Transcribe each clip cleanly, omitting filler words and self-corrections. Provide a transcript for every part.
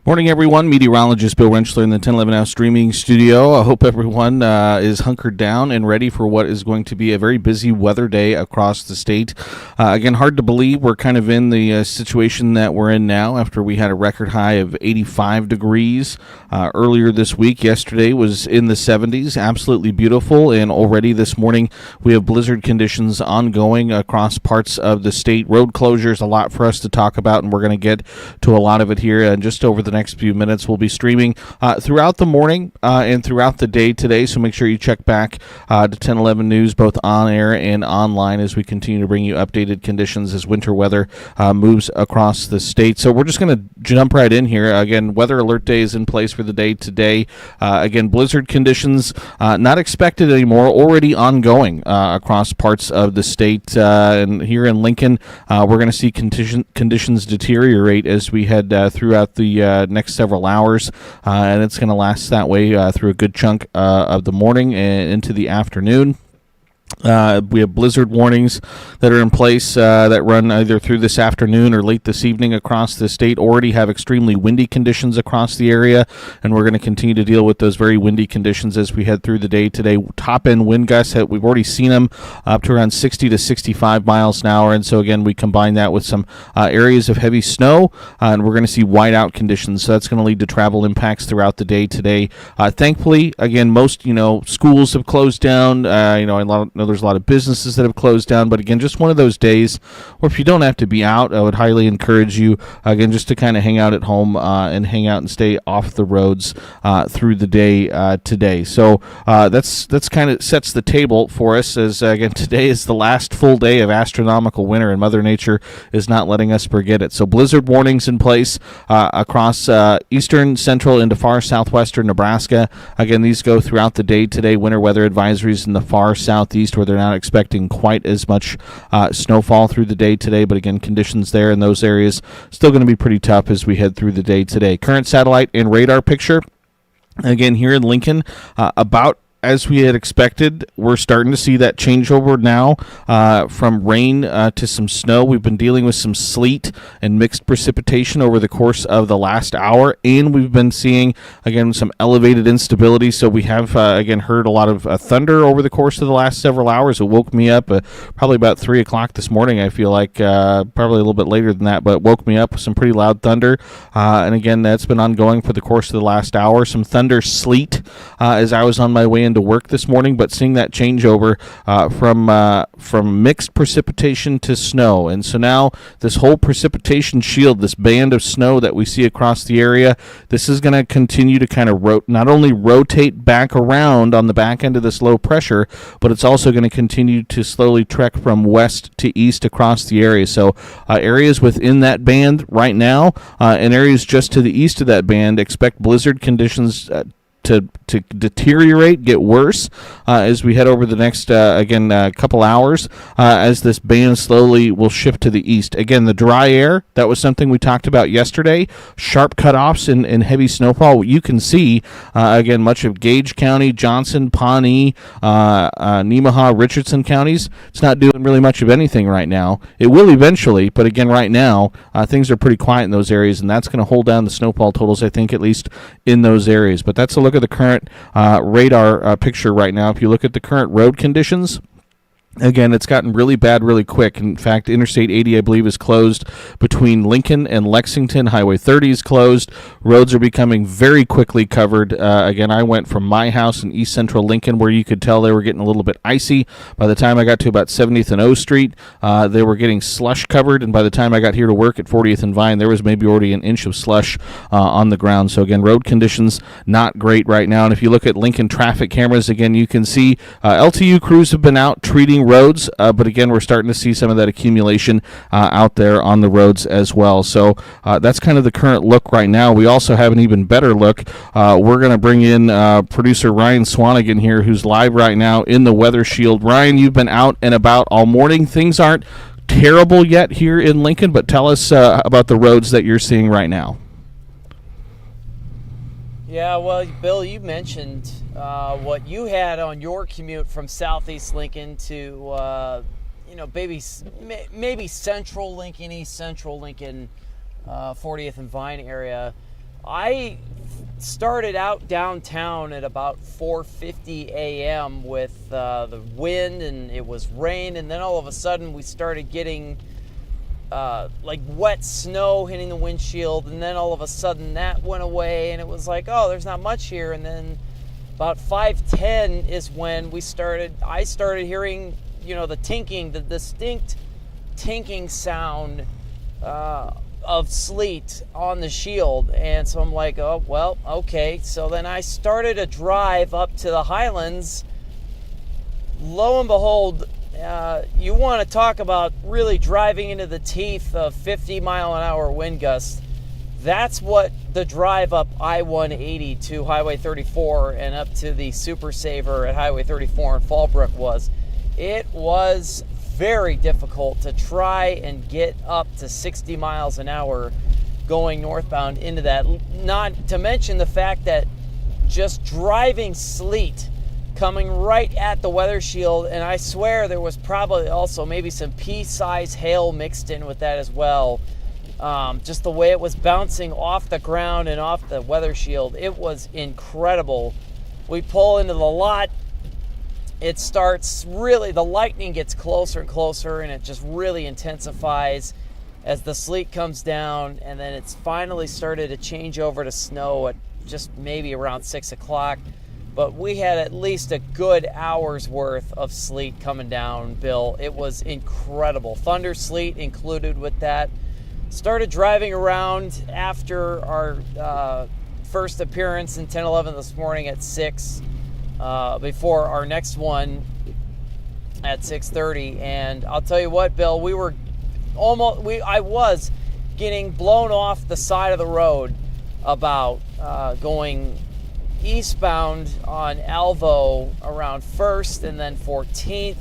Morning, everyone. Meteorologist Bill Rentschler in the 1011 Now streaming studio. I hope everyone is hunkered down and ready for what is going to be a very busy weather day across the state. Again, hard to believe we're kind of in the situation that we're in now after we had a record high of 85 degrees earlier this week. Yesterday was in the 70s, absolutely beautiful, and already this morning we have blizzard conditions ongoing across parts of the state. Road closures, a lot for us to talk about, and we're going to get to a lot of it here in just over the next few minutes. We'll be streaming throughout the morning and throughout the day today, so make sure you check back to 1011 News both on air and online as we continue to bring you updated conditions as winter weather moves across the state. So we're just going to jump right in here. Again, weather alert day is in place for the day today. Again, blizzard conditions not expected anymore, already ongoing across parts of the state. And here in Lincoln, we're going to see conditions deteriorate as we head throughout the next several hours, and it's going to last that way through a good chunk of the morning and into the afternoon. We have blizzard warnings that are in place that run either through this afternoon or late this evening across the state. Already have extremely windy conditions across the area, and we're going to continue to deal with those very windy conditions as we head through the day today. Top-end wind gusts, we've already seen them up to around 60 to 65 miles an hour, and so again, we combine that with some areas of heavy snow, and we're going to see whiteout conditions, so that's going to lead to travel impacts throughout the day today. Thankfully, again, most schools have closed down. I know there's a lot of businesses that have closed down, but again, just one of those days where if you don't have to be out, I would highly encourage you, again, just to kind of hang out at home and hang out and stay off the roads through the day today. So that's kind of sets the table for us as, again, today is the last full day of astronomical winter, and Mother Nature is not letting us forget it. So blizzard warnings in place across eastern, central, into far southwestern Nebraska. Again, these go throughout the day today. Winter weather advisories in the far southeast, where they're not expecting quite as much snowfall through the day today, but again, conditions there in those areas still going to be pretty tough as we head through the day today. Current satellite and radar picture, again, here in Lincoln, about as we had expected. We're starting to see that changeover now from rain to some snow. We've been dealing with some sleet and mixed precipitation over the course of the last hour, and we've been seeing, again, some elevated instability. So we have, again, heard a lot of thunder over the course of the last several hours. It woke me up probably about 3 o'clock this morning, I feel like, probably a little bit later than that, but it woke me up with some pretty loud thunder. And again, that's been ongoing for the course of the last hour. Some thunder, sleet as I was on my way into work this morning, but seeing that changeover from mixed precipitation to snow. And so now this whole precipitation shield, this band of snow that we see across the area, this is going to continue to kind of not only rotate back around on the back end of this low pressure, but it's also going to continue to slowly trek from west to east across the area. So areas within that band right now and areas just to the east of that band, expect blizzard conditions to deteriorate, get worse as we head over the next, couple hours as this band slowly will shift to the east. Again, the dry air, that was something we talked about yesterday. Sharp cutoffs and heavy snowfall. You can see, again, much of Gage County, Johnson, Pawnee, Nemaha, Richardson counties. It's not doing really much of anything right now. It will eventually, but again, right now, things are pretty quiet in those areas, and that's going to hold down the snowfall totals, I think, at least in those areas. But that's a look at the current radar picture right now. If you look at the current road conditions, again, it's gotten really bad really quick. In fact, Interstate 80, I believe, is closed between Lincoln and Lexington. Highway 30 is closed. Roads are becoming very quickly covered. Again, I went from my house in east central Lincoln where you could tell they were getting a little bit icy. By the time I got to about 70th and O Street, they were getting slush covered. And by the time I got here to work at 40th and Vine, there was maybe already an inch of slush on the ground. So again, road conditions not great right now. And if you look at Lincoln traffic cameras, again, you can see LTU crews have been out treating roads, but again, we're starting to see some of that accumulation out there on the roads as well. So that's kind of the current look right now. We also have an even better look. We're going to bring in producer Ryan Swanigan here, who's live right now in the weather shield. Ryan, you've been out and about all morning. Things aren't terrible yet here in Lincoln, but tell us about the roads that you're seeing right now. Yeah, well, Bill, you mentioned what you had on your commute from Southeast Lincoln to, maybe Central Lincoln, East Central Lincoln, 40th and Vine area. I started out downtown at about 4:50 a.m. with the wind, and it was rain, and then all of a sudden we started getting like wet snow hitting the windshield, and then all of a sudden that went away, and it was like, oh, there's not much here. And then about 5:10 is when I started hearing, the tinking, the distinct tinking sound of sleet on the shield. And so I'm like, oh, well, okay. So then I started a drive up to the Highlands. Lo and behold, you want to talk about really driving into the teeth of 50-mile-an-hour wind gusts. That's what the drive up I-180 to Highway 34 and up to the Super Saver at Highway 34 in Fallbrook was. It was very difficult to try and get up to 60 miles an hour going northbound into that. Not to mention the fact that just driving sleet coming right at the weather shield, and I swear there was probably also maybe some pea-sized hail mixed in with that as well. Just the way it was bouncing off the ground and off the weather shield, it was incredible. We pull into the lot. It starts really, the lightning gets closer and closer, and it just really intensifies as the sleet comes down, and then it's finally started to change over to snow at just maybe around 6 o'clock. But we had at least a good hour's worth of sleet coming down, Bill. It was incredible. Thunder sleet included with that. Started driving around after our first appearance in 1011 this morning at 6, before our next one at 6:30. And I'll tell you what, Bill, I was getting blown off the side of the road about going eastbound on Alvo around 1st and then 14th.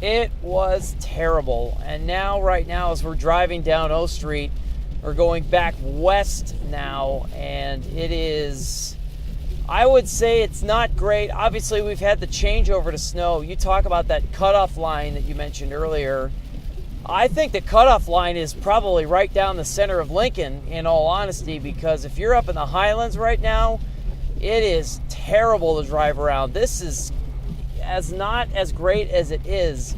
It was terrible. And now, right now, as we're driving down O Street, we're going back west now, and it is, I would say it's not great. Obviously, we've had the changeover to snow. You talk about that cutoff line that you mentioned earlier. I think the cutoff line is probably right down the center of Lincoln, in all honesty, because if you're up in the Highlands right now, it is terrible to drive around. This is not as great as it is.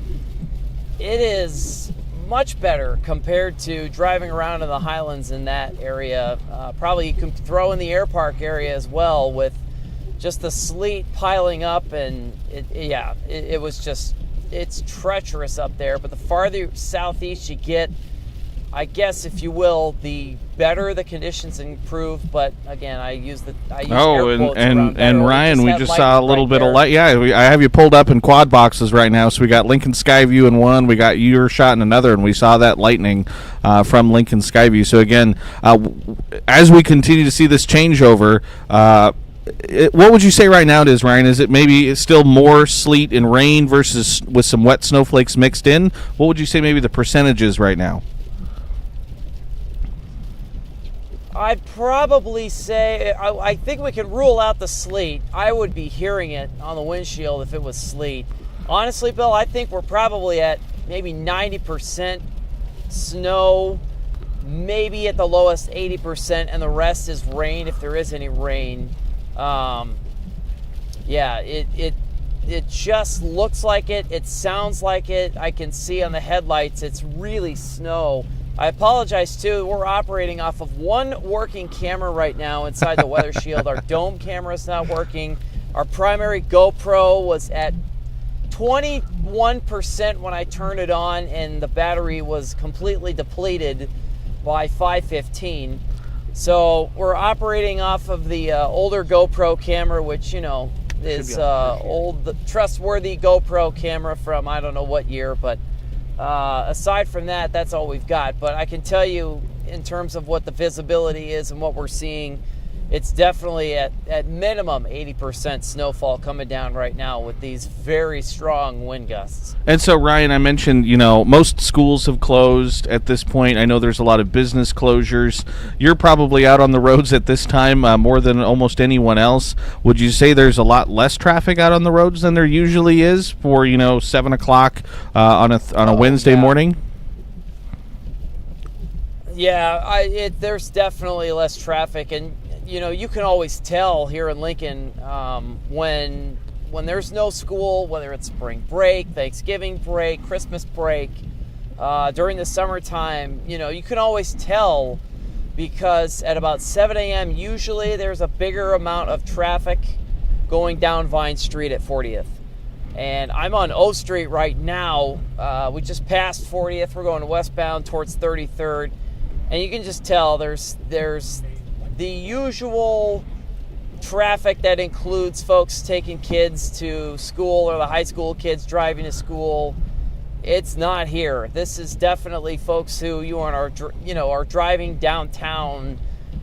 It is much better compared to driving around in the Highlands in that area. Probably you can throw in the Air Park area as well, with just the sleet piling up, and it was just, it's treacherous up there. But the farther southeast you get, I guess, if you will, the better the conditions improve. But again, I use air quotes around better. And Ryan, we just saw a little bit of light. Yeah, I have you pulled up in quad boxes right now. So we got Lincoln Skyview in one, we got your shot in another, and we saw that lightning from Lincoln Skyview. So again, as we continue to see this changeover, what would you say right now it is, Ryan? Is it maybe still more sleet and rain versus with some wet snowflakes mixed in? What would you say maybe the percentage is right now? I'd probably say, I think we can rule out the sleet. I would be hearing it on the windshield if it was sleet. Honestly, Bill, I think we're probably at maybe 90% snow, maybe at the lowest 80%, and the rest is rain if there is any rain. It just looks like it. It sounds like it. I can see on the headlights it's really snow. I apologize, too. We're operating off of one working camera right now inside the weather shield. Our dome camera's not working. Our primary GoPro was at 21% when I turned it on, and the battery was completely depleted by 5:15. So we're operating off of the older GoPro camera, which, is old, trustworthy GoPro camera from I don't know what year, but aside from that, that's all we've got. But I can tell you, in terms of what the visibility is and what we're seeing, it's definitely at minimum 80% snowfall coming down right now with these very strong wind gusts. And so, Ryan, I mentioned, most schools have closed at this point. I know there's a lot of business closures. You're probably out on the roads at this time more than almost anyone else. Would you say there's a lot less traffic out on the roads than there usually is for, 7 o'clock on a Wednesday morning? Yeah, there's definitely less traffic, and you can always tell here in Lincoln when there's no school, whether it's spring break, Thanksgiving break, Christmas break, during the summertime, you can always tell because at about 7 a.m. usually there's a bigger amount of traffic going down Vine Street at 40th. And I'm on O Street right now. We just passed 40th. We're going westbound towards 33rd. And you can just tell there's the usual traffic that includes folks taking kids to school or the high school kids driving to school. It's not here. This is definitely folks who are driving downtown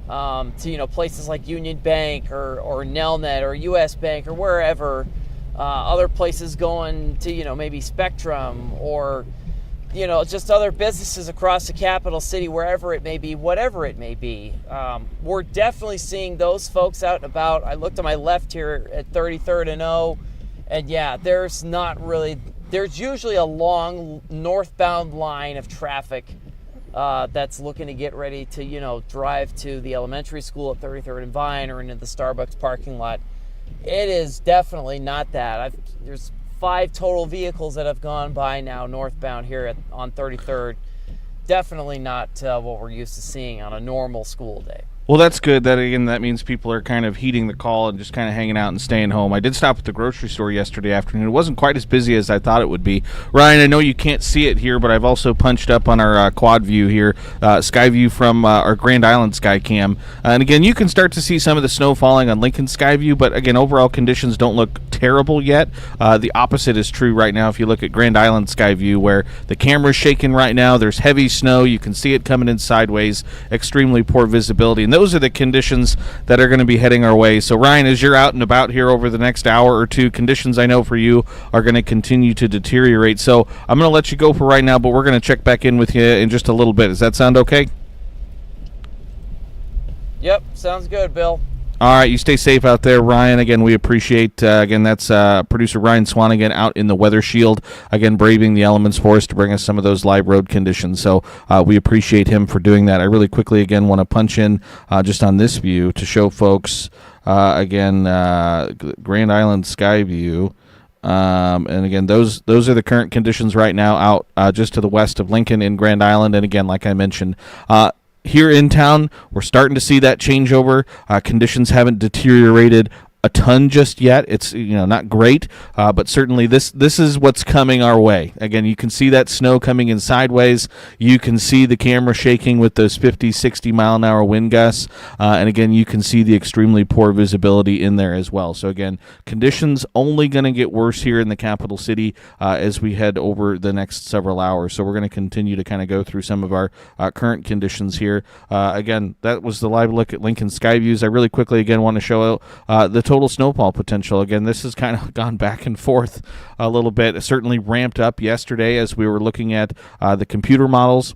to places like Union Bank or Nelnet or US Bank or wherever. Other places going to maybe Spectrum or just other businesses across the capital city, wherever it may be, whatever it may be. We're definitely seeing those folks out and about. I looked to my left here at 33rd and O, and yeah, there's usually a long northbound line of traffic that's looking to get ready to, drive to the elementary school at 33rd and Vine or into the Starbucks parking lot. It is definitely not that. There's 5 total vehicles that have gone by now northbound here on 33rd. Definitely not what we're used to seeing on a normal school day. Well, that's good. That means people are kind of heeding the call and just kind of hanging out and staying home. I did stop at the grocery store yesterday afternoon. It wasn't quite as busy as I thought it would be. Ryan, I know you can't see it here, but I've also punched up on our quad view here, sky view from our Grand Island sky cam. And again, you can start to see some of the snow falling on Lincoln sky view, but again, overall conditions don't look terrible yet. The opposite is true right now if you look at Grand Island sky view, where the camera's shaking right now. There's heavy snow. You can see it coming in sideways, extremely poor visibility. And those are the conditions that are going to be heading our way. So, Ryan, as you're out and about here over the next hour or two, conditions I know for you are going to continue to deteriorate. So I'm going to let you go for right now, but we're going to check back in with you in just a little bit. Does that sound okay? Yep, sounds good, Bill. All right, you stay safe out there, Ryan. Again, we appreciate, that's producer Ryan Swanigan out in the weather shield, again, braving the elements for us to bring us some of those live road conditions. So we appreciate him for doing that. I really quickly, again, want to punch in just on this view to show folks, Grand Island sky view. And again, those are the current conditions right now out just to the west of Lincoln in Grand Island. And again, like I mentioned, here in town, we're starting to see that changeover. Conditions haven't deteriorated a ton just yet. It's not great, but certainly this is what's coming our way. Again, you can see that snow coming in sideways. You can see the camera shaking with those 50, 60 mile an hour wind gusts, and again, you can see the extremely poor visibility in there as well. So again, conditions only going to get worse here in the capital city as we head over the next several hours. So we're going to continue to kind of go through some of our current conditions here. Again, that was the live look at Lincoln sky views. I really quickly again want to show the total snowfall potential. Again, this has kind of gone back and forth a little bit. It certainly ramped up yesterday as we were looking at the computer models.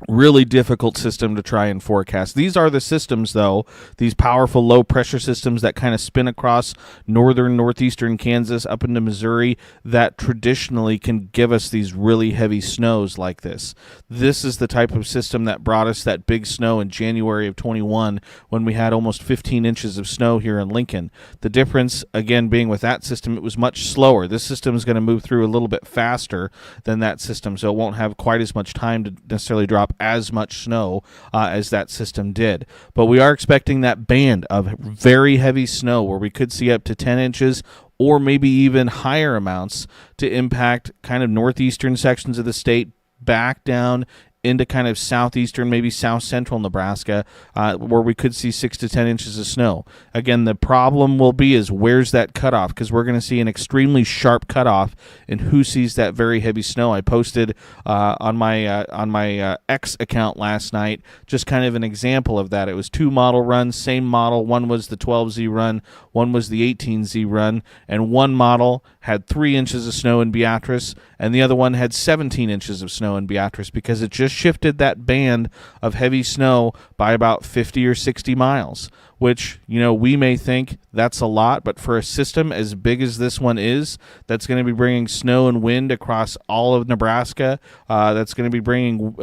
Really difficult system to try and forecast. These are the systems, though, these powerful low-pressure systems that kind of spin across northeastern Kansas up into Missouri that traditionally can give us these really heavy snows like this. This is the type of system that brought us that big snow in January of 21 when we had almost 15 inches of snow here in Lincoln. The difference, again, being with that system, it was much slower. This system is going to move through a little bit faster than that system, so it won't have quite as much time to necessarily drop as much snow as that system did. But we are expecting that band of very heavy snow where we could see up to 10 inches or maybe even higher amounts to impact kind of northeastern sections of the state back down into kind of southeastern, maybe south central Nebraska, where we could see 6 to 10 inches of snow. Again, the problem will be is where's that cutoff, because we're going to see an extremely sharp cutoff in who sees that very heavy snow. I posted on my X account last night just kind of an example of that. It was 2 model runs, same model. One was the 12Z run, one was the 18Z run, and one model had 3 inches of snow in Beatrice, and the other one had 17 inches of snow in Beatrice because it just shifted that band of heavy snow by about 50 or 60 miles, which, we may think that's a lot, but for a system as big as this one is, that's going to be bringing snow and wind across all of Nebraska, that's going to be bringing,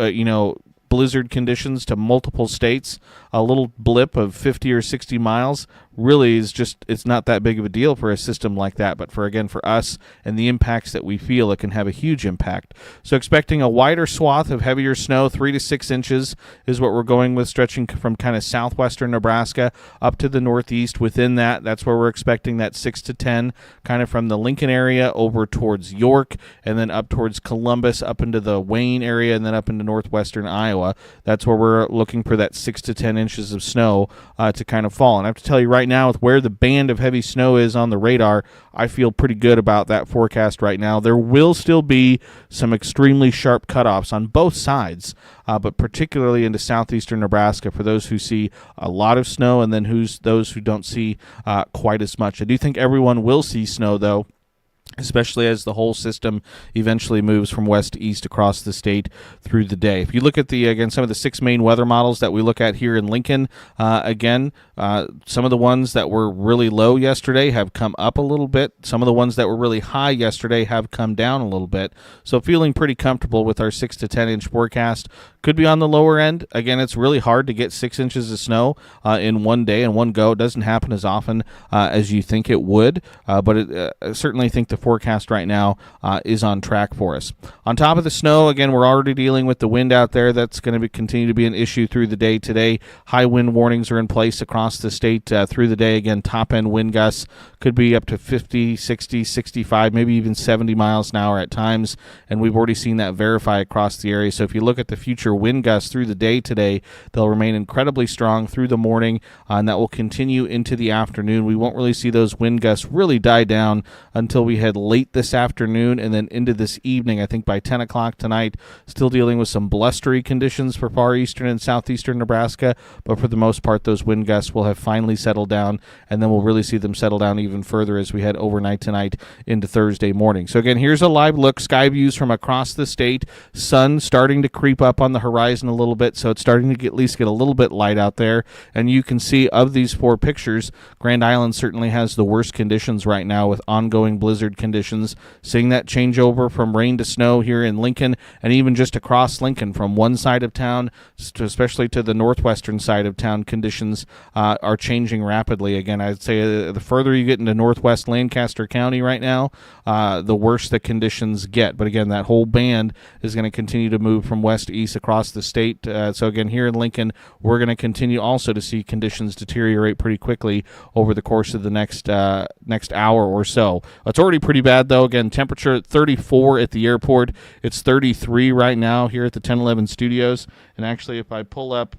blizzard conditions to multiple states. A little blip of 50 or 60 miles really is just, it's not that big of a deal for a system like that, but for us and the impacts that we feel, it can have a huge impact. So expecting a wider swath of heavier snow, 3 to 6 inches is what we're going with, stretching from kind of southwestern Nebraska up to the northeast. Within that, that's where we're expecting that 6 to 10, kind of from the Lincoln area over towards York, and then up towards Columbus, up into the Wayne area, and then up into northwestern Iowa. That's where we're looking for that 6 to 10 inches of snow to kind of fall. And I have to tell you right now, with where the band of heavy snow is on the radar, I feel pretty good about that forecast right now. There will still be some extremely sharp cutoffs on both sides, but particularly into southeastern Nebraska for those who see a lot of snow, and then those who don't see quite as much. I do think everyone will see snow, though, especially as the whole system eventually moves from west to east across the state through the day. If you look at some of the 6 main weather models that we look at here in Lincoln, some of the ones that were really low yesterday have come up a little bit. Some of the ones that were really high yesterday have come down a little bit. So feeling pretty comfortable with our 6 to 10 inch forecast. Could be on the lower end. Again, it's really hard to get 6 inches of snow in one day and one go. It doesn't happen as often as you think it would, but I certainly think the forecast right now is on track for us. On top of the snow, again, we're already dealing with the wind out there. That's going to continue to be an issue through the day today. High wind warnings are in place across the state through the day. Again, top-end wind gusts could be up to 50, 60, 65, maybe even 70 miles an hour at times, and we've already seen that verify across the area. So if you look at the future wind gusts through the day today, they'll remain incredibly strong through the morning, and that will continue into the afternoon. We won't really see those wind gusts really die down until we head late this afternoon and then into this evening. I think by 10 o'clock tonight, still dealing with some blustery conditions for far eastern and southeastern Nebraska, but for the most part, those wind gusts will have finally settled down, and then we'll really see them settle down even further as we head overnight tonight into Thursday morning. So again, here's a live look, sky views from across the state. Sun starting to creep up on the horizon a little bit, so it's starting to at least get a little bit light out there, and you can see of these 4 pictures, Grand Island certainly has the worst conditions right now with ongoing blizzard conditions. Seeing that changeover from rain to snow here in Lincoln, and even just across Lincoln from one side of town, especially to the northwestern side of town, conditions are changing rapidly. Again, I'd say the further you get into northwest Lancaster County right now, the worse the conditions get. But again, that whole band is going to continue to move from west to east across the state. So again, here in Lincoln, we're going to continue also to see conditions deteriorate pretty quickly over the course of the next hour or so. It's already pretty bad, though. Again, temperature at 34 at the airport. It's 33 right now here at the 1011 studios. And actually, if I pull up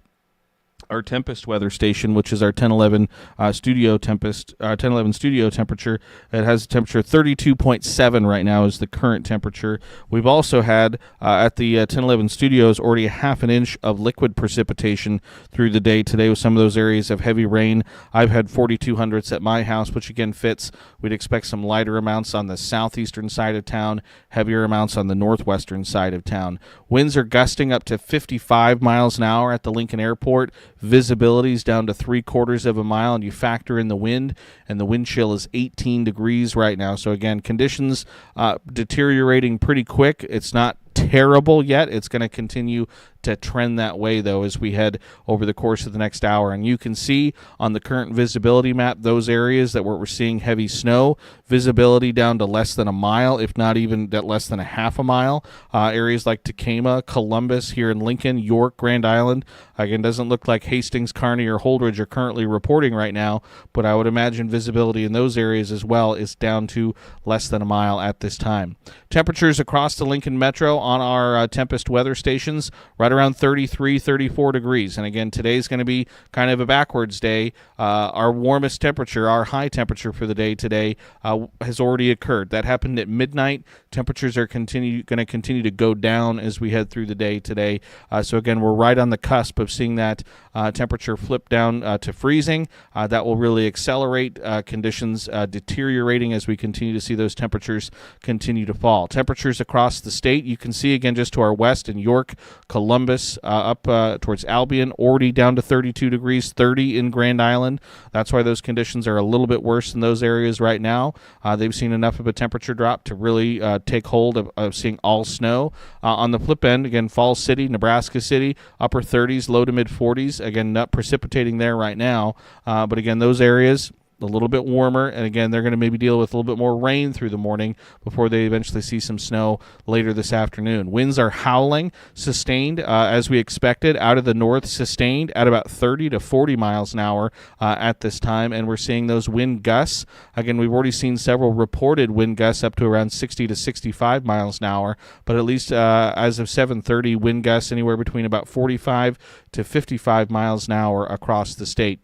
our Tempest weather station, which is our 1011 studio temperature. It has a temperature 32.7 right now is the current temperature. We've also had at the 1011 studios already a half an inch of liquid precipitation through the day today with some of those areas of heavy rain. I've had 4200ths at my house, which again fits. We'd expect some lighter amounts on the southeastern side of town, heavier amounts on the northwestern side of town. Winds are gusting up to 55 miles an hour at the Lincoln Airport. Visibility is down to 3/4 of a mile, and you factor in the wind, and the wind chill is 18 degrees right now. So again, conditions deteriorating pretty quick. It's not terrible yet. It's going to continue to trend that way, though, as we head over the course of the next hour. And you can see on the current visibility map those areas that we're seeing heavy snow, visibility down to less than a mile, if not even less than a half a mile. Areas like Tacoma, Columbus, here in Lincoln, York, Grand Island. Again, doesn't look like Hastings, Kearney, or Holdridge are currently reporting right now, but I would imagine visibility in those areas as well is down to less than a mile at this time. Temperatures across the Lincoln Metro on our Tempest weather stations, right around 33, 34 degrees. And again, today's going to be kind of a backwards day. Our warmest temperature, our high temperature for the day today has already occurred. That happened at midnight. Temperatures are going to continue to go down as we head through the day today. So again, we're right on the cusp of seeing that temperature flip down to freezing. That will really accelerate conditions deteriorating as we continue to see those temperatures continue to fall. Temperatures across the state, you can see again just to our west in York, Columbus, Columbus, up towards Albion, already down to 32 degrees, 30 in Grand Island. That's why those conditions are a little bit worse in those areas right now. They've seen enough of a temperature drop to really take hold of seeing all snow. On the flip end, again, Falls City, Nebraska City, upper 30s, low to mid 40s. Again, not precipitating there right now. But again, those areas, a little bit warmer, and again, they're going to maybe deal with a little bit more rain through the morning before they eventually see some snow later this afternoon. Winds are howling, sustained as we expected, out of the north, sustained at about 30 to 40 miles an hour at this time, and we're seeing those wind gusts. Again, we've already seen several reported wind gusts up to around 60 to 65 miles an hour, but at least as of 7:30, wind gusts anywhere between about 45 to 55 miles an hour across the state.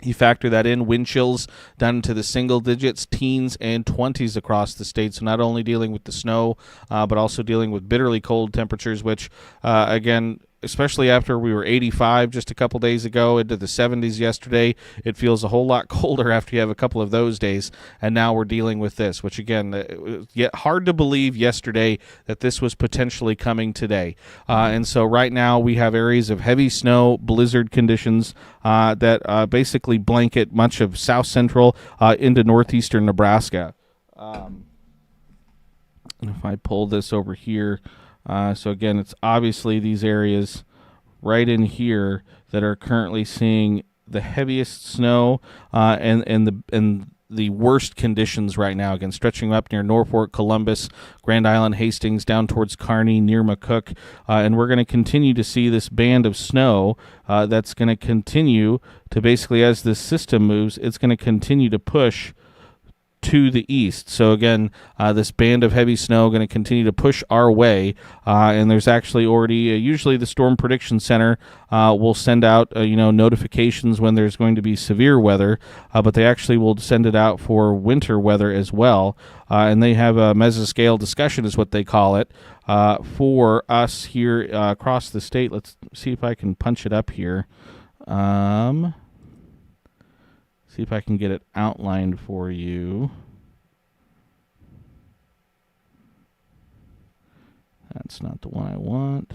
You factor that in, wind chills down into the single digits, teens and 20s across the state. So not only dealing with the snow, but also dealing with bitterly cold temperatures, which, again, especially after we were 85 just a couple days ago, into the 70s yesterday, it feels a whole lot colder after you have a couple of those days. And now we're dealing with this, which, again, it was yet hard to believe yesterday that this was potentially coming today. And so right now we have areas of heavy snow, blizzard conditions that basically blanket much of south central into northeastern Nebraska. And if I pull this over here, so again, it's obviously these areas right in here that are currently seeing the heaviest snow and the worst conditions right now. Again, stretching up near Norfolk, Columbus, Grand Island, Hastings, down towards Kearney, near McCook, and we're going to continue to see this band of snow that's going to continue to basically, as this system moves, it's going to continue to push to the east. So again, this band of heavy snow going to continue to push our way, and there's actually already usually the Storm Prediction Center will send out notifications when there's going to be severe weather, but they actually will send it out for winter weather as well, and they have a mesoscale discussion is what they call it for us here across the state. Let's see if I can punch it up here. See if I can get it outlined for you. That's not the one I want.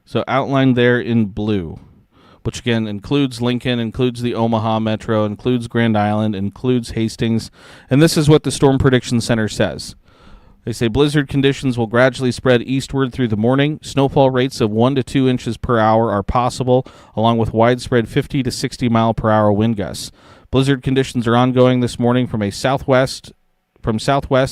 So outlined there in blue, which again includes Lincoln, includes the Omaha Metro, includes Grand Island, includes Hastings. And this is what the Storm Prediction Center says. They say blizzard conditions will gradually spread eastward through the morning. Snowfall rates of 1 to 2 inches per hour are possible, along with widespread 50 to 60 mile per hour wind gusts. Blizzard conditions are ongoing this morning from southwest,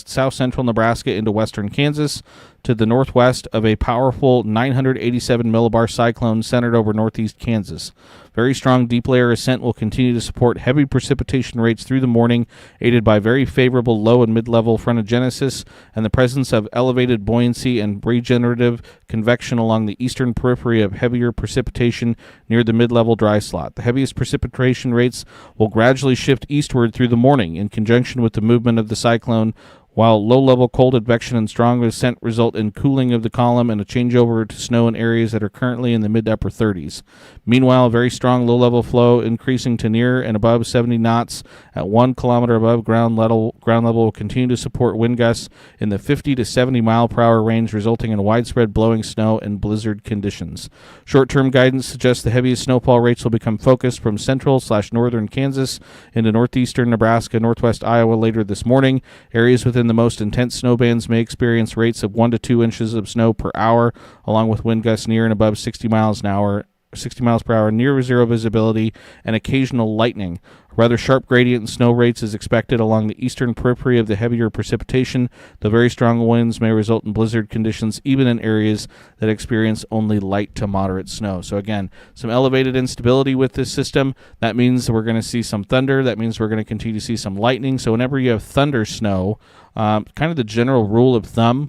south central Nebraska into western Kansas to the northwest of a powerful 987 millibar cyclone centered over northeast Kansas. Very strong deep layer ascent will continue to support heavy precipitation rates through the morning, aided by very favorable low and mid-level frontogenesis and the presence of elevated buoyancy and regenerative convection along the eastern periphery of heavier precipitation near the mid-level dry slot. The heaviest precipitation rates will gradually shift eastward through the morning in conjunction with the movement of the cyclone, while low-level cold advection and strong ascent result in cooling of the column and a changeover to snow in areas that are currently in the mid-upper 30s. Meanwhile, very strong low-level flow increasing to near and above 70 knots at 1 kilometer above ground level will continue to support wind gusts in the 50 to 70 mile per hour range, resulting in widespread blowing snow and blizzard conditions. Short-term guidance suggests the heaviest snowfall rates will become focused from central/northern Kansas into northeastern Nebraska, northwest Iowa later this morning. Areas within the most intense snow bands may experience rates of 1 to 2 inches of snow per hour, along with wind gusts near and above 60 miles per hour, near zero visibility, and occasional lightning. A rather sharp gradient in snow rates is expected along the eastern periphery of the heavier precipitation. The very strong winds may result in blizzard conditions even in areas that experience only light to moderate snow. So again, some elevated instability with this system. That means we're going to see some thunder. That means we're going to continue to see some lightning. So whenever you have thunder snow, kind of the general rule of thumb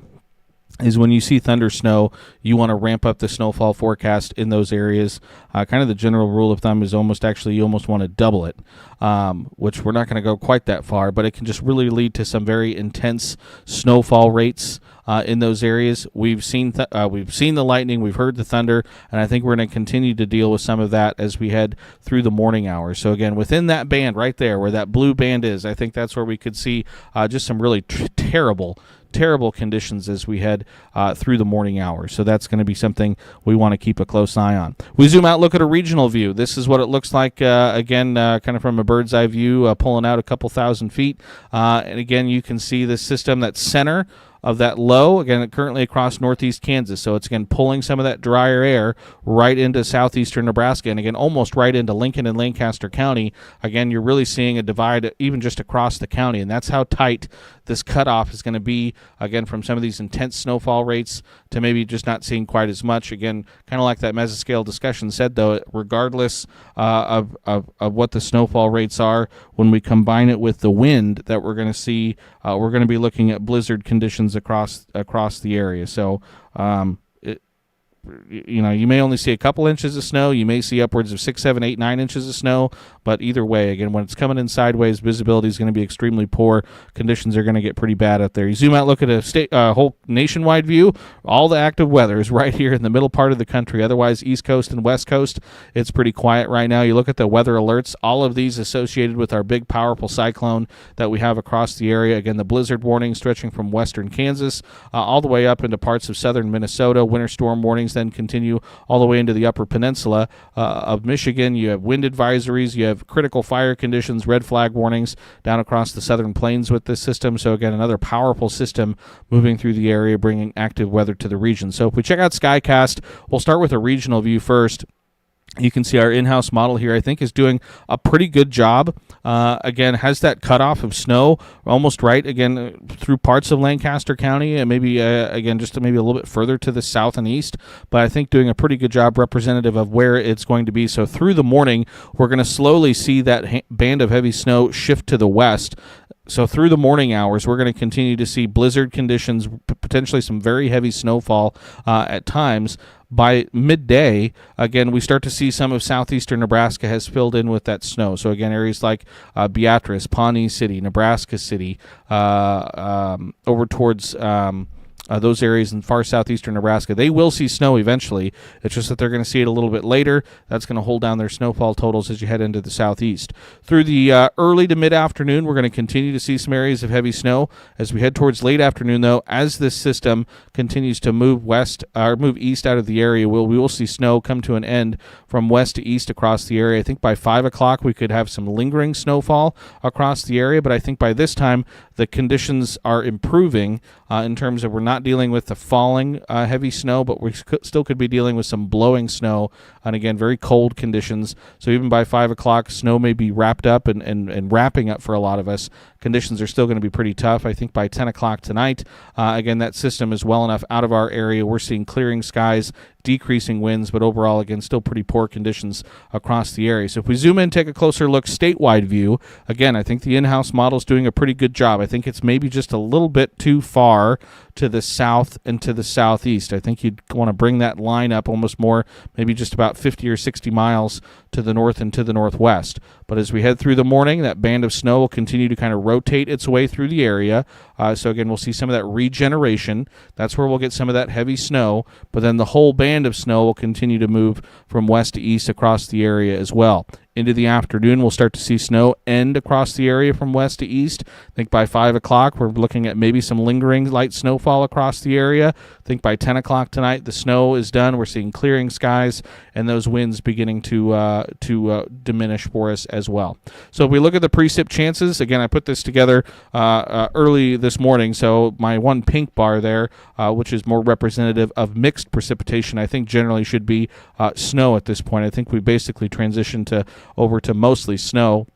is when you see thunder snow, you want to ramp up the snowfall forecast in those areas. Kind of the general rule of thumb is you almost want to double it, which we're not going to go quite that far, but it can just really lead to some very intense snowfall rates in those areas. We've seen the lightning, we've heard the thunder, and I think we're going to continue to deal with some of that as we head through the morning hours. So again, within that band right there, where that blue band is, I think that's where we could see just some really terrible conditions as we head through the morning hours. So that's going to be something we want to keep a close eye on. We zoom out, look at a regional view. This is what it looks like, kind of from a bird's eye view, pulling out a couple thousand feet. And again, you can see the system, that center of that low, again, currently across northeast Kansas. So it's, again, pulling some of that drier air right into southeastern Nebraska, and, again, almost right into Lincoln and Lancaster County. Again, you're really seeing a divide even just across the county, and that's how tight this cutoff is going to be, again, from some of these intense snowfall rates to maybe just not seeing quite as much. Again, kind of like that mesoscale discussion said, though, regardless of what the snowfall rates are, when we combine it with the wind that we're going to see, we're going to be looking at blizzard conditions across the area. So you may only see a couple inches of snow. You may see upwards of 6, 7, 8, 9 inches of snow. But either way, again, when it's coming in sideways, visibility is going to be extremely poor. Conditions are going to get pretty bad out there. You zoom out, look at a whole nationwide view. All the active weather is right here in the middle part of the country. Otherwise, East Coast and West Coast, it's pretty quiet right now. You look at the weather alerts, all of these associated with our big, powerful cyclone that we have across the area. Again, the blizzard warning stretching from western Kansas all the way up into parts of southern Minnesota. Winter storm warnings then continue all the way into the upper peninsula of Michigan. You have wind advisories. You have critical fire conditions, red flag warnings down across the southern plains with this system. So again, another powerful system moving through the area, bringing active weather to the region. So if we check out SkyCast, we'll start with a regional view first. You can see our in-house model here, I think, is doing a pretty good job. Again, has that cutoff of snow almost right, again, through parts of Lancaster County, and maybe, again, just maybe a little bit further to the south and east. But I think doing a pretty good job representative of where it's going to be. So through the morning, we're going to slowly see that band of heavy snow shift to the west. So through the morning hours, we're going to continue to see blizzard conditions, potentially some very heavy snowfall at times. By midday, again, we start to see some of southeastern Nebraska has filled in with that snow. So, again, areas like Beatrice, Pawnee City, Nebraska City, over towards those areas in far southeastern Nebraska, they will see snow eventually. It's just that they're going to see it a little bit later. That's going to hold down their snowfall totals as you head into the southeast. Through the early to mid-afternoon, we're going to continue to see some areas of heavy snow. As we head towards late afternoon, though, as this system continues to move east out of the area, we will see snow come to an end from west to east across the area. I think by 5 o'clock we could have some lingering snowfall across the area, but I think by this time the conditions are improving in terms of we're not dealing with the falling heavy snow, but we still could be dealing with some blowing snow, and again, very cold conditions. So even by 5 o'clock, snow may be wrapped up and wrapping up for a lot of us. Conditions are still going to be pretty tough. I think by 10 o'clock tonight, again, that system is well enough out of our area. We're seeing clearing skies, decreasing winds, but overall, again, still pretty poor conditions across the area. So if we zoom in, take a closer look, statewide view, again, I think the in-house model is doing a pretty good job. I think it's maybe just a little bit too far to the south and to the southeast. I think you'd want to bring that line up almost more, maybe just about 50 or 60 miles to the north and to the northwest. But as we head through the morning, that band of snow will continue to kind of rotate its way through the area. So again, we'll see some of that regeneration. That's where we'll get some of that heavy snow. But then the whole band of snow will continue to move from west to east across the area as well. Into the afternoon, we'll start to see snow end across the area from west to east. I think by 5 o'clock, we're looking at maybe some lingering light snowfall across the area. I think by 10 o'clock tonight, the snow is done. We're seeing clearing skies and those winds beginning to diminish for us as well. So if we look at the precip chances, again, I put this together early this morning. So my one pink bar there, which is more representative of mixed precipitation, I think generally should be snow at this point. I think we basically transitioned over to mostly snow.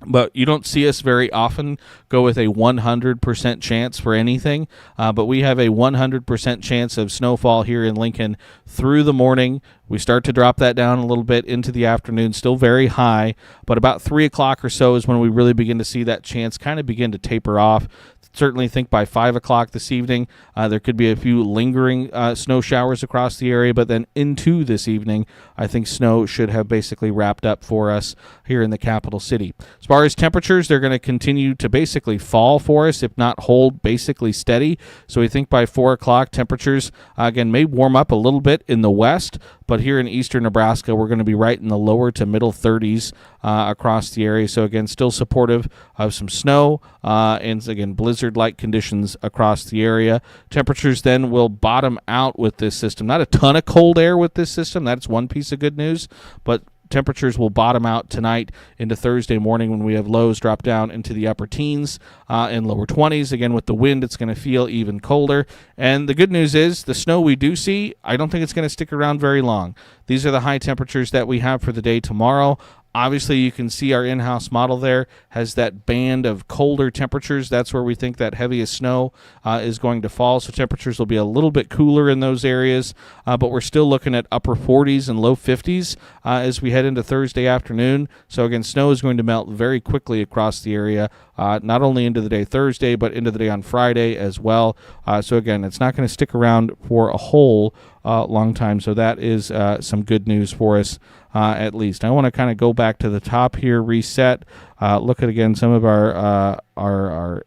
But you don't see us very often go with a 100% chance for anything. But we have a 100% chance of snowfall here in Lincoln through the morning, We start to drop that down a little bit into the afternoon, still very high, but about 3 o'clock or so is when we really begin to see that chance kind of begin to taper off. Certainly think by 5 o'clock this evening, there could be a few lingering snow showers across the area, but then into this evening, I think snow should have basically wrapped up for us here in the capital city. As far as temperatures, they're going to continue to basically fall for us, if not hold basically steady. So we think by 4 o'clock, temperatures, again, may warm up a little bit in the west, but here in eastern Nebraska, we're going to be right in the lower to middle 30s across the area. So again, still supportive of some snow and again, blizzard-like conditions across the area. Temperatures then will bottom out with this system. Not a ton of cold air with this system. That's one piece of good news, but temperatures will bottom out tonight into Thursday morning when we have lows drop down into the upper teens and lower 20s. Again, with the wind, it's going to feel even colder. And the good news is the snow we do see, I don't think it's going to stick around very long. These are the high temperatures that we have for the day tomorrow. Obviously, you can see our in-house model there has that band of colder temperatures. That's where we think that heaviest snow is going to fall. So temperatures will be a little bit cooler in those areas, but we're still looking at upper 40s and low 50s as we head into Thursday afternoon. So again, snow is going to melt very quickly across the area, not only into the day Thursday, but into the day on Friday as well. So again, it's not going to stick around for a whole long time. So that is some good news for us. At least I want to kind of go back to the top here, reset, look at again some of our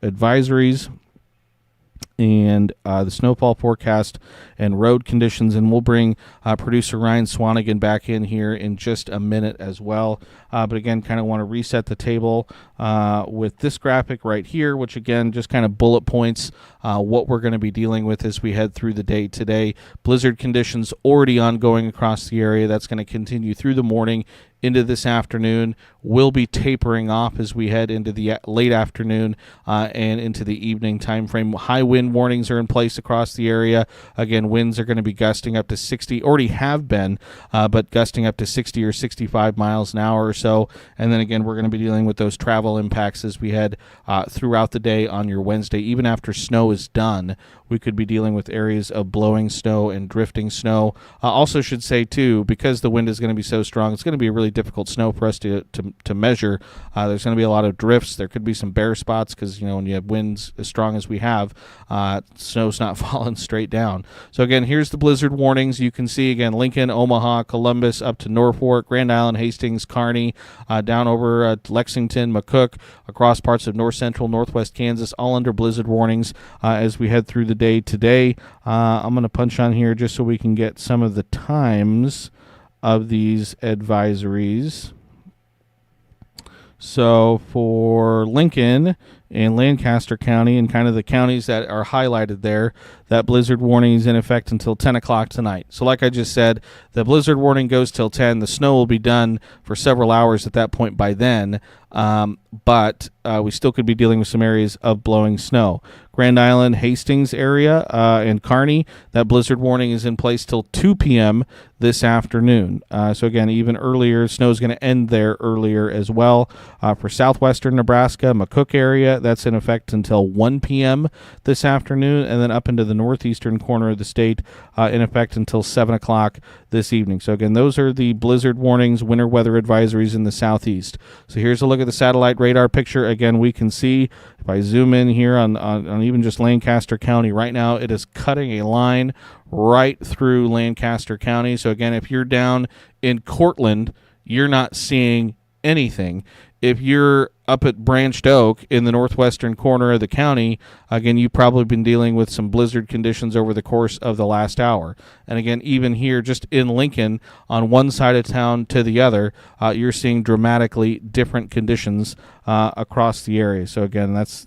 advisories and the snowfall forecast and road conditions, and we'll bring producer Ryan Swanigan back in here in just a minute as well. But again, kind of want to reset the table with this graphic right here, which again just kind of bullet points what we're going to be dealing with as we head through the day today. Blizzard conditions already ongoing across the area. That's going to continue through the morning into this afternoon. Will be tapering off as we head into the late afternoon and into the evening time frame. High wind warnings are in place across the area. Again, winds are going to be gusting up to 60, already have been, but gusting up to 60 or 65 miles an hour or so. And then again, we're going to be dealing with those travel impacts as we head throughout the day on your Wednesday. Even after snow is done, we could be dealing with areas of blowing snow and drifting snow. Also should say, too, because the wind is going to be so strong, it's going to be a really difficult snow for us to measure. There's going to be a lot of drifts. There could be some bare spots because, you know, when you have winds as strong as we have, snow's not falling straight down. So, again, here's the blizzard warnings. You can see, again, Lincoln, Omaha, Columbus, up to Norfolk, Grand Island, Hastings, Kearney, down over Lexington, McCook, across parts of north central, northwest Kansas, all under blizzard warnings as we head through the day today. I'm going to punch on here just so we can get some of the times of these advisories. So for Lincoln and Lancaster County and kind of the counties that are highlighted there, that blizzard warning is in effect until 10 o'clock tonight. So like I just said, the blizzard warning goes till 10. The snow will be done for several hours at that point by then, but we still could be dealing with some areas of blowing snow. Grand Island, Hastings area, and Kearney, that blizzard warning is in place till 2 p.m. this afternoon. So again, even earlier, snow is going to end there earlier as well. For southwestern Nebraska, McCook area, that's in effect until 1 p.m. this afternoon, and then up into the northeastern corner of the state, in effect until 7 o'clock this evening. So again, those are the blizzard warnings, winter weather advisories in the southeast. So here's a look at the satellite radar picture. Again, we can see, if I zoom in here on even just Lancaster County right now, it is cutting a line right through Lancaster County. So again, if you're down in Cortland, you're not seeing anything. If you're up at Branched Oak in the northwestern corner of the county, again, you've probably been dealing with some blizzard conditions over the course of the last hour. And again, even here, just in Lincoln, on one side of town to the other, you're seeing dramatically different conditions across the area. So again, that's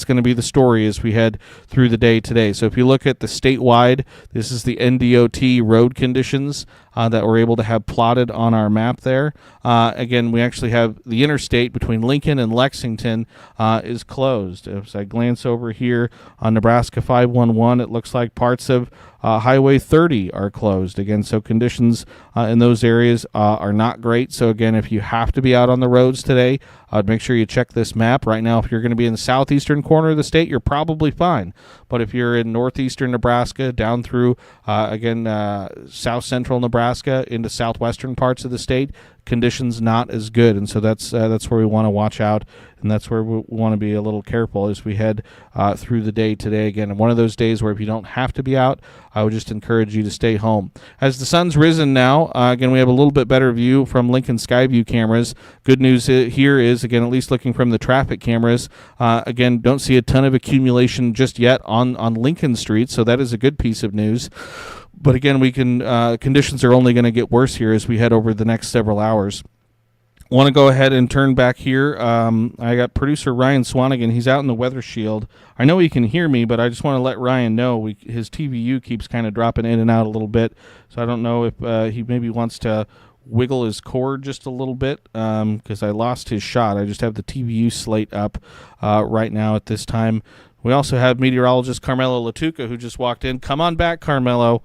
going to be the story as we head through the day today. So if you look at the statewide, this is the NDOT road conditions that we're able to have plotted on our map there. Again, we actually have the interstate between Lincoln and Lexington is closed. As I glance over here on Nebraska 511, it looks like parts of Highway 30 are closed. Again, so conditions in those areas are not great. So again, if you have to be out on the roads today, make sure you check this map. Right now, if you're going to be in the southeastern corner of the state, you're probably fine. But if you're in northeastern Nebraska, down through, south central Nebraska into southwestern parts of the state, conditions not as good. And so that's where we want to watch out, and that's where we want to be a little careful as we head through the day today. Again, one of those days where if you don't have to be out, I would just encourage you to stay home. As the sun's risen now, again, we have a little bit better view from Lincoln Skyview cameras. Good news here is, again, at least looking from the traffic cameras, again, don't see a ton of accumulation just yet on Lincoln Street, so that is a good piece of news. But again, conditions are only going to get worse here as we head over the next several hours. Want to go ahead and turn back here. I got producer Ryan Swanigan. He's out in the weather shield. I know he can hear me, but I just want to let Ryan know his TVU keeps kind of dropping in and out a little bit. So I don't know if he maybe wants to wiggle his cord just a little bit because I lost his shot. I just have the TVU slate up right now at this time. We also have meteorologist Carmelo Latuca, who just walked in. Come on back, Carmelo.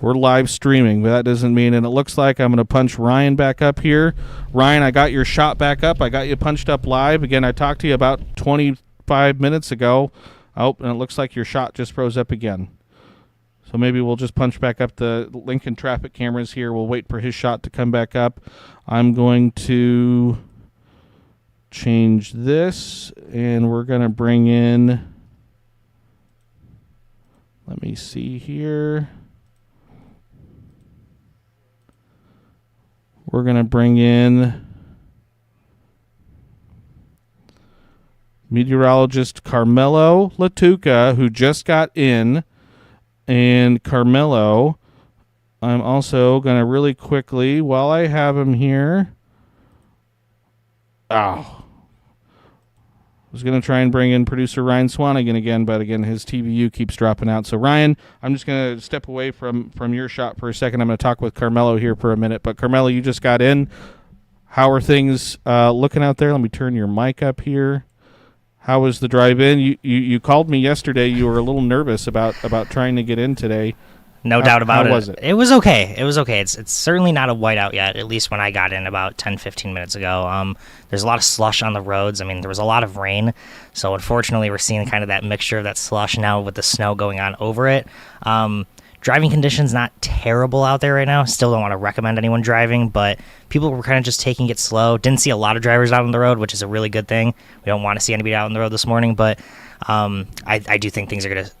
We're live streaming, but that doesn't mean, and it looks like I'm going to punch Ryan back up here. Ryan, I got your shot back up. I got you punched up live. Again, I talked to you about 25 minutes ago. Oh, and it looks like your shot just froze up again. So maybe we'll just punch back up the Lincoln traffic cameras here. We'll wait for his shot to come back up. I'm going to change this, and we're going to bring in, let me see here. We're going to bring in meteorologist Carmelo Latuca, who just got in. And Carmelo, I'm also going to really quickly, while I have him here, I was going to try and bring in producer Ryan Swanigan again, but again, his TVU keeps dropping out. So, Ryan, I'm just going to step away from your shot for a second. I'm going to talk with Carmelo here for a minute. But, Carmelo, you just got in. How are things looking out there? Let me turn your mic up here. How was the drive in? You called me yesterday. You were a little nervous about trying to get in today. No doubt about it. How was it? It was okay. It's certainly not a whiteout yet, at least when I got in about 10, 15 minutes ago. There's a lot of slush on the roads. I mean, there was a lot of rain. So, unfortunately, we're seeing kind of that mixture of that slush now with the snow going on over it. Driving conditions not terrible out there right now. Still don't want to recommend anyone driving, but people were kind of just taking it slow. Didn't see a lot of drivers out on the road, which is a really good thing. We don't want to see anybody out on the road this morning, but I do think things are going to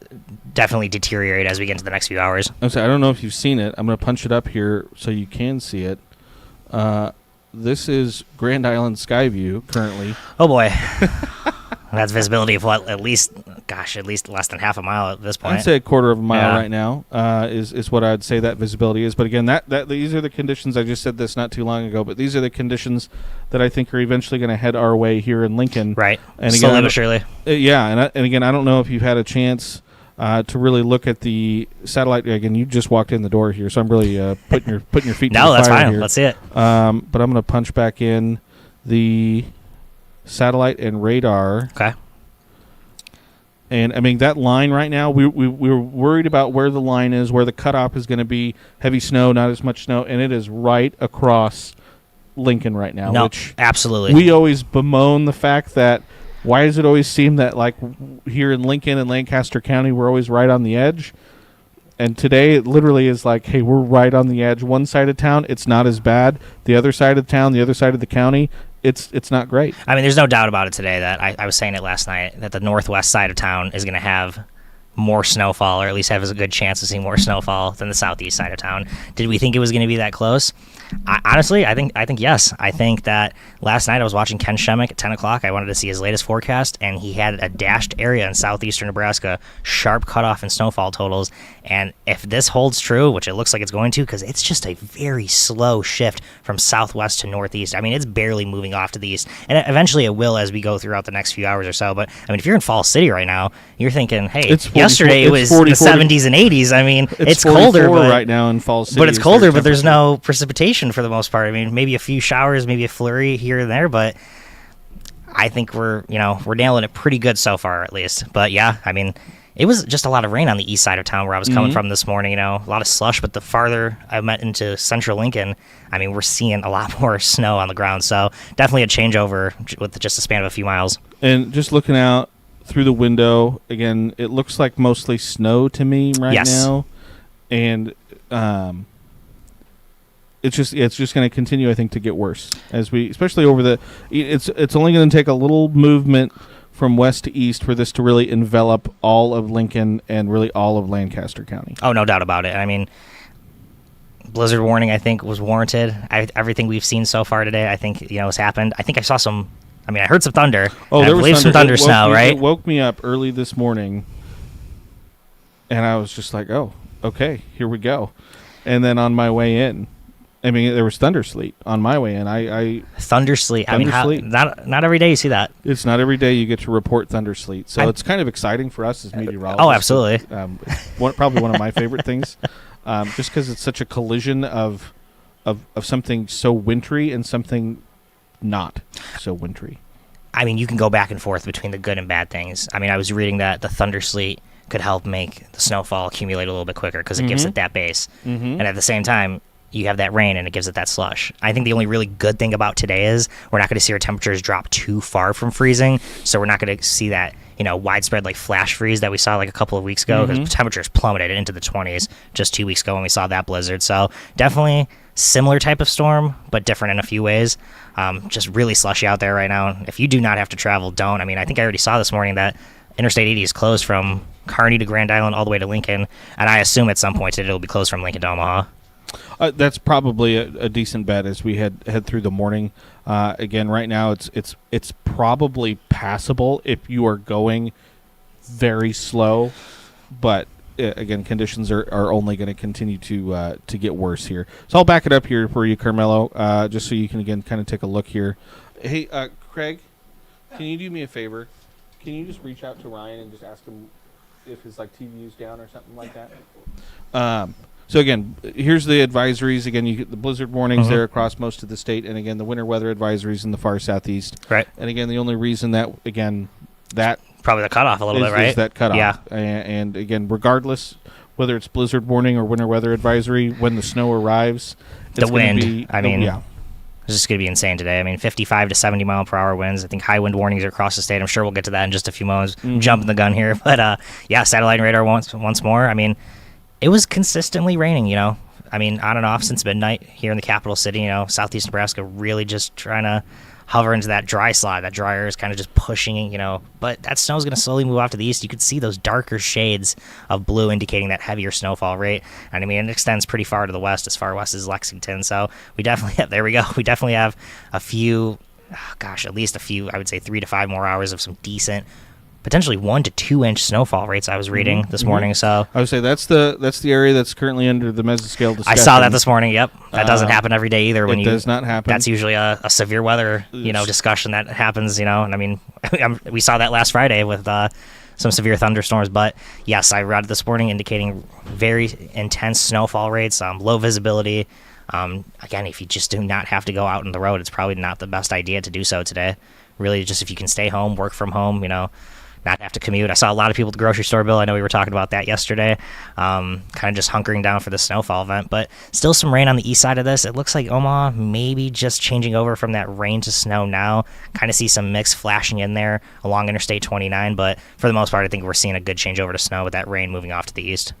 definitely deteriorate as we get into the next few hours. I don't know if you've seen it. I'm going to punch it up here so you can see it. This is Grand Island Skyview currently. Oh, boy. That's visibility of what, at least less than half a mile at this point. I'd say a quarter of a mile right now is what I'd say that visibility is. But again, that these are the conditions. I just said this not too long ago, but these are the conditions that I think are eventually going to head our way here in Lincoln. Right. And again, slowly but surely. And again, I don't know if you've had a chance to really look at the satellite. Again, you just walked in the door here, so I'm really putting your feet. No, to the that's fire fine. here. Let's see it. But I'm going to punch back in the satellite and radar. Okay. And, I mean, that line right now, we were worried about where the line is, where the cutoff is going to be. Heavy snow, not as much snow, and it is right across Lincoln right now. No, which absolutely. We always bemoan the fact that why does it always seem that, like, here in Lincoln and Lancaster County, we're always right on the edge? And today, it literally is like, hey, we're right on the edge. One side of town, it's not as bad. The other side of town, the other side of the county, it's not great. I mean, there's no doubt about it today that I was saying it last night, that the northwest side of town is going to have more snowfall, or at least have a good chance of seeing more snowfall than the southeast side of town. Did we think it was going to be that close? Honestly, I think yes. I think that last night I was watching Ken Shemek at 10 o'clock. I wanted to see his latest forecast, and he had a dashed area in southeastern Nebraska, sharp cutoff in snowfall totals. And if this holds true, which it looks like it's going to, because it's just a very slow shift from southwest to northeast. I mean, it's barely moving off to the east. And eventually it will as we go throughout the next few hours or so. But, I mean, if you're in Falls City right now, you're thinking, hey, yesterday it was 40, the 70s and 80s. I mean, it's colder right now in Falls City. But it's colder, but there's no precipitation for the most part. I mean, maybe a few showers, maybe a flurry here and there, but I think we're nailing it pretty good so far, at least. But yeah, I mean, It was just a lot of rain on the east side of town where I was coming from this morning, a lot of slush. But the farther I went into central Lincoln, I mean, we're seeing a lot more snow on the ground. So definitely a changeover with just a span of a few miles. And just looking out through the window, again, it looks like mostly snow to me right now. And it's just going to continue, I think, to get worse especially over it's only going to take a little movement from west to east for this to really envelop all of Lincoln and really all of Lancaster County. Oh, no doubt about it. I mean, blizzard warning, I think, was warranted. Everything we've seen so far today, I think, has happened. I think I heard some thunder. Oh, there was thunder. Some thunder snow, right? It woke me up early this morning, and I was just like, oh, okay, here we go. And then on my way in, I mean, there was thunder sleet on my way in. Thunder sleet. Not every day you see that. It's not every day you get to report thunder sleet, so it's kind of absolutely for us as meteorologists. Oh, absolutely. Probably one of my favorite things, just because it's such a collision of something so wintry and something not so wintry. I mean, you can go back and forth between the good and bad things. I mean, I was reading that the thunder sleet could help make the snowfall accumulate a little bit quicker because it gives it that base, and at the same time, you have that rain and it gives it that slush. I think the only really good thing about today is we're not going to see our temperatures drop too far from freezing, so we're not going to see that widespread like flash freeze that we saw like a couple of weeks ago, because temperatures plummeted into the 20s just 2 weeks ago when we saw that blizzard. So definitely similar type of storm, but different in a few ways. Just really slushy out there right now. If you do not have to travel, don't. I mean, I think I already saw this morning that Interstate 80 is closed from Kearney to Grand Island all the way to Lincoln, and I assume at some point today it'll be closed from Lincoln to Omaha. That's probably a decent bet as we head through the morning. Again, right now it's probably passable if you are going very slow, but again, conditions are only going to continue to get worse here. So I'll back it up here for you, Carmelo, just so you can again kind of take a look here. Hey, Craig, can you do me a favor? Can you just reach out to Ryan and just ask him if his TV is down or something like that? So again, here's the advisories. Again, you get the blizzard warnings there across most of the state, and again, the winter weather advisories in the far southeast. Right. And again, the only reason that probably the cutoff a little bit, right? Is that cutoff. Yeah. And again, regardless whether it's blizzard warning or winter weather advisory, when the snow arrives, the wind. Yeah. It's just going to be insane today. I mean, 55 to 70 mile per hour winds. I think high wind warnings are across the state. I'm sure we'll get to that in just a few moments. Jumping the gun here. But, satellite and radar once more. I mean, it was consistently raining, I mean, on and off since midnight here in the capital city. Southeast Nebraska really just trying to hover into that dry slot. That dry air is kind of just pushing, But that snow is going to slowly move off to the east. You could see those darker shades of blue indicating that heavier snowfall rate. And, I mean, it extends pretty far to the west, as far west as Lexington. So we definitely have, there we go. We definitely have a few, at least a few, I would say 3 to 5 more hours of some decent, potentially 1 to 2 inch snowfall rates I was reading this morning. So I would say that's the area that's currently under the mesoscale discussion. I saw that this morning. Yep, that doesn't happen every day either. It does not happen. That's usually a severe weather discussion that happens. And I mean, we saw that last Friday with some severe thunderstorms. But yes, I read this morning indicating very intense snowfall rates, low visibility. Again, if you just do not have to go out on the road, it's probably not the best idea to do so today. Really, just if you can stay home, work from home, not have to commute. I saw a lot of people at the grocery store, Bill. I know we were talking about that yesterday. Kind of just hunkering down for the snowfall event, but still some rain on the east side of this. It looks like Omaha maybe just changing over from that rain to snow now. Kind of see some mix flashing in there along Interstate 29, but for the most part, I think we're seeing a good change over to snow with that rain moving off to the east.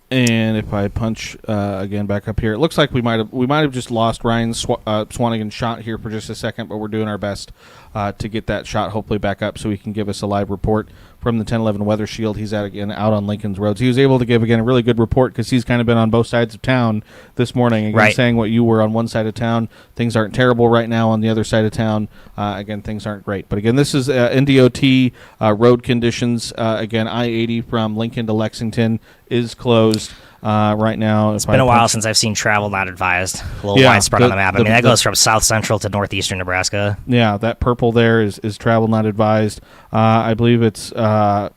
And if I punch again back up here, it looks like we might have just lost Ryan Swanigan's shot here for just a second, but we're doing our best to get that shot hopefully back up so he can give us a live report from the 1011 Weather Shield. He's out on Lincoln's roads. He was able to give again a really good report because he's kind of been on both sides of town this morning. Again, right. Saying what you were on one side of town, things aren't terrible right now. On the other side of town, again, things aren't great. But again, this is NDOT road conditions. Again, I-80 from Lincoln to Lexington is closed right now. It's been a while since I've seen travel not advised. A little widespread on the map. I mean, that goes from south central to northeastern Nebraska. Yeah, that purple there is travel not advised. I believe it's... and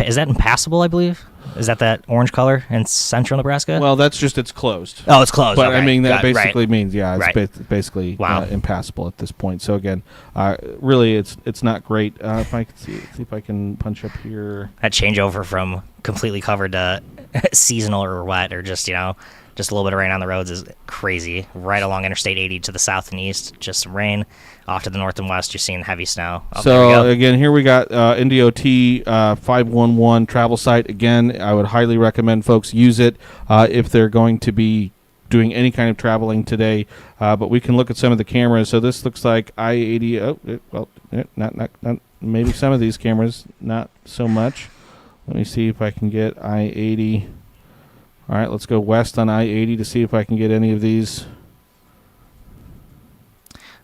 is that impassable, I believe? Is that orange color in central Nebraska? Well, that's just it's closed. Oh, it's closed. But okay. I mean, that Right. basically means it's Right. basically Wow. impassable at this point. So again, really, it's not great. If I can see if I can punch up here. That changeover from completely covered to seasonal or wet or just just a little bit of rain on the roads is crazy. Right along Interstate 80 to the south and east, just some rain. Off to the north and west, you're seeing heavy snow. Oh, there we So go. again, here we got NDOT 511 travel site. Again, I would highly recommend folks use it if they're going to be doing any kind of traveling today. But we can look at some of the cameras. So this looks like I-80. Not maybe some of these cameras, not so much. Let me see if I can get I-80. All right, let's go west on I-80 to see if I can get any of these.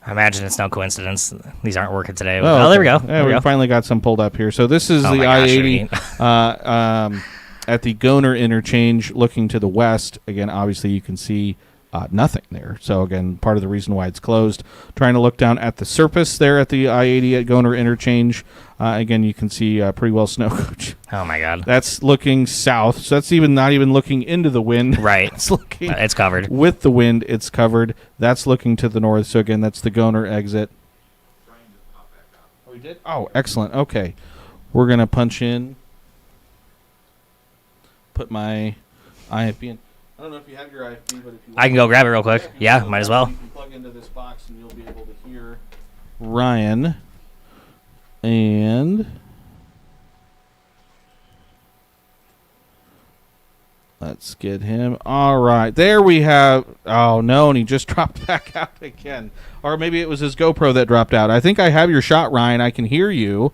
I imagine it's no coincidence these aren't working today. Oh, there we go. Yeah, There we go. finally got some pulled up here. So this is Oh the my gosh, I-80 at the Goner interchange looking to the west. Again, obviously you can see nothing there. So again, part of the reason why it's closed. Trying to look down at the surface there at the I-80 at Goner interchange. Again, you can see pretty well snow coach. Oh my God. That's looking south. So that's not even looking into the wind. Right. It's looking It's covered. with the wind. It's covered. That's looking to the north. So again, that's the Goner exit. Oh, we did? Oh, excellent. Okay. We're going to punch in. Put my IFB in. I don't know if you have your IFB, but if you I can go grab it real quick. Yeah, might as well. You can plug into this box and you'll be able to hear Ryan. And let's get him. All right. There we have. Oh, no. And he just dropped back out again. Or maybe it was his GoPro that dropped out. I think I have your shot, Ryan. I can hear you.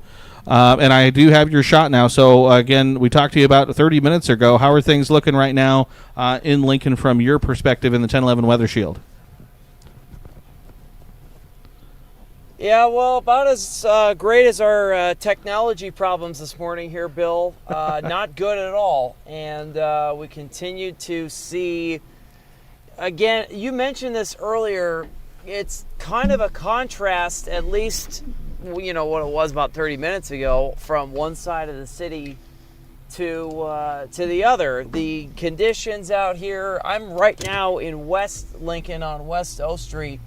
And I do have your shot now. So, again, we talked to you about 30 minutes ago. How are things looking right now in Lincoln from your perspective in the 1011 Weather Shield? Yeah, well, about as great as our technology problems this morning here, Bill. Not good at all. And we continue to see, again, you mentioned this earlier, it's kind of a contrast, at least, what it was about 30 minutes ago, from one side of the city to the other. The conditions out here, I'm right now in West Lincoln on West O Street.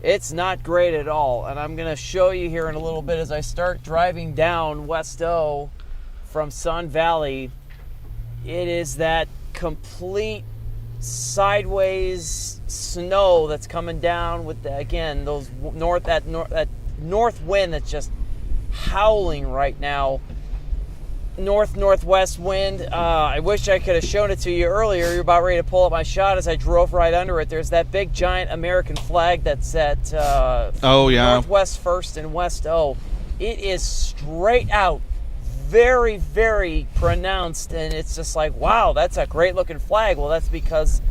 It's not great at all, and I'm going to show you here in a little bit as I start driving down West O from Sun Valley. It is that complete sideways snow that's coming down with those north wind that's just howling right now. Northwest wind. I wish I could have shown it to you earlier. You're about ready to pull up my shot as I drove right under it. There's that big giant American flag that's at Northwest First and West O. It is straight out, very, very pronounced, and it's just like, wow, that's a great looking flag. Well, that's because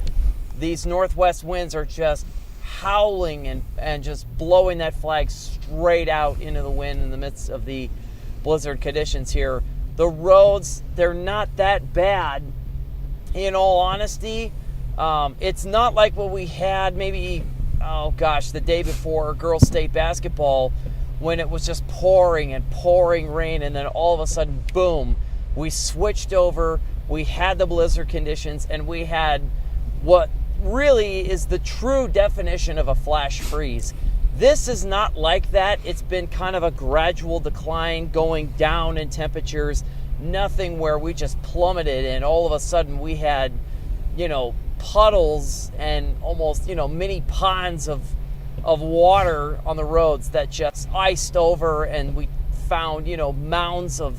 these northwest winds are just howling and just blowing that flag straight out into the wind in the midst of the blizzard conditions here. The roads, they're not that bad, in all honesty. It's not like what we had maybe, the day before girls' state basketball, when it was just pouring and pouring rain, and then all of a sudden, boom, we switched over, we had the blizzard conditions, and we had what really is the true definition of a flash freeze. This is not like that. It's been kind of a gradual decline, going down in temperatures. Nothing where we just plummeted and all of a sudden we had, puddles and almost, mini ponds of water on the roads that just iced over, and we found, mounds of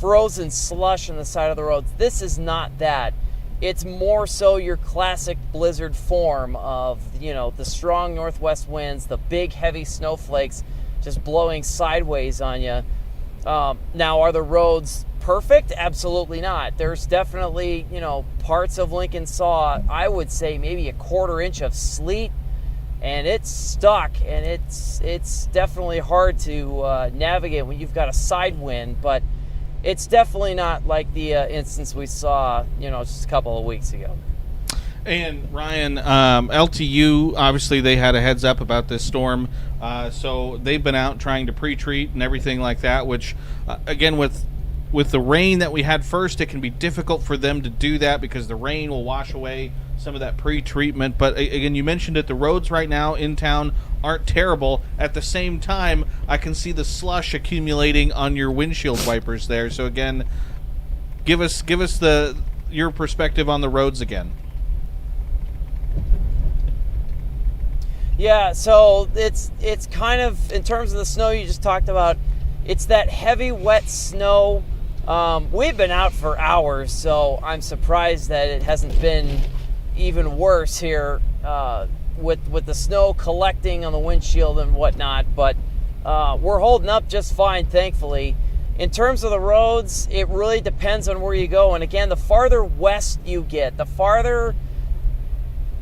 frozen slush on the side of the roads. This is not that. It's more so your classic blizzard form of, the strong northwest winds, the big heavy snowflakes just blowing sideways on you. Now, are the roads perfect? Absolutely not. There's definitely, parts of Lincoln saw, I would say, maybe a quarter inch of sleet, and it's stuck, and it's definitely hard to navigate when you've got a side wind, but it's definitely not like the instance we saw, just a couple of weeks ago. And Ryan, LTU, obviously they had a heads up about this storm, so they've been out trying to pre-treat and everything like that, which, again, with with the rain that we had first, it can be difficult for them to do that because the rain will wash away some of that pre-treatment. But again, you mentioned it, the roads right now in town aren't terrible. At the same time, I can see the slush accumulating on your windshield wipers there. So again, give us your perspective on the roads again. Yeah, so it's kind of, in terms of the snow you just talked about, it's that heavy, wet snow. We've been out for hours, so I'm surprised that it hasn't been even worse here with the snow collecting on the windshield and whatnot. But we're holding up just fine, thankfully. In terms of the roads, it really depends on where you go. And again, the farther west you get, the farther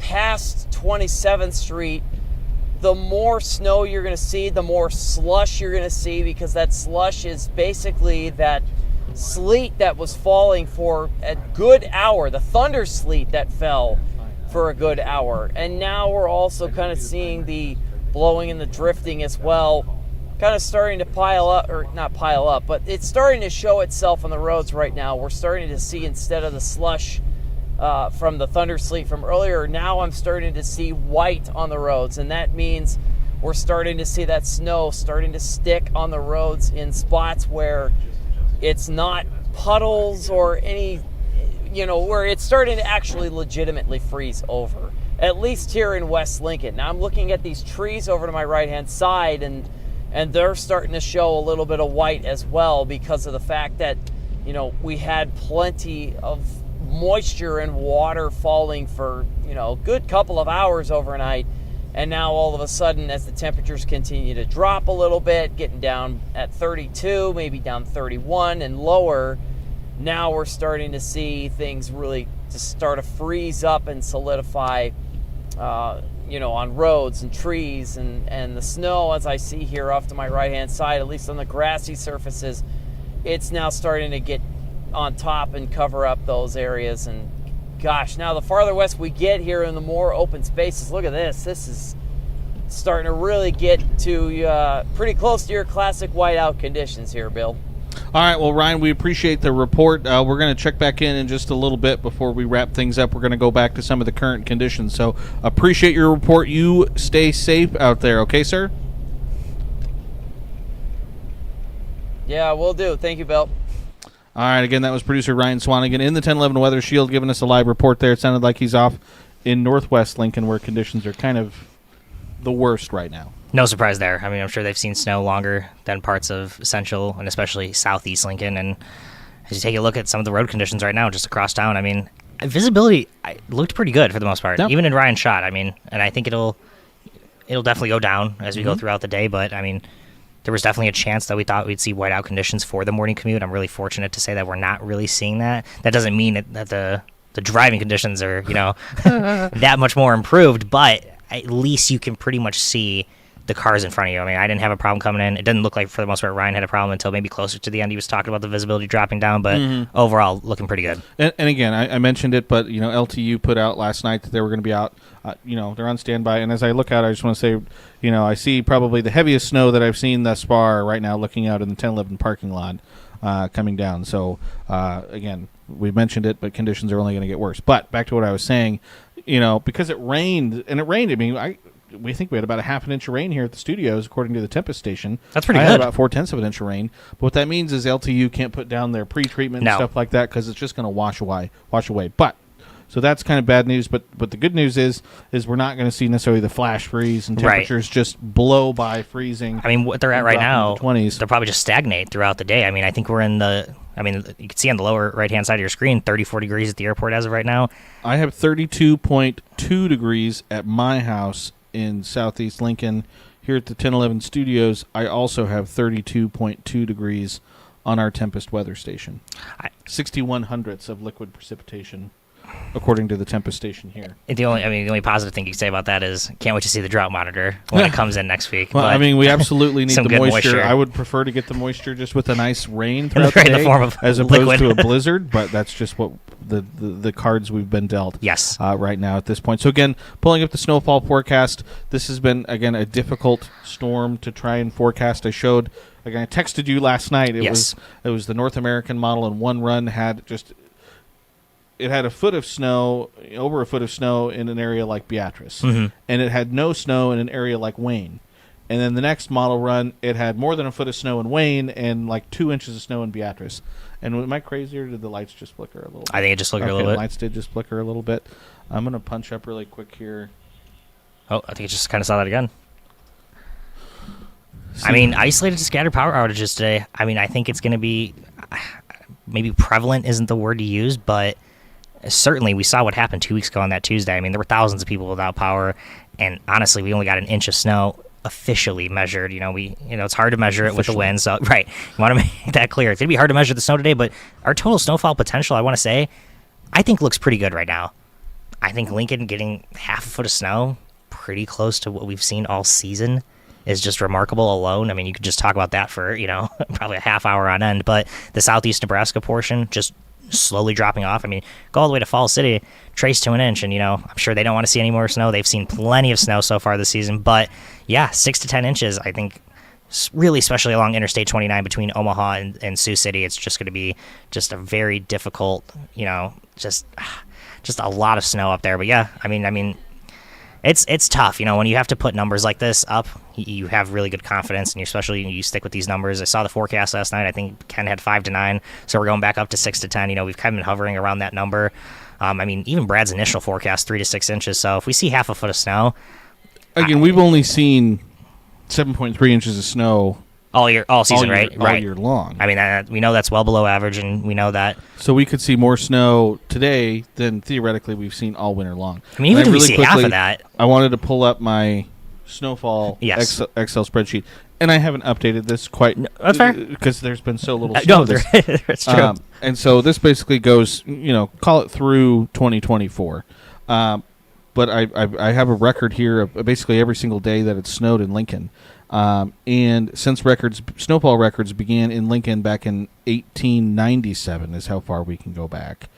past 27th Street, the more snow you're going to see, the more slush you're going to see, because that slush is basically that sleet that was falling for a good hour, the thunder sleet that fell for a good hour. And now we're also kind of seeing the blowing and the drifting as well, kind of starting to pile up, or not pile up, but it's starting to show itself on the roads right now. We're starting to see, instead of the slush from the thunder sleet from earlier, now I'm starting to see white on the roads, and that means we're starting to see that snow starting to stick on the roads in spots where it's not puddles or any, where it's starting to actually legitimately freeze over, at least here in West Lincoln. Now I'm looking at these trees over to my right-hand side, and they're starting to show a little bit of white as well, because of the fact that, we had plenty of moisture and water falling for a good couple of hours overnight, and now all of a sudden, as the temperatures continue to drop a little bit, getting down at 32, maybe down 31 and lower, now we're starting to see things really just start to freeze up and solidify on roads and trees, and the snow, as I see here off to my right hand side, at least on the grassy surfaces, it's now starting to get on top and cover up those areas. And gosh, now the farther west we get here in the more open spaces, look at this is starting to really get to pretty close to your classic whiteout conditions here, Bill. All right, well, Ryan, we appreciate the report. We're going to check back in just a little bit before we wrap things up. We're going to go back to some of the current conditions, so appreciate your report. You stay safe out there, okay, sir? Yeah, will do. Thank you, Bill. All right, again, that was producer Ryan Swanigan in the 1011 Weather Shield giving us a live report there. It sounded like he's off in northwest Lincoln, where conditions are kind of the worst right now. No surprise there. I mean, I'm sure they've seen snow longer than parts of central and especially southeast Lincoln. And as you take a look at some of the road conditions right now just across town, I mean, visibility looked pretty good for the most part, Yep. even in Ryan's shot. I mean, and I think it'll definitely go down as we go throughout the day. But, I mean, there was definitely a chance that we thought we'd see whiteout conditions for the morning commute. I'm really fortunate to say that we're not really seeing that. That doesn't mean that the driving conditions are, that much more improved, but at least you can pretty much see the cars in front of you. I mean, I didn't have a problem coming in. It didn't look like, for the most part, Ryan had a problem until maybe closer to the end. He was talking about the visibility dropping down, but overall, looking pretty good. And again, I mentioned it, but, LTU put out last night that they were going to be out. They're on standby. And as I look out, I just want to say, I see probably the heaviest snow that I've seen thus far right now looking out in the 1011 parking lot coming down. So, again, we mentioned it, but conditions are only going to get worse. But back to what I was saying, because it rained, I mean, we think we had about a half an inch of rain here at the studios, according to the Tempest station. That's pretty I good. had about 4/10 of an inch of rain. But what that means is LTU can't put down their pre-treatment and stuff like that, because it's just going to wash away. But so that's kind of bad news. But the good news is we're not going to see necessarily the flash freeze and temperatures just blow by freezing. I mean, what they're at right now, the 20s. They'll probably just stagnate throughout the day. I mean, I think we're in you can see on the lower right-hand side of your screen, 34 degrees at the airport as of right now. I have 32.2 degrees at my house in southeast Lincoln. Here at the 1011 studios, I also have 32.2 degrees on our Tempest weather station. 61 hundredths of liquid precipitation, according to the Tempest station here. The only positive thing you can say about that is can't wait to see the drought monitor when it comes in next week. Well, but we absolutely need some the good moisture. I would prefer to get the moisture just with a nice rain in throughout the day, form of as opposed liquid. to a blizzard, but that's just what the cards we've been dealt Yes. right now at this point. So again, pulling up the snowfall forecast, this has been, again, a difficult storm to try and forecast. I showed Like I texted you last night. It Yes. was the North American model, and one run had it had a foot of snow, over a foot of snow in an area like Beatrice, and it had no snow in an area like Wayne. And then the next model run, it had more than a foot of snow in Wayne and like 2 inches of snow in Beatrice. And am I crazy, or did the lights just flicker a little bit? I think it just flickered a little The bit. lights did just flicker a little bit. I'm going to punch up really quick here. Oh, I think it just kind of saw that again. I mean, isolated to scattered power outages today. I mean, I think it's going to be maybe prevalent isn't the word to use, but certainly we saw what happened 2 weeks ago on that Tuesday. I mean, there were thousands of people without power, and honestly, we only got an inch of snow officially measured. It's hard to measure it with the wind. So, right, you want to make that clear. It's going to be hard to measure the snow today, but our total snowfall potential, I want to say, I think looks pretty good right now. I think Lincoln getting half a foot of snow, pretty close to what we've seen all season, is just remarkable alone. I mean, you could just talk about that for, probably a half hour on end, but the southeast Nebraska portion just slowly dropping off. I mean, go all the way to Falls City, trace to an inch, and, I'm sure they don't want to see any more snow. They've seen plenty of snow so far this season, but yeah, 6 to 10 inches, I think, really, especially along Interstate 29 between Omaha and Sioux City, it's just going to be just a very difficult, just a lot of snow up there. But yeah, I mean, it's tough, when you have to put numbers like this up, you have really good confidence, and especially you stick with these numbers. I saw the forecast last night. I think Ken had 5 to 9, so we're going back up to 6 to 10. We've kind of been hovering around that number. I mean, even Brad's initial forecast, 3 to 6 inches. So if we see half a foot of snow, again, we've only seen 7.3 inches of snow all season, right? All year long. I mean, we know that's well below average, and we know that. So we could see more snow today than theoretically we've seen all winter long. I mean, even if we see half of that. I wanted to pull up my snowfall Yes. Excel spreadsheet, and I haven't updated this quite. That's fair. Because there's been so little snow. No, it's true. And so this basically goes, call it through 2024. But I have a record here of basically every single day that it snowed in Lincoln. And since snowfall records began in Lincoln back in 1897 is how far we can go back.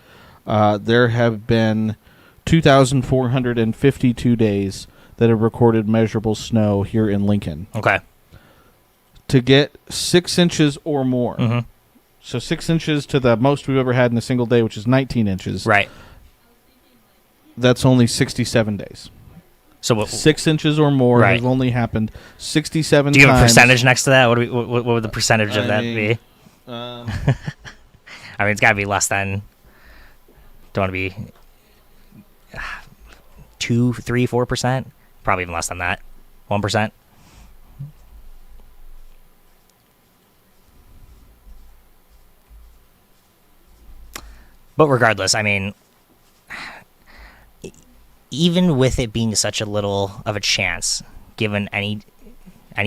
There have been 2,452 days that have recorded measurable snow here in Lincoln. Okay. To get 6 inches or more. Mm-hmm. So 6 inches to the most we've ever had in a single day, which is 19 inches. Right. That's only 67 days. So 6 inches or more right. has only happened 67 times. Do you have a percentage next to that? What would the percentage of that be? I mean, it's got to be less than. Don't want to be 2, 3, 4%. Probably even less than that. 1%. But regardless, I mean, even with it being such a little of a chance, given any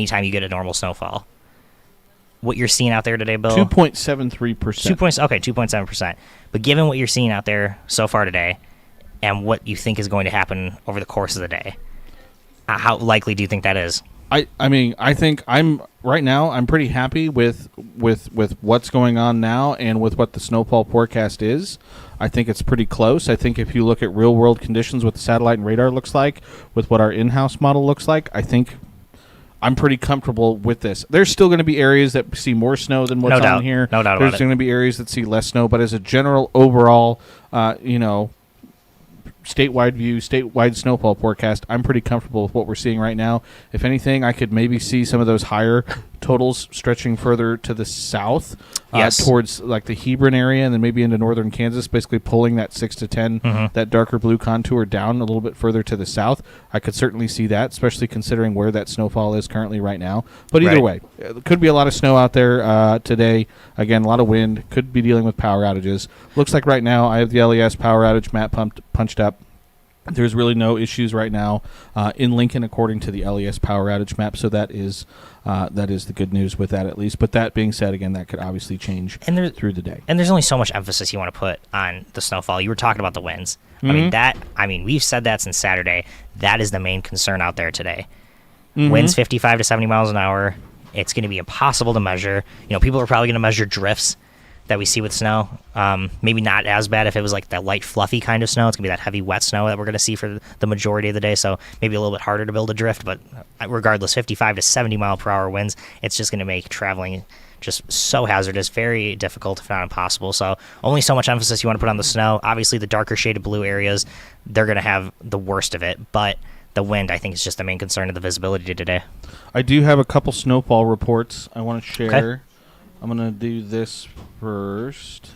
time you get a normal snowfall, what you're seeing out there today, Bill? 2.73%. 2.7%. But given what you're seeing out there so far today, and what you think is going to happen over the course of the day, how likely do you think that is? I mean, I think I'm pretty happy with what's going on now and with what the snowfall forecast is. I think it's pretty close. I think if you look at real world conditions, what the satellite and radar looks like, with what our in-house model looks like, I think I'm pretty comfortable with this. There's still going to be areas that see more snow than what's on here. No doubt about it. There's going to be areas that see less snow, but as a general overall, statewide view, statewide snowfall forecast, I'm pretty comfortable with what we're seeing right now. If anything, I could maybe see some of those higher totals stretching further to the south, yes, towards like the Hebron area, and then maybe into northern Kansas, basically pulling that 6 to 10, that darker blue contour down a little bit further to the south. I could certainly see that, especially considering where that snowfall is currently right now. But either way, there could be a lot of snow out there today. Again, a lot of wind. Could be dealing with power outages. Looks like right now I have the LES power outage map punched up. There's really no issues right now in Lincoln, according to the LES power outage map. So that is the good news with that, at least. But that being said, again, that could obviously change through the day. And there's only so much emphasis you want to put on the snowfall. You were talking about the winds. I mean, we've said that since Saturday. That is the main concern out there today. Winds 55 to 70 miles an hour. It's going to be impossible to measure. People are probably going to measure drifts that we see with snow. Maybe not as bad if it was like that light, fluffy kind of snow. It's going to be that heavy, wet snow that we're going to see for the majority of the day, so maybe a little bit harder to build a drift, but regardless, 55 to 70 mile per hour winds, it's just going to make traveling just so hazardous, very difficult, if not impossible. So only so much emphasis you want to put on the snow. Obviously, the darker shaded blue areas, they're going to have the worst of it, but the wind, I think, is just the main concern of the visibility today. I do have a couple snowfall reports I want to share. Okay. I'm going to do this first.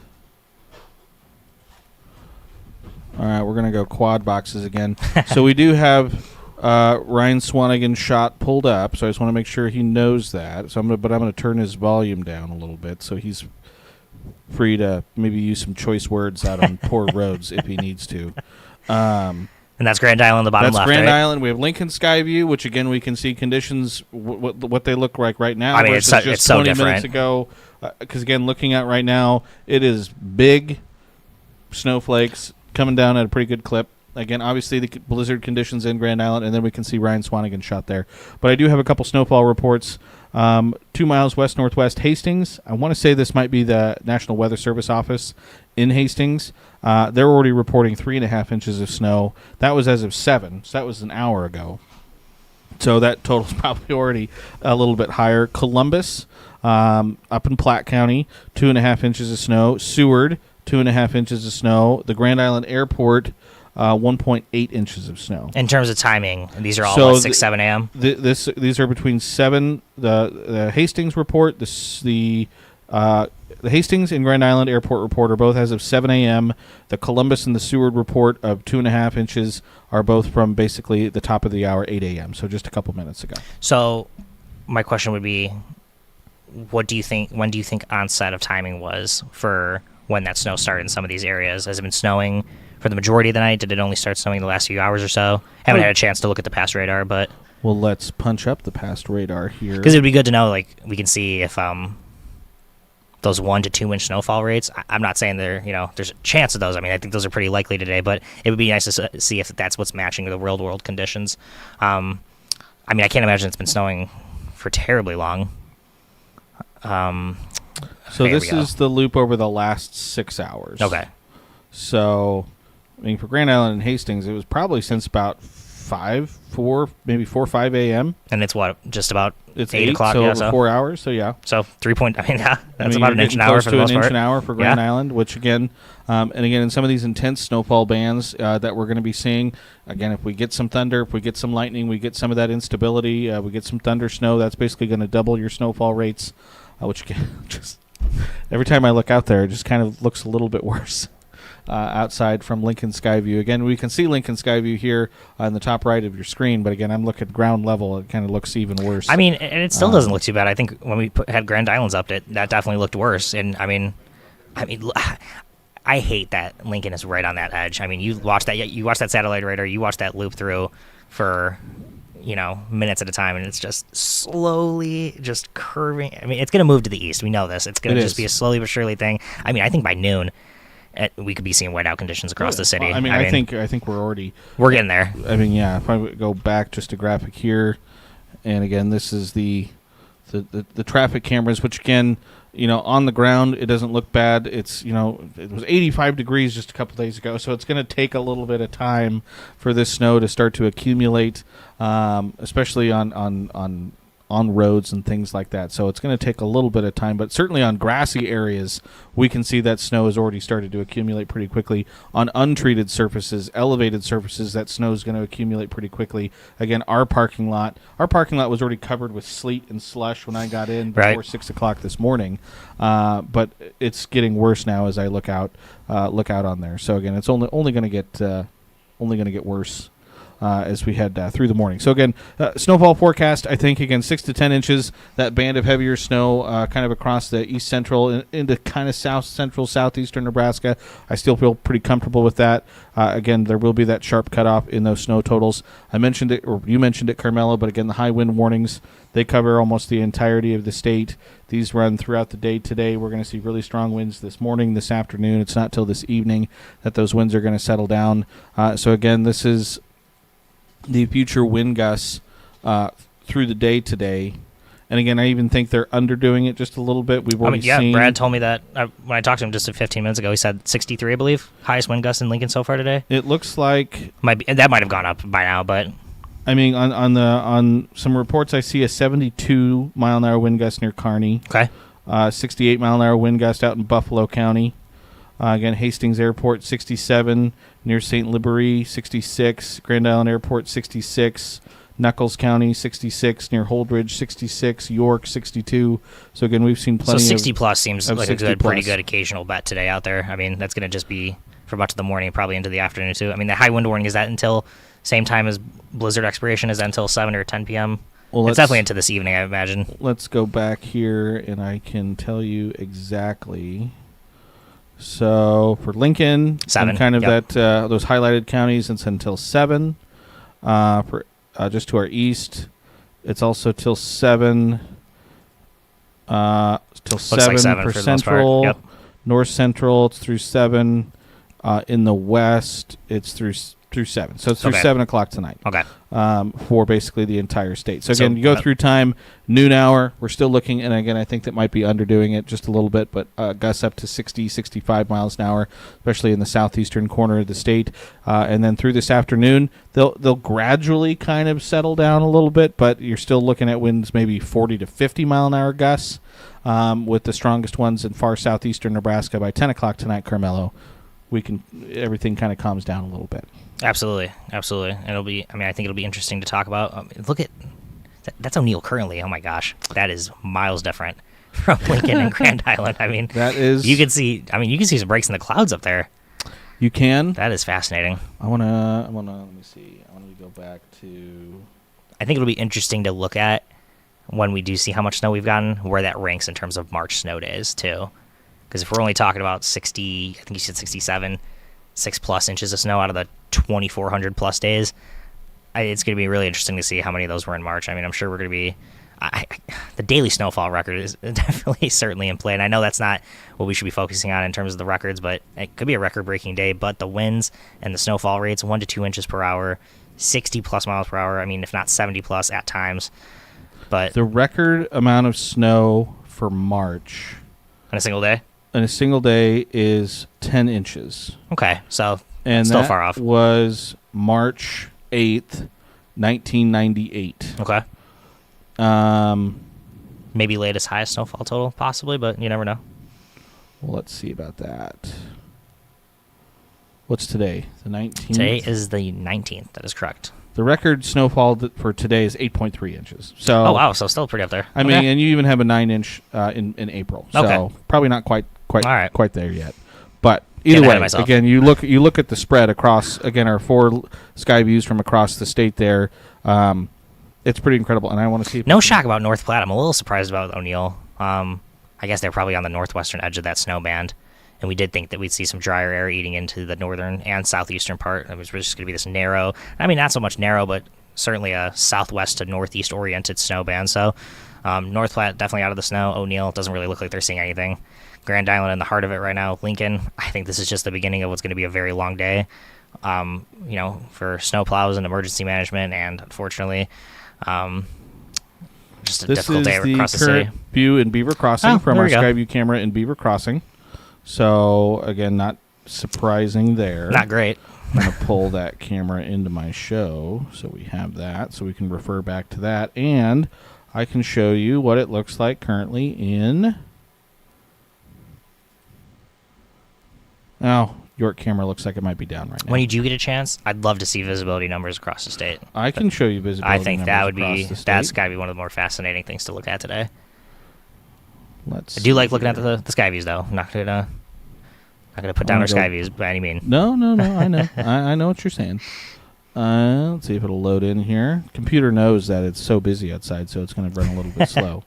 All right, we're going to go quad boxes again. So we do have Ryan Swanigan's shot pulled up, so I just want to make sure he knows that. So I'm going to turn his volume down a little bit so he's free to maybe use some choice words out on poor roads if he needs to. And that's Grand Island on the bottom that's left, Grand right? Island. We have Lincoln Skyview, which again we can see conditions what they look like right now. I mean, versus it's just so 20 different. minutes ago. Because again, looking at right now, it is big snowflakes coming down at a pretty good clip. Again, obviously the blizzard conditions in Grand Island, and then we can see Ryan Swanigan's shot there. But I do have a couple snowfall reports. 2 miles west-northwest Hastings. I want to say this might be the National Weather Service office in Hastings. They're already reporting 3.5 inches of snow. That was as of 7, so that was an hour ago. So that total's probably already a little bit higher. Columbus, up in Platte County, 2.5 inches of snow. Seward, 2.5 inches of snow. The Grand Island Airport, 1.8 inches of snow. In terms of timing, these are all So 6, 7 a.m.? These are between 7. The Hastings report, the Hastings and Grand Island Airport report are both as of 7 a.m. The Columbus and the Seward report of 2.5 inches are both from basically the top of the hour, 8 a.m., so just a couple minutes ago. So my question would be, when do you think onset of timing was for when that snow started in some of these areas? Has it been snowing for the majority of the night? Did it only start snowing the last few hours or so? Haven't had a chance to look at the past radar, but... Well, let's punch up the past radar here. Because it would be good to know, like, we can see if those 1 to 2 inch snowfall rates, I'm not saying there's a chance of those. I mean, I think those are pretty likely today, but it would be nice to see if that's what's matching the real world conditions. I mean, I can't imagine it's been snowing for terribly long. So this is the loop over the last 6 hours. Okay. So, I mean, for Grand Island and Hastings, it was probably since about 4 or 5 a.m. And it's what, just about It's 8 o'clock? so Yeah, over 4 hours, so yeah. So 3 point, I mean, yeah, that's I mean, about you're an inch getting an hour close for to the most an part. inch an hour for Grand Yeah. Island, which again, and again, in some of these intense snowfall bands that we're going to be seeing, again, if we get some thunder, if we get some lightning, we get some of that instability, we get some thunder snow, that's basically going to double your snowfall rates, which again, just every time I look out there, it just kind of looks a little bit worse. Outside from Lincoln Skyview. Again, we can see Lincoln Skyview here on the top right of your screen, but again, I'm looking at ground level. It kind of looks even worse. I mean, and it still doesn't look too bad. I think when we had Grand Islands up, that definitely looked worse. And I mean, I hate that Lincoln is right on that edge. I mean, you watch that satellite radar, you watch that loop through for minutes at a time, and it's just slowly just curving. I mean, it's going to move to the east. We know this. It's going to just be a slowly but surely thing. I mean, I think by noon, we could be seeing whiteout conditions across the city. Well, I think we're getting there. I mean, yeah. If I would go back just a graphic here, and again, this is the traffic cameras, which again, on the ground, it doesn't look bad. It's it was 85 degrees just a couple days ago, so it's going to take a little bit of time for this snow to start to accumulate, especially on roads and things like that. So it's going to take a little bit of time, but certainly on grassy areas, we can see that snow has already started to accumulate pretty quickly. On untreated surfaces, elevated surfaces, that snow is going to accumulate pretty quickly. Again, our parking lot was already covered with sleet and slush when I got in before 6 o'clock this morning, but it's getting worse now as I look out on there. So again, it's only going to get worse as we head through the morning. So again, snowfall forecast, I think, again, 6 to 10 inches, that band of heavier snow kind of across the east central into kind of south central, southeastern Nebraska. I still feel pretty comfortable with that. Again, there will be that sharp cutoff in those snow totals. I mentioned it, or you mentioned it, Carmelo, but again, the high wind warnings, they cover almost the entirety of the state. These run throughout the day today. We're going to see really strong winds this morning, this afternoon. It's not till this evening that those winds are going to settle down. So again, this is the future wind gusts through the day today. And again, I even think they're underdoing it just a little bit. We've already seen. Brad told me that when I talked to him just 15 minutes ago. He said 63, I believe, highest wind gust in Lincoln so far today. It looks like that might have gone up by now, but I mean, on some reports, I see a 72 mile an hour wind gust near Kearney. Okay. 68 mile an hour wind gust out in Buffalo County. Again, Hastings Airport 67 near St. Libery 66, Grand Island Airport 66. Knuckles County, 66, near Holdridge, 66, York, 62. So, again, we've seen plenty of... So 60 plus seems like a pretty good occasional bet today out there. I mean, that's going to just be for much of the morning, probably into the afternoon, too. I mean, the high wind warning, is that until same time as blizzard expiration? Is that until 7 or 10 p.m.? Well, it's definitely into this evening, I imagine. Let's go back here, and I can tell you exactly. So, for Lincoln, 7, and kind of those highlighted counties, it's until 7. For just to our east, it's also till 7. Till 7 for Central. Yep. North Central, it's through 7. In the west, it's through 7. So it's through 7 o'clock tonight. Okay. For basically the entire state. So again, you go through time, noon hour, we're still looking, and again, I think that might be underdoing it just a little bit, but gusts up to 60, 65 miles an hour, especially in the southeastern corner of the state. And then through this afternoon, they'll gradually kind of settle down a little bit, but you're still looking at winds maybe 40 to 50 mile an hour gusts, with the strongest ones in far southeastern Nebraska by 10 o'clock tonight, Carmelo. Everything kind of calms down a little bit. Absolutely. I think it'll be interesting to talk about. Look at that's O'Neill currently. Oh my gosh, that is miles different from Lincoln and Grand Island. I mean, that is. You can see some breaks in the clouds up there. You can. That is fascinating. I wanna. Let me see. I want to go back to. I think it'll be interesting to look at when we do see how much snow we've gotten, where that ranks in terms of March snow days too. Because if we're only talking about 60, I think you said 67, 6+ inches of snow out of the 2,400 plus days, it's going to be really interesting to see how many of those were in March. I mean, I'm sure we're going to be... the daily snowfall record is definitely certainly in play, and I know that's not what we should be focusing on in terms of the records, but it could be a record-breaking day. But the winds and the snowfall rates, 1 to 2 inches per hour, 60+ miles per hour, I mean, if not 70+ at times. But the record amount of snow for March... in a single day? In a single day is 10 inches. Okay, so and still far off. Was March 8th, 1998. Okay. Maybe latest highest snowfall total, possibly, but you never know. Well, let's see about that. What's today? The 19th? Today is the 19th. That is correct. The record snowfall for today is 8.3 inches. So, oh, wow. So still pretty up there. I mean, and you even have a 9-inch in April. So probably not quite there yet. But either way, again, you look at the spread across, again, our 4 sky views from across the state there. It's pretty incredible. And I want to see... No shock about North Platte. I'm a little surprised about O'Neill. I guess they're probably on the northwestern edge of that snow band. And we did think that we'd see some drier air eating into the northern and southeastern part. It was just going to be this narrow, I mean, not so much narrow, but certainly a southwest to northeast oriented snow band. So North Platte definitely out of the snow. O'Neill doesn't really look like they're seeing anything. Grand Island in the heart of it right now. Lincoln, I think this is just the beginning of what's going to be a very long day, for snowplows and emergency management. And unfortunately, just a difficult day across the city. This is the current view in Beaver Crossing from our Skyview camera in Beaver Crossing. So, again, not surprising there. Not great. I'm going to pull that camera into my show so we have that, so we can refer back to that. And I can show you what it looks like currently in... Oh, York camera looks like it might be down right now. When you do get a chance, I'd love to see visibility numbers across the state. I can show you visibility numbers. I think that's got to be one of the more fascinating things to look at today. I do like looking at the sky views, though. I'm not gonna put down our sky views by any means. No. I know. I know what you're saying. Let's see if it'll load in here. Computer knows that it's so busy outside, so it's going to run a little bit slow.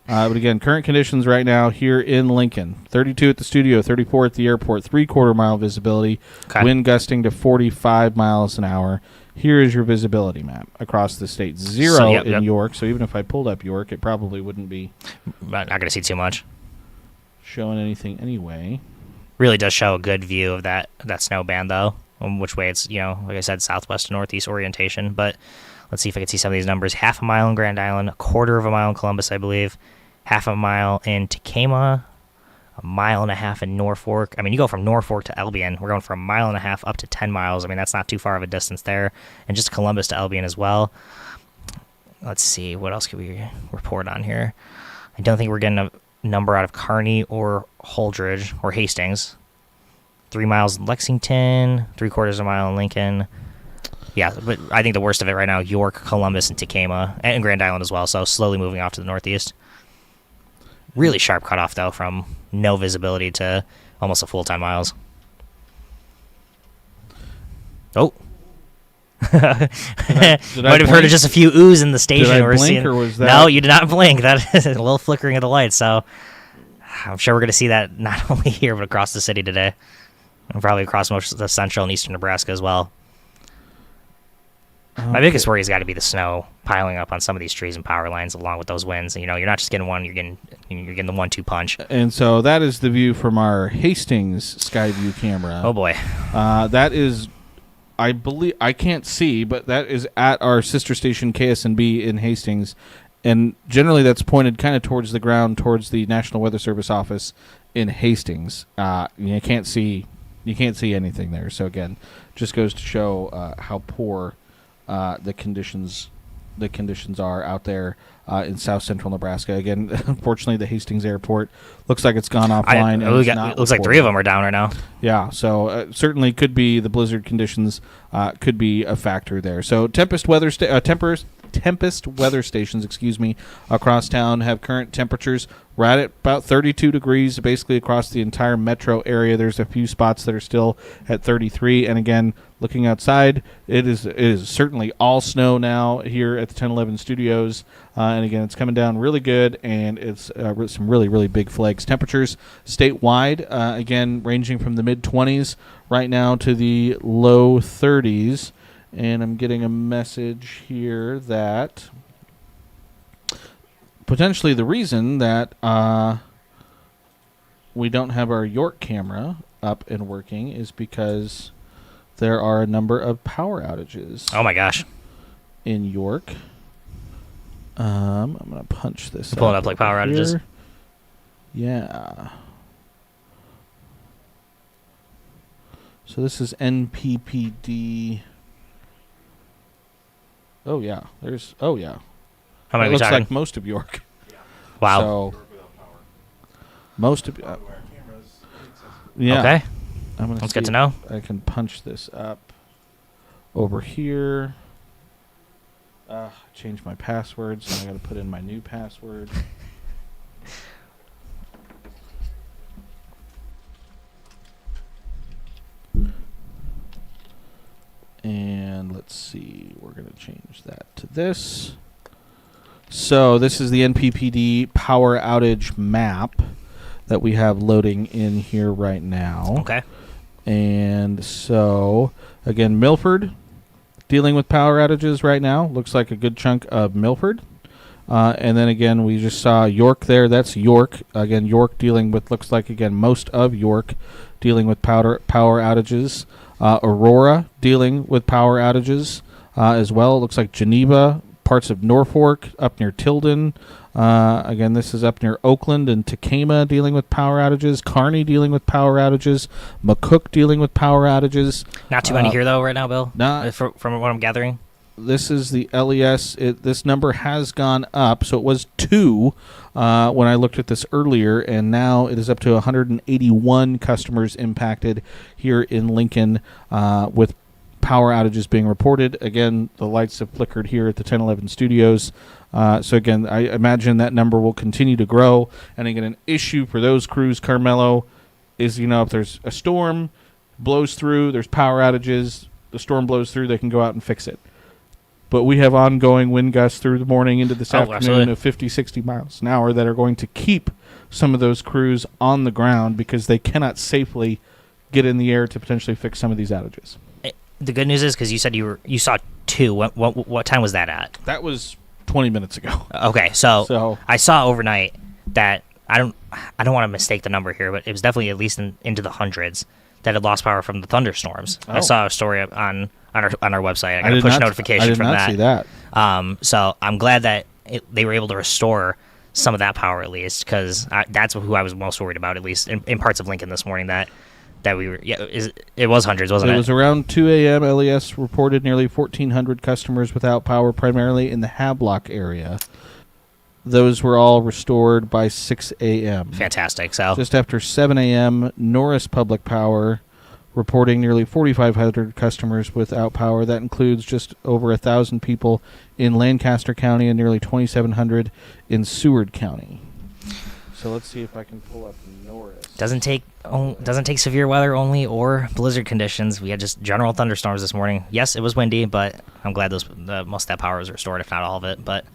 But again, current conditions right now here in Lincoln: 32 at the studio, 34 at the airport, 3/4 mile visibility, wind gusting to 45 miles an hour. Here is your visibility map across the state. 0 in York, so even if I pulled up York, it probably wouldn't be... Not going to see too much. Showing anything anyway. Really does show a good view of that snow band, though, which way it's, like I said, southwest to northeast orientation. But Let's see if I can see some of these numbers. Half a mile in Grand Island, a quarter of a mile in Columbus, I believe. Half a mile in Tacoma, a mile and a half in Norfolk. I mean, you go from Norfolk to Albion. We're going from a mile and a half up to 10 miles. I mean, that's not too far of a distance there. And just Columbus to Albion as well. Let's see. What else could we report on here? I don't think we're getting a number out of Kearney or Holdridge or Hastings. 3 miles in Lexington, 3/4 of a mile in Lincoln. Yeah, but I think the worst of it right now, York, Columbus, and Tacoma, and Grand Island as well, so slowly moving off to the northeast. Really sharp cutoff, though, from no visibility to almost a full 10 miles. Oh. Did I Might have heard of just a few oohs in the station. Did I we're blink, seeing. or was that... No, you did not blink. That is a little flickering of the lights, so I'm sure we're going to see that not only here, but across the city today. And probably across most of the central and eastern Nebraska as well. Okay. My biggest worry has got to be the snow piling up on some of these trees and power lines, along with those winds. You know, you're not just getting one; you're getting the 1-2 punch. And so that is the view from our Hastings Skyview camera. Oh boy, that is, I believe, I can't see, but that is at our sister station KSNB in Hastings, and generally that's pointed kind of towards the ground, towards the National Weather Service office in Hastings. You can't see anything there. So again, just goes to show how poor the conditions are out there in south central Nebraska. Again, unfortunately, the Hastings airport looks like it's gone offline. It looks like 3 of them are down right now. Yeah, so certainly could be the blizzard conditions could be a factor there. So tempest weather stations, across town have current temperatures right at about 32 degrees, basically across the entire metro area. There's a few spots that are still at 33, and again, looking outside, it is certainly all snow now here at the 1011 studios, and again, it's coming down really good, and it's some really, really big flakes. Temperatures statewide, again, ranging from the mid-20s right now to the low 30s, and I'm getting a message here that potentially the reason that we don't have our York camera up and working is because there are a number of power outages. Oh my gosh! In York, I'm gonna punch this. Pull it up like power here. outages. Yeah. So this is NPPD. Oh yeah, How many it are we looks talking? like most of York. Wow. So most of yeah. Okay. I'm gonna That's see good to know. if I can punch this up over here. Change my password, so I got to put in my new password. And let's see, we're going to change that to this. So this is the NPPD power outage map that we have loading in here right now. Okay. And so, again, Milford dealing with power outages right now. Looks like a good chunk of Milford. And then again, we just saw York there. That's York. Again, York dealing with, looks like, again, most of York dealing with power outages. Aurora dealing with power outages as well. It looks like Geneva, parts of Norfolk, up near Tilden. Again, this is up near Oakland and Tacoma dealing with power outages. Kearney dealing with power outages. McCook dealing with power outages. Not too many here, though, right now, Bill? Not from what I'm gathering? This is the LES. This number has gone up. So it was 2 when I looked at this earlier, and now it is up to 181 customers impacted here in Lincoln with power outages being reported. Again, the lights have flickered here at the 1011 studios. So again, I imagine that number will continue to grow. And again, an issue for those crews, Carmelo, is, if there's a storm, blows through, there's power outages, the storm blows through, they can go out and fix it. But we have ongoing wind gusts through the morning into this afternoon absolutely. of 50, 60 miles an hour that are going to keep some of those crews on the ground because they cannot safely get in the air to potentially fix some of these outages. The good news is, because you said you saw 2. What time was that at? That was 20 minutes ago. Okay, so I saw overnight that I don't want to mistake the number here, but it was definitely at least into the hundreds that had lost power from the thunderstorms. Oh. I saw a story on our website. I got a did push not- notification from that. I did not see that. So I'm glad that they were able to restore some of that power, at least, because that's who I was most worried about, at least in parts of Lincoln this morning. That we were, it was hundreds, wasn't it? It was around 2 a.m. LES reported nearly 1,400 customers without power, primarily in the Havelock area. Those were all restored by 6 a.m. Fantastic. So Just after 7 a.m., Norris Public Power reporting nearly 4,500 customers without power. That includes just over 1,000 people in Lancaster County and nearly 2,700 in Seward County. So let's see if I can pull up Norris. doesn't take severe weather only or blizzard conditions. We had just general thunderstorms this morning. Yes, it was windy, but I'm glad most of that power was restored, if not all of it. But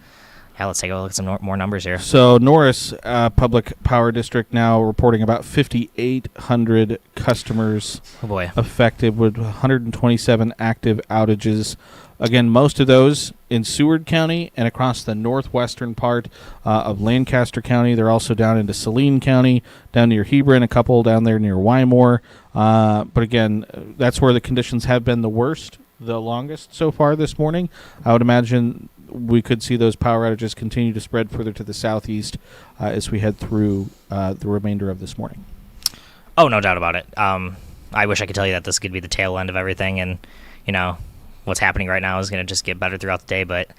yeah, let's take a look at some more numbers here. So Norris Public Power District now reporting about 5,800 customers Oh boy. affected with 127 active outages. Again, most of those in Seward County and across the northwestern part of Lancaster County. They're also down into Saline County, down near Hebron, a couple down there near Wymore. But again, that's where the conditions have been the worst, the longest so far this morning. I would imagine we could see those power outages continue to spread further to the southeast as we head through the remainder of this morning. Oh, no doubt about it. I wish I could tell you that this could be the tail end of everything, and what's happening right now is going to just get better throughout the day, but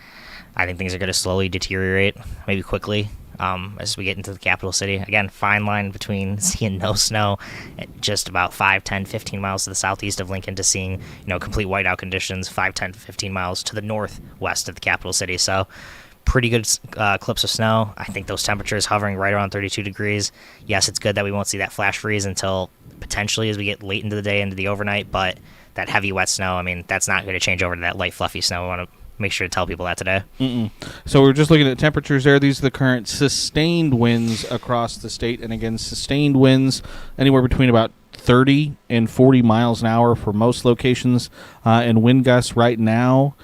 I think things are going to slowly deteriorate, maybe quickly, as we get into the capital city. Again, fine line between seeing no snow at just about 5, 10, 15 miles to the southeast of Lincoln to seeing, complete whiteout conditions 5, 10, 15 miles to the northwest of the capital city. So pretty good clips of snow. I think those temperatures hovering right around 32 degrees. Yes, it's good that we won't see that flash freeze until potentially as we get late into the day, into the overnight, but that heavy wet snow, that's not going to change over to that light fluffy snow. We want to make sure to tell people that today. So we're just looking at temperatures there. These are the current sustained winds across the state. And again, sustained winds anywhere between about 30 and 40 miles an hour for most locations. And wind gusts right now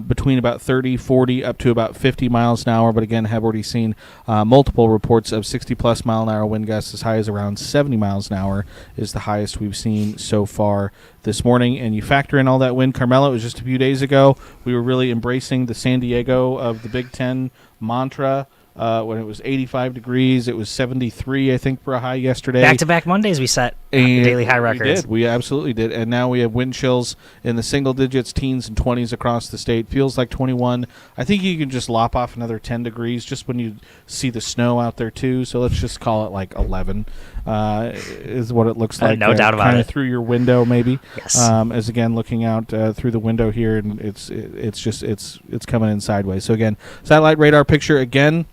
between about 30, 40, up to about 50 miles an hour. But again, have already seen multiple reports of 60-plus mile-an-hour wind gusts as high as around 70 miles an hour is the highest we've seen so far this morning. And you factor in all that wind. Carmelo, it was just a few days ago. We were really embracing the San Diego of the Big Ten mantra. When it was 85 degrees, it was 73, I think, for a high yesterday. Back-to-back Mondays we set daily high records. We absolutely did. And now we have wind chills in the single digits, teens and 20s across the state. Feels like 21. I think you can just lop off another 10 degrees just when you see the snow out there, too. So let's just call it like 11 is what it looks like. No doubt about kind it. of through your window, maybe. Yes. As, again, looking out through the window here, and it's coming in sideways. So, again, satellite radar picture, again,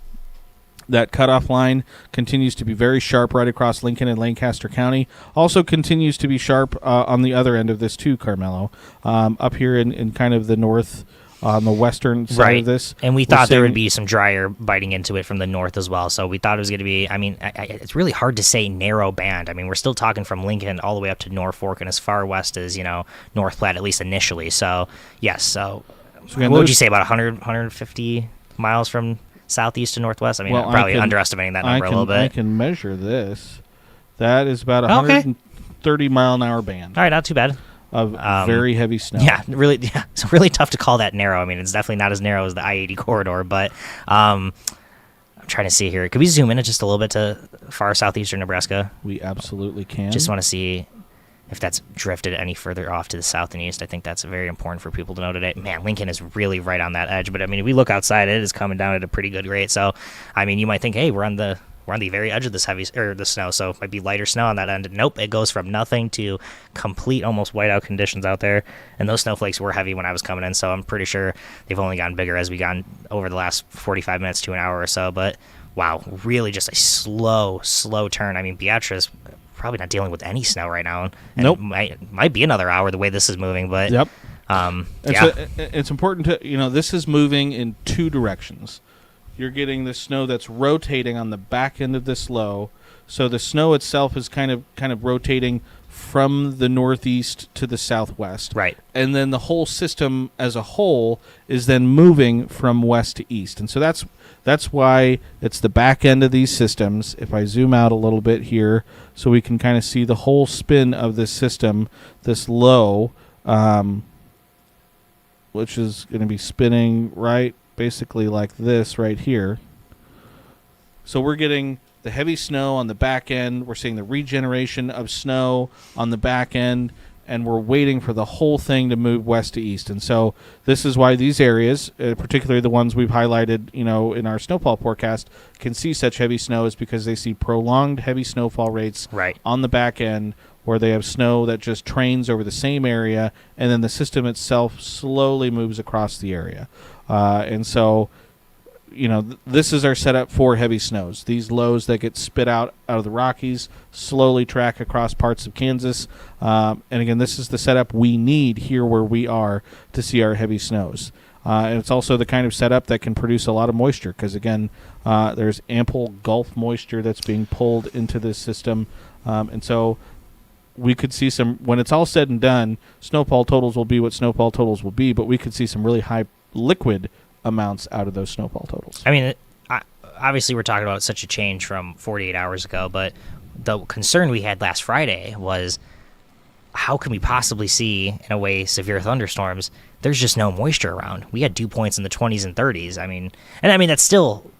that cutoff line continues to be very sharp right across Lincoln and Lancaster County. Also continues to be sharp on the other end of this too, Carmelo. Up here in kind of the north, on the western side of this. And we thought there would be some drier biting into it from the north as well. So we thought it was going to be, it's really hard to say narrow band. We're still talking from Lincoln all the way up to Norfolk and as far west as, North Platte, at least initially. So, yes. So again, what would you say, about 100, 150 miles from southeast to northwest? I'm probably underestimating that number a little bit. I can measure this. That is about 130 mile an hour band. All right, not too bad. Of very heavy snow. Yeah, really. Yeah, it's really tough to call that narrow. It's definitely not as narrow as the I-80 corridor, but I'm trying to see here. Could we zoom in just a little bit to far southeastern Nebraska? We absolutely can. Just want to see if that's drifted any further off to the south and east. I think that's very important for people to know today. Man, Lincoln is really right on that edge. But if we look outside, it is coming down at a pretty good rate. So, you might think, hey, we're on the very edge of this the snow, so it might be lighter snow on that end. Nope, it goes from nothing to complete, almost whiteout conditions out there. And those snowflakes were heavy when I was coming in, so I'm pretty sure they've only gotten bigger as we gone over the last 45 minutes to an hour or so. But wow, really just a slow turn. Beatrice probably not dealing with any snow right now. And nope. Might be another hour the way this is moving, but yep. Yeah. It's important to, this is moving in two directions. You're getting the snow that's rotating on the back end of this low. So the snow itself is kind of rotating from the northeast to the southwest. Right. And then the whole system as a whole is then moving from west to east. And so that's why it's the back end of these systems. If I zoom out a little bit here so we can kind of see the whole spin of this system, this low, which is going to be spinning right basically like this right here. So we're getting the heavy snow on the back end. We're seeing the regeneration of snow on the back end, and we're waiting for the whole thing to move west to east. And so this is why these areas, particularly the ones we've highlighted, in our snowfall forecast, can see such heavy snow, is because they see prolonged heavy snowfall rates on the back end, where they have snow that just trains over the same area, and then the system itself slowly moves across the area. And so, this is our setup for heavy snows. These lows that get spit out of the Rockies slowly track across parts of Kansas. And again, this is the setup we need here where we are to see our heavy snows. And it's also the kind of setup that can produce a lot of moisture, because, again, there's ample Gulf moisture that's being pulled into this system. And so we could see some, when it's all said and done, snowfall totals will be what snowfall totals will be, but we could see some really high liquid amounts out of those snowfall totals. I mean, obviously we're talking about such a change from 48 hours ago, but the concern we had last Friday was, how can we possibly see, in a way, severe thunderstorms? There's just no moisture around. We had dew points in the 20s and 30s. I mean, that's still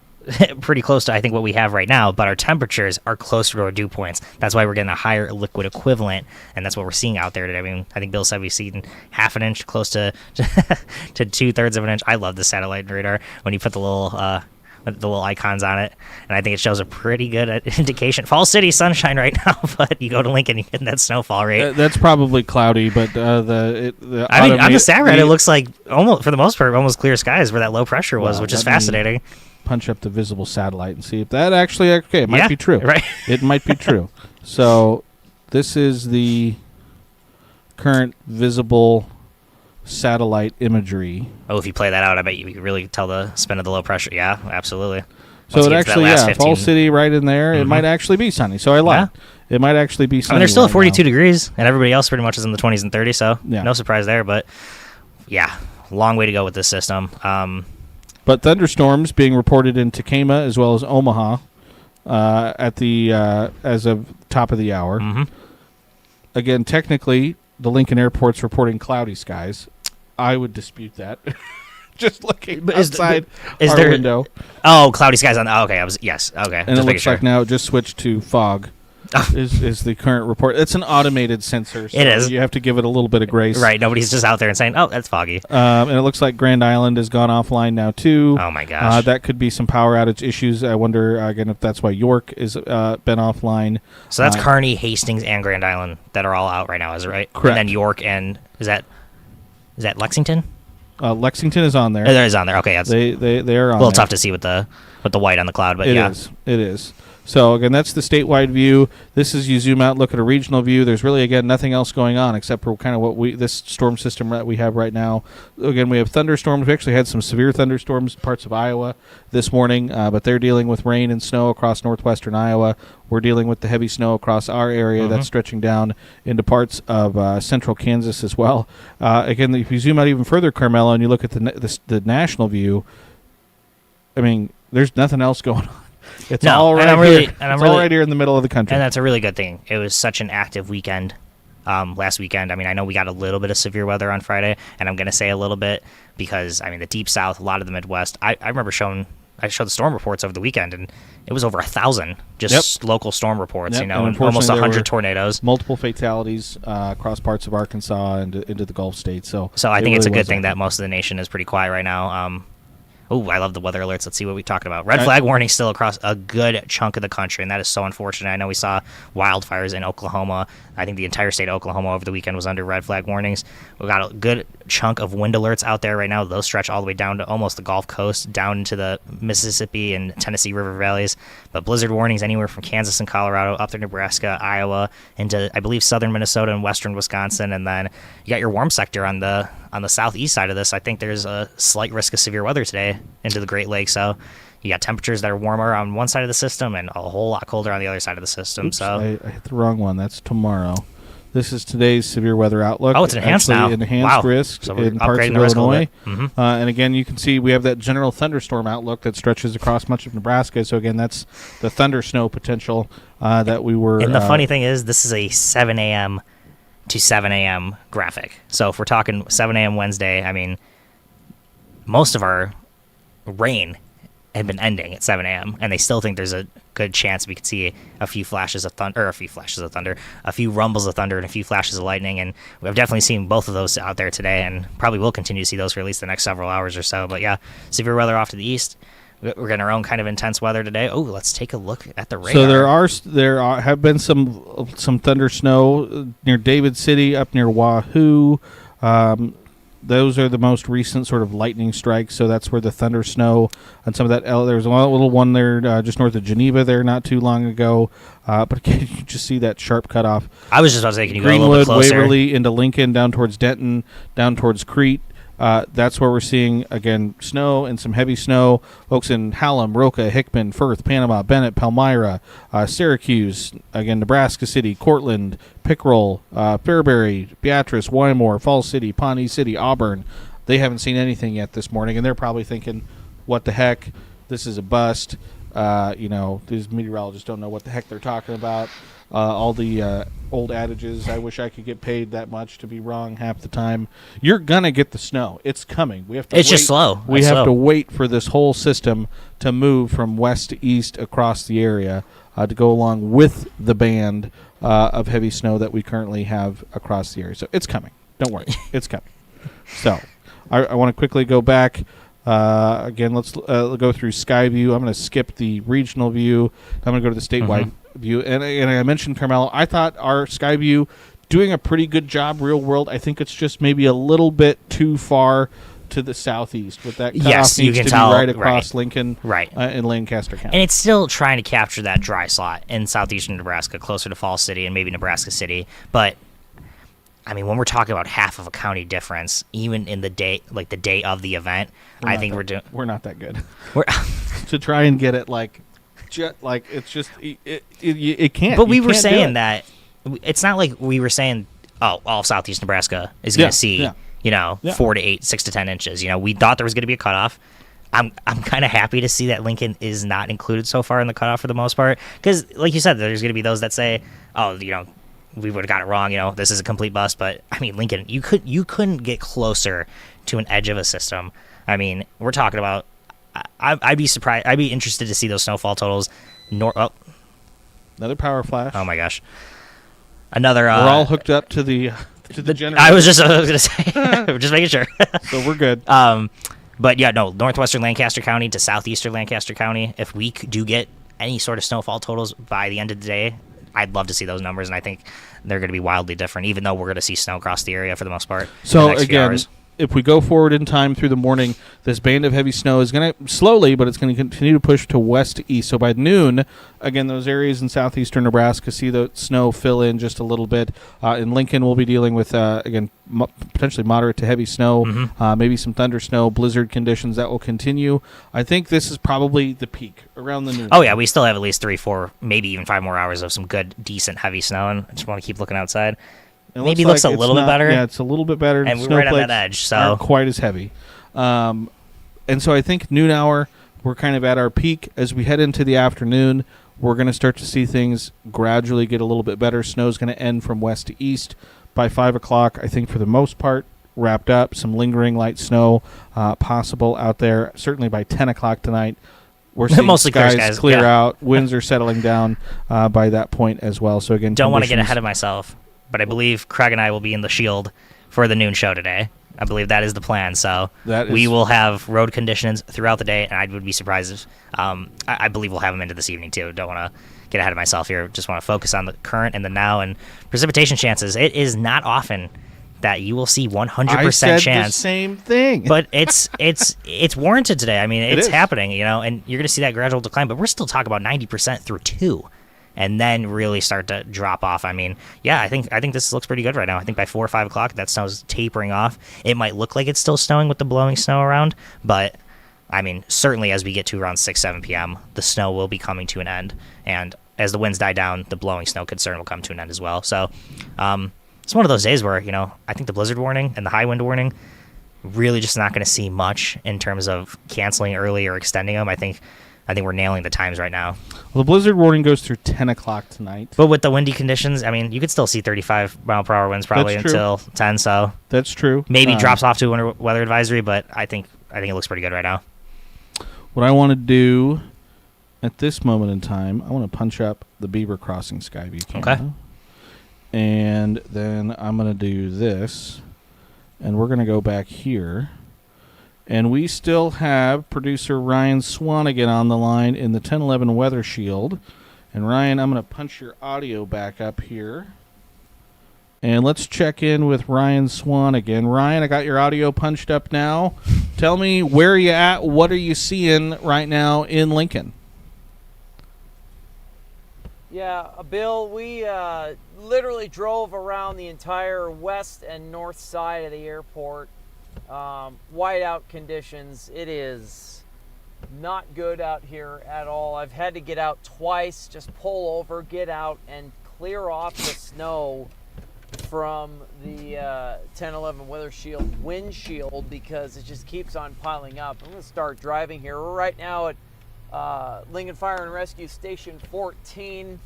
pretty close to, I think, what we have right now, but our temperatures are closer to our dew points. That's why we're getting a higher liquid equivalent, and that's what we're seeing out there today. I mean, I think Bill said we've seen half an inch, close to to 2/3 of an inch. I love the satellite radar when you put the little icons on it, and I think it shows a pretty good indication. Fall City sunshine right now, but you go to Lincoln, you get that snowfall rate. That's probably cloudy, but on the sat rate, it looks like, almost, for the most part, almost clear skies where that low pressure was, which is fascinating. Punch up the visible satellite and see if that actually, it might be true. Right. It might be true. So this is the current visible satellite imagery. Oh, if you play that out, I bet you could really tell the spin of the low pressure. Yeah, absolutely. So it actually, Fall City right in there. It might actually be sunny. So I lied. It might actually be sunny. I mean, there's still right 42 now. degrees, and everybody else pretty much is in the 20s and 30s, so no surprise there. But, yeah, long way to go with this system. But thunderstorms being reported in Tacoma as well as Omaha at the as of top of the hour. Mm-hmm. Again, technically, the Lincoln Airport's reporting cloudy skies. I would dispute that. Just looking outside our window. Oh, cloudy skies on. Oh, okay, yes. Okay, and it looks like now it just switched to fog. Is the current report. It's an automated sensor, so it is. You have to give it a little bit of grace. Right, nobody's just out there and saying, oh, that's foggy. And it looks like Grand Island has gone offline now, too. Oh, my gosh. That could be some power outage issues. I wonder, again, if that's why York has been offline. So that's Kearney, Hastings, and Grand Island that are all out right now, is it right? Correct. And then York and, is that Lexington? Lexington is on there. It is on there. Okay, they are on. A little tough to see with the white on the cloud, but it is. So again, that's the statewide view. This is, you zoom out, look at a regional view. There's really, again, nothing else going on except for kind of this storm system that we have right now. Again, we have thunderstorms. We actually had some severe thunderstorms in parts of Iowa this morning, but they're dealing with rain and snow across northwestern Iowa. We're dealing with the heavy snow across our area that's stretching down into parts of central Kansas as well. Again, if you zoom out even further, Carmelo, and you look at the national view, I mean, there's nothing else going on. It's all right here. All right here in the middle of the country. And that's a really good thing. It was such an active weekend last weekend. I mean, I know we got a little bit of severe weather on Friday, and I'm going to say a little bit because, I mean, the Deep South, a lot of the Midwest, I remember I showed the storm reports over the weekend, and it was over 1,000 just local storm reports, and almost 100 tornadoes. Multiple fatalities across parts of Arkansas and into the Gulf states. So I think it's a good thing that most of the nation is pretty quiet right now. Oh, I love the weather alerts. Let's see what we're talking about. Red flag warning still across a good chunk of the country, and that is so unfortunate. I know we saw wildfires in Oklahoma. I think the entire state of Oklahoma over the weekend was under red flag warnings. We've got a good chunk of wind alerts out there right now. Those stretch all the way down to almost the Gulf Coast, down into the Mississippi and Tennessee River valleys. But blizzard warnings anywhere from Kansas and Colorado up through Nebraska, Iowa, into, I believe, southern Minnesota and western Wisconsin. And then you got your warm sector on the southeast side of this. I think there's a slight risk of severe weather today into the Great Lakes. So you got temperatures that are warmer on one side of the system and a whole lot colder on the other side of the system. Oops, I hit the wrong one. That's tomorrow. This is today's severe weather outlook. Oh, it's enhanced Actually, now. Enhanced Wow. risk So we're in parts upgrading of the risk a little Illinois. bit. And again, you can see we have that general thunderstorm outlook that stretches across much of Nebraska. So again, that's the thunder snow potential that we were. And the funny thing is, this is a 7 a.m. to 7 a.m. graphic. So if we're talking 7 a.m. Wednesday, I mean, most of our rain had been ending at 7 a.m. and they still think there's a good chance we could see a few flashes of thunder, a few rumbles of thunder, and a few flashes of lightning. And we've definitely seen both of those out there today, and probably will continue to see those for at least the next several hours or so. But yeah, severe weather off to the east. We're getting our own kind of intense weather today. Oh, let's take a look at the radar. So there have been some thunder snow near David City, up near Wahoo. Those are the most recent sort of lightning strikes. So that's where the thunder snow and some of that. There's a little one there just north of Geneva there not too long ago. But again, you just see that sharp cutoff. I was just about to say, can you go a little Greenwood, bit closer? Waverly into Lincoln, down towards Denton, down towards Crete. That's where we're seeing, again, snow and some heavy snow. Folks in Hallam, Roca, Hickman, Firth, Panama, Bennett, Palmyra, Syracuse, again, Nebraska City, Cortland, Pickerel, Fairbury, Beatrice, Wymore, Falls City, Pawnee City, Auburn. They haven't seen anything yet this morning, and they're probably thinking, what the heck? This is a bust. These meteorologists don't know what the heck they're talking about. All the old adages, I wish I could get paid that much to be wrong half the time. You're going to get the snow. It's coming. We have to It's wait. just slow. We It's have slow. to wait for this whole system to move from west to east across the area to go along with the band of heavy snow that we currently have across the area. So it's coming. Don't worry. It's coming. So I want to quickly go back. Again, let's go through Skyview. I'm going to skip the regional view. I'm going to go to the statewide view. And I mentioned Carmelo. I thought our Skyview doing a pretty good job real world. I think it's just maybe a little bit too far to the southeast with that cutoff. Yes, you needs can to tell, be right across right. Lincoln in Lancaster County. And it's still trying to capture that dry slot in southeastern Nebraska, closer to Falls City and maybe Nebraska City. But I mean, when we're talking about half of a county difference, even in the day, like the day of the event, I think we're not that good. We're to try and get it it's just it can't. But we were saying that it's not like we were saying, oh, all of southeast Nebraska is going to see 4 to 8, 6 to 10 inches. We thought there was going to be a cutoff. I'm kind of happy to see that Lincoln is not included so far in the cutoff for the most part, because like you said, there's going to be those that say, oh, we would have got it wrong. This is a complete bust. But I mean, Lincoln, you couldn't get closer to an edge of a system. I mean, we're talking about. I'd be surprised. I'd be interested to see those snowfall totals. Another power flash. Oh my gosh! Another. We're all hooked up to the generator. I was gonna say. Just making sure. So we're good. But yeah, no, northwestern Lancaster County to southeastern Lancaster County. If we do get any sort of snowfall totals by the end of the day, I'd love to see those numbers, and I think they're going to be wildly different, even though we're going to see snow across the area for the most part. So again, if we go forward in time through the morning, this band of heavy snow is going to slowly, but it's going to continue to push to west to east. So by noon, again, those areas in southeastern Nebraska see the snow fill in just a little bit. In Lincoln, we'll be dealing with, again, potentially moderate to heavy snow, maybe some thunder snow, blizzard conditions that will continue. I think this is probably the peak around the noon. Oh, yeah, we still have at least 3, 4, maybe even 5 more hours of some good, decent, heavy snow, and I just want to keep looking outside. Maybe looks a little bit better. Yeah, it's a little bit better. And we're right on that edge, so aren't quite as heavy. And so I think noon hour, we're kind of at our peak. As we head into the afternoon, we're going to start to see things gradually get a little bit better. Snow's going to end from west to east by 5 o'clock. I think for the most part, wrapped up. Some lingering light snow possible out there. Certainly by 10 o'clock tonight, we're seeing mostly skies clear out. Winds are settling down by that point as well. So again, don't want to get ahead of myself, but I believe Craig and I will be in the Shield for the noon show today. I believe that is the plan. So we will have road conditions throughout the day, and I would be surprised if I believe we'll have them into this evening too. Don't want to get ahead of myself here. Just want to focus on the current and the now and precipitation chances. It is not often that you will see 100% I said chance. The same thing. But it's warranted today. I mean, it's happening, and you're going to see that gradual decline. But we're still talking about 90% through 2. And then really start to drop off. I mean, yeah, I think this looks pretty good right now. I think by 4 or 5 o'clock, that snow's tapering off. It might look like it's still snowing with the blowing snow around, but I mean, certainly as we get to around 6, 7 p.m., the snow will be coming to an end. And as the winds die down, the blowing snow concern will come to an end as well. So, it's one of those days where, I think the blizzard warning and the high wind warning really just not going to see much in terms of canceling early or extending them. I think we're nailing the times right now. Well, the blizzard warning goes through 10 o'clock tonight. But with the windy conditions, I mean, you could still see 35 mile per hour winds probably until 10. So that's true. Maybe drops off to a winter weather advisory, but I think it looks pretty good right now. What I want to do at this moment in time, I want to punch up the Beaver Crossing Skyview camera. Okay. And then I'm going to do this, and we're going to go back here. And we still have producer Ryan Swanigan on the line in the 1011 Weather Shield. And Ryan, I'm going to punch your audio back up here. And let's check in with Ryan Swanigan. Ryan, I got your audio punched up now. Tell me, where are you at? What are you seeing right now in Lincoln? Yeah, Bill, we literally drove around the entire west and north side of the airport. Whiteout conditions. It is not good out here at all. I've had to get out twice, just pull over, get out, and clear off the snow from the 1011 Weather Shield windshield because it just keeps on piling up. I'm going to start driving here. We're right now at Lincoln Fire and Rescue Station 14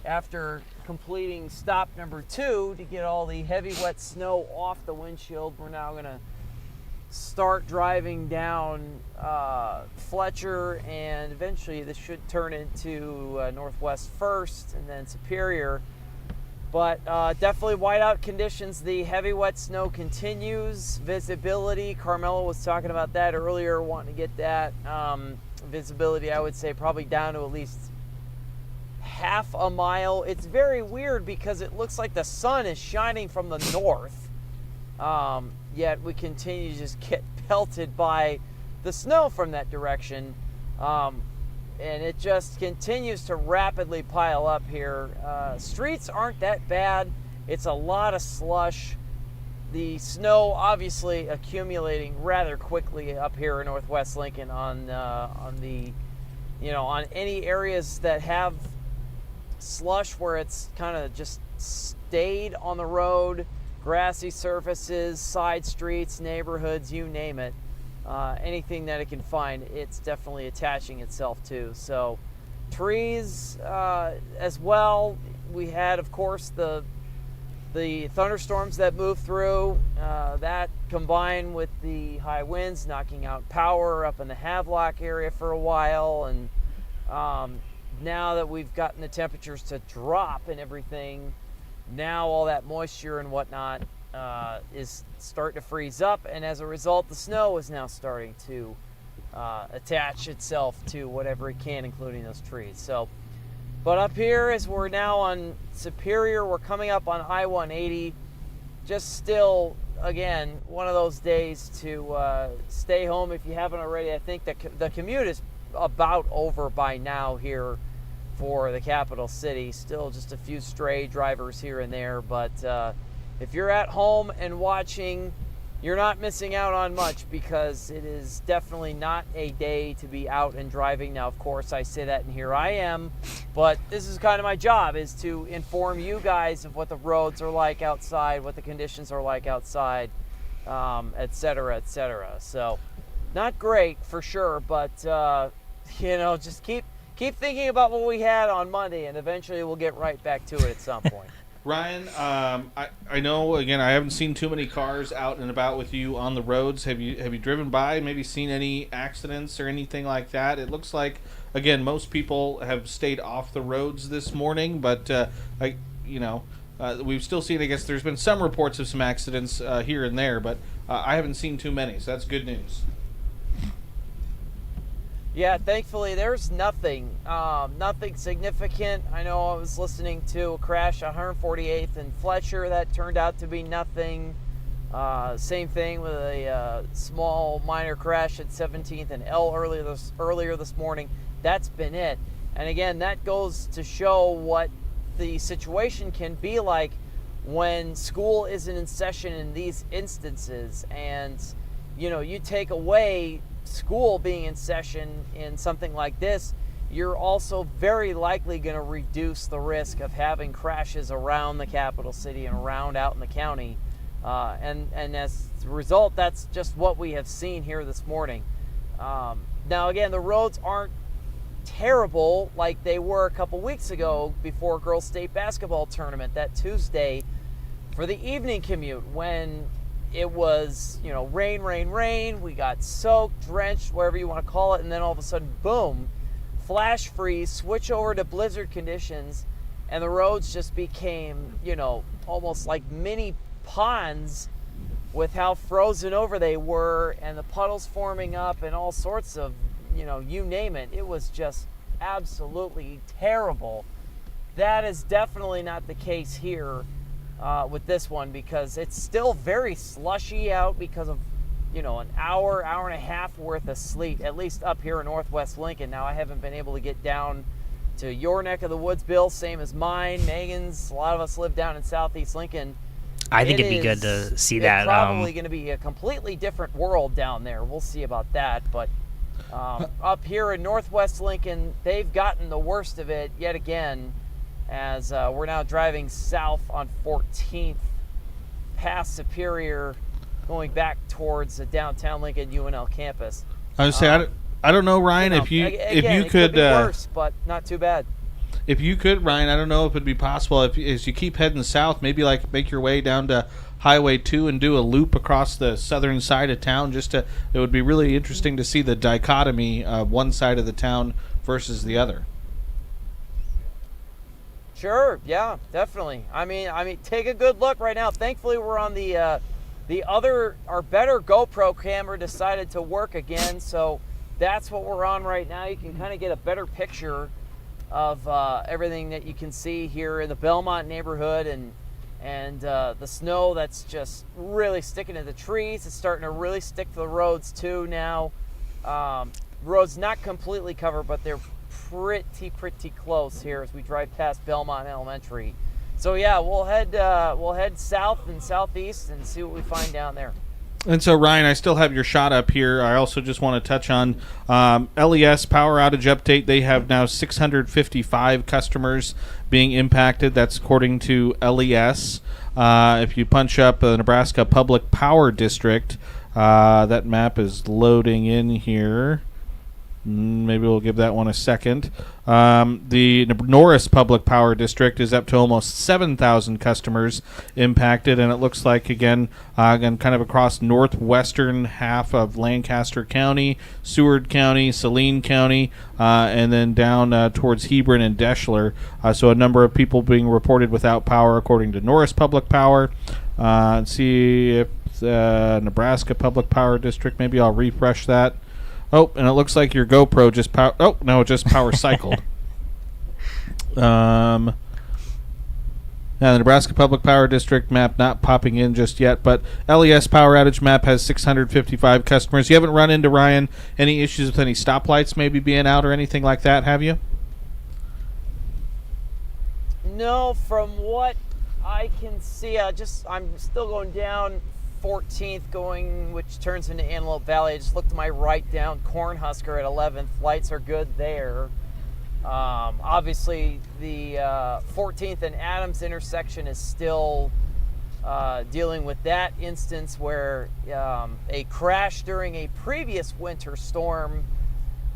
after completing stop number 2 to get all the heavy wet snow off the windshield. We're now going to start driving down Fletcher, and eventually this should turn into Northwest First and then Superior. But definitely whiteout conditions. The heavy wet snow continues. Visibility, Carmelo was talking about that earlier, wanting to get that. Visibility, I would say, probably down to at least half a mile. It's very weird because it looks like the sun is shining from the north. Yet we continue to just get pelted by the snow from that direction. And it just continues to rapidly pile up here. Streets aren't that bad. It's a lot of slush. The snow obviously accumulating rather quickly up here in Northwest Lincoln on any areas that have slush where it's kind of just stayed on the road, grassy surfaces, side streets, neighborhoods, you name it. Anything that it can find, it's definitely attaching itself to. So trees as well. We had, of course, the thunderstorms that moved through. That combined with the high winds knocking out power up in the Havelock area for a while. And now that we've gotten the temperatures to drop and everything, now all that moisture and whatnot is starting to freeze up, and as a result the snow is now starting to attach itself to whatever it can, including those trees. So, but up here, as we're now on Superior, we're coming up on I-180, just still, again, one of those days to stay home if you haven't already. I think the commute is about over by now here for the capital city. Still just a few stray drivers here and there, but if you're at home and watching, you're not missing out on much because it is definitely not a day to be out and driving. Now, of course, I say that and here I am, but this is kind of my job, is to inform you guys of what the roads are like outside, what the conditions are like outside, et cetera, et cetera. So not great for sure, but just keep thinking about what we had on Monday, and eventually we'll get right back to it at some point. Ryan, I know, again, I haven't seen too many cars out and about with you on the roads. Have you driven by, maybe seen any accidents or anything like that? It looks like, again, most people have stayed off the roads this morning, but we've still seen, I guess there's been some reports of some accidents here and there, but I haven't seen too many, so that's good news. Yeah, thankfully there's nothing significant. I know I was listening to a crash on 148th and Fletcher that turned out to be nothing. Same thing with a small minor crash at 17th and L earlier this morning. That's been it. And again, that goes to show what the situation can be like when school isn't in session in these instances. And you take away school being in session in something like this, you're also very likely going to reduce the risk of having crashes around the capital city and around out in the county. And as a result, that's just what we have seen here this morning. Now, again, the roads aren't terrible like they were a couple weeks ago before girls' state basketball tournament that Tuesday for the evening commute, when it was, rain. We got soaked, drenched, whatever you want to call it, and then all of a sudden, boom, flash freeze, switch over to blizzard conditions, and the roads just became, almost like mini ponds with how frozen over they were, and the puddles forming up and all sorts of, you name it. It was just absolutely terrible. That is definitely not the case here with this one, because it's still very slushy out because of, an hour and a half worth of sleet, at least up here in Northwest Lincoln. Now, I haven't been able to get down to your neck of the woods, Bill, same as mine, Megan's. A lot of us live down in Southeast Lincoln. I think it'd be good to see that. It's probably going to be a completely different world down there. We'll see about that. But up here in Northwest Lincoln, they've gotten the worst of it yet again, as we're now driving south on 14th past Superior, going back towards the downtown Lincoln UNL campus. I would say, I don't know, Ryan, if you could be worse, but not too bad. If you could, Ryan, I don't know if it'd be possible, if as you keep heading south, maybe like make your way down to Highway 2 and do a loop across the southern side of town. It would be really interesting to see the dichotomy of one side of the town versus the other. Sure, yeah, definitely. I mean, take a good look right now. Thankfully, we're on our better GoPro camera decided to work again, so that's what we're on right now. You can kind of get a better picture of everything that you can see here in the Belmont neighborhood, and the snow that's just really sticking to the trees. It's starting to really stick to the roads too now. Roads not completely covered, but they're pretty close here as we drive past Belmont Elementary. So yeah, we'll head south and southeast and see what we find down there. And so, Ryan, I still have your shot up here. I also just want to touch on LES power outage update. They have now 655 customers being impacted. That's according to LES. If you punch up the Nebraska Public Power District, that map is loading in here. Maybe we'll give that one a second. The Norris Public Power District is up to almost 7,000 customers impacted, and it looks like, again, kind of across northwestern half of Lancaster County, Seward County, Saline County, and then down towards Hebron and Deschler. So a number of people being reported without power, according to Norris Public Power. Let's see if Nebraska Public Power District, maybe I'll refresh that. Oh, and it looks like your GoPro just power cycled. The Nebraska Public Power District map not popping in just yet, but LES power outage map has 655 customers. You haven't run into, Ryan, any issues with any stoplights maybe being out or anything like that, have you? No, from what I can see, I'm still going down 14th which turns into Antelope Valley. I just looked to my right down Cornhusker at 11th. Lights are good there. Obviously, the 14th and Adams intersection is still dealing with that instance where a crash during a previous winter storm,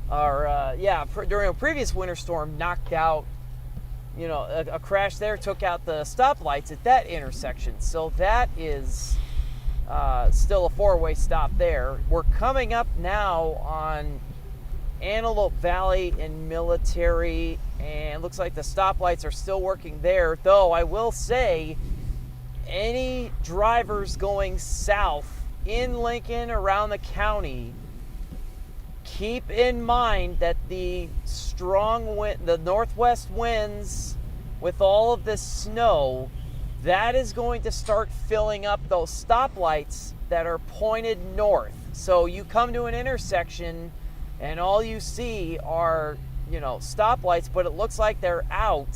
during a previous winter storm knocked out, a crash there, took out the stoplights at that intersection. So that is still a four-way stop there. We're coming up now on Antelope Valley and Military, and it looks like the stoplights are still working there, though I will say any drivers going south in Lincoln, around the county, keep in mind that the strong wind, the northwest winds with all of this snow, that is going to start filling up those stoplights that are pointed north. So you come to an intersection and all you see are, stoplights, but it looks like they're out.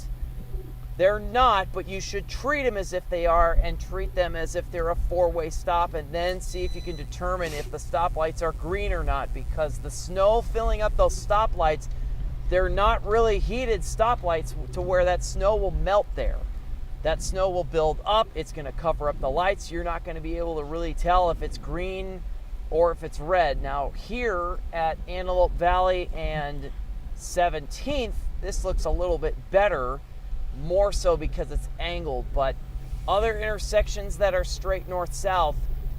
They're not, but you should treat them as if they are, and treat them as if they're a four-way stop, and then see if you can determine if the stoplights are green or not, because the snow filling up those stoplights they're not really heated stoplights to where that snow will melt there. That snow will build up. It's going to cover up the lights. You're not going to be able to really tell if it's green or if it's red. Now here at Antelope Valley and 17th, this looks a little bit better, more so because it's angled. But other intersections that are straight north-south,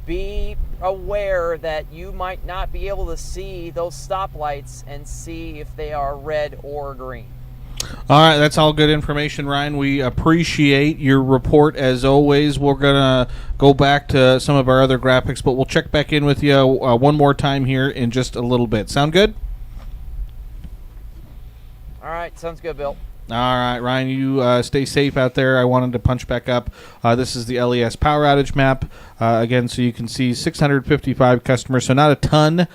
be aware that you might not be able to see those stoplights and see if they are red or green. All right, that's all good information, Ryan. We appreciate your report as always. We're going to go back to some of our other graphics, but we'll check back in with you one more time here in just a little bit. Sound good? All right, sounds good, Bill. All right, Ryan, you stay safe out there. I wanted to punch back up. This is the LES power outage map. Again, so you can see 655 customers, so not a ton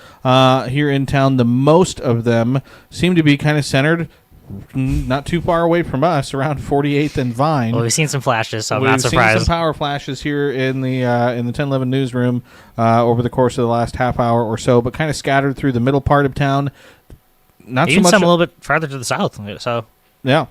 here in town. The most of them seem to be kind of centered not too far away from us, around 48th and Vine. Well, we've seen some flashes, so I'm We've not surprised. seen some power flashes here in the 1011 newsroom over the course of the last half hour or so, but kind of scattered through the middle part of town. Not Even so much some a little bit farther to the south. So yeah.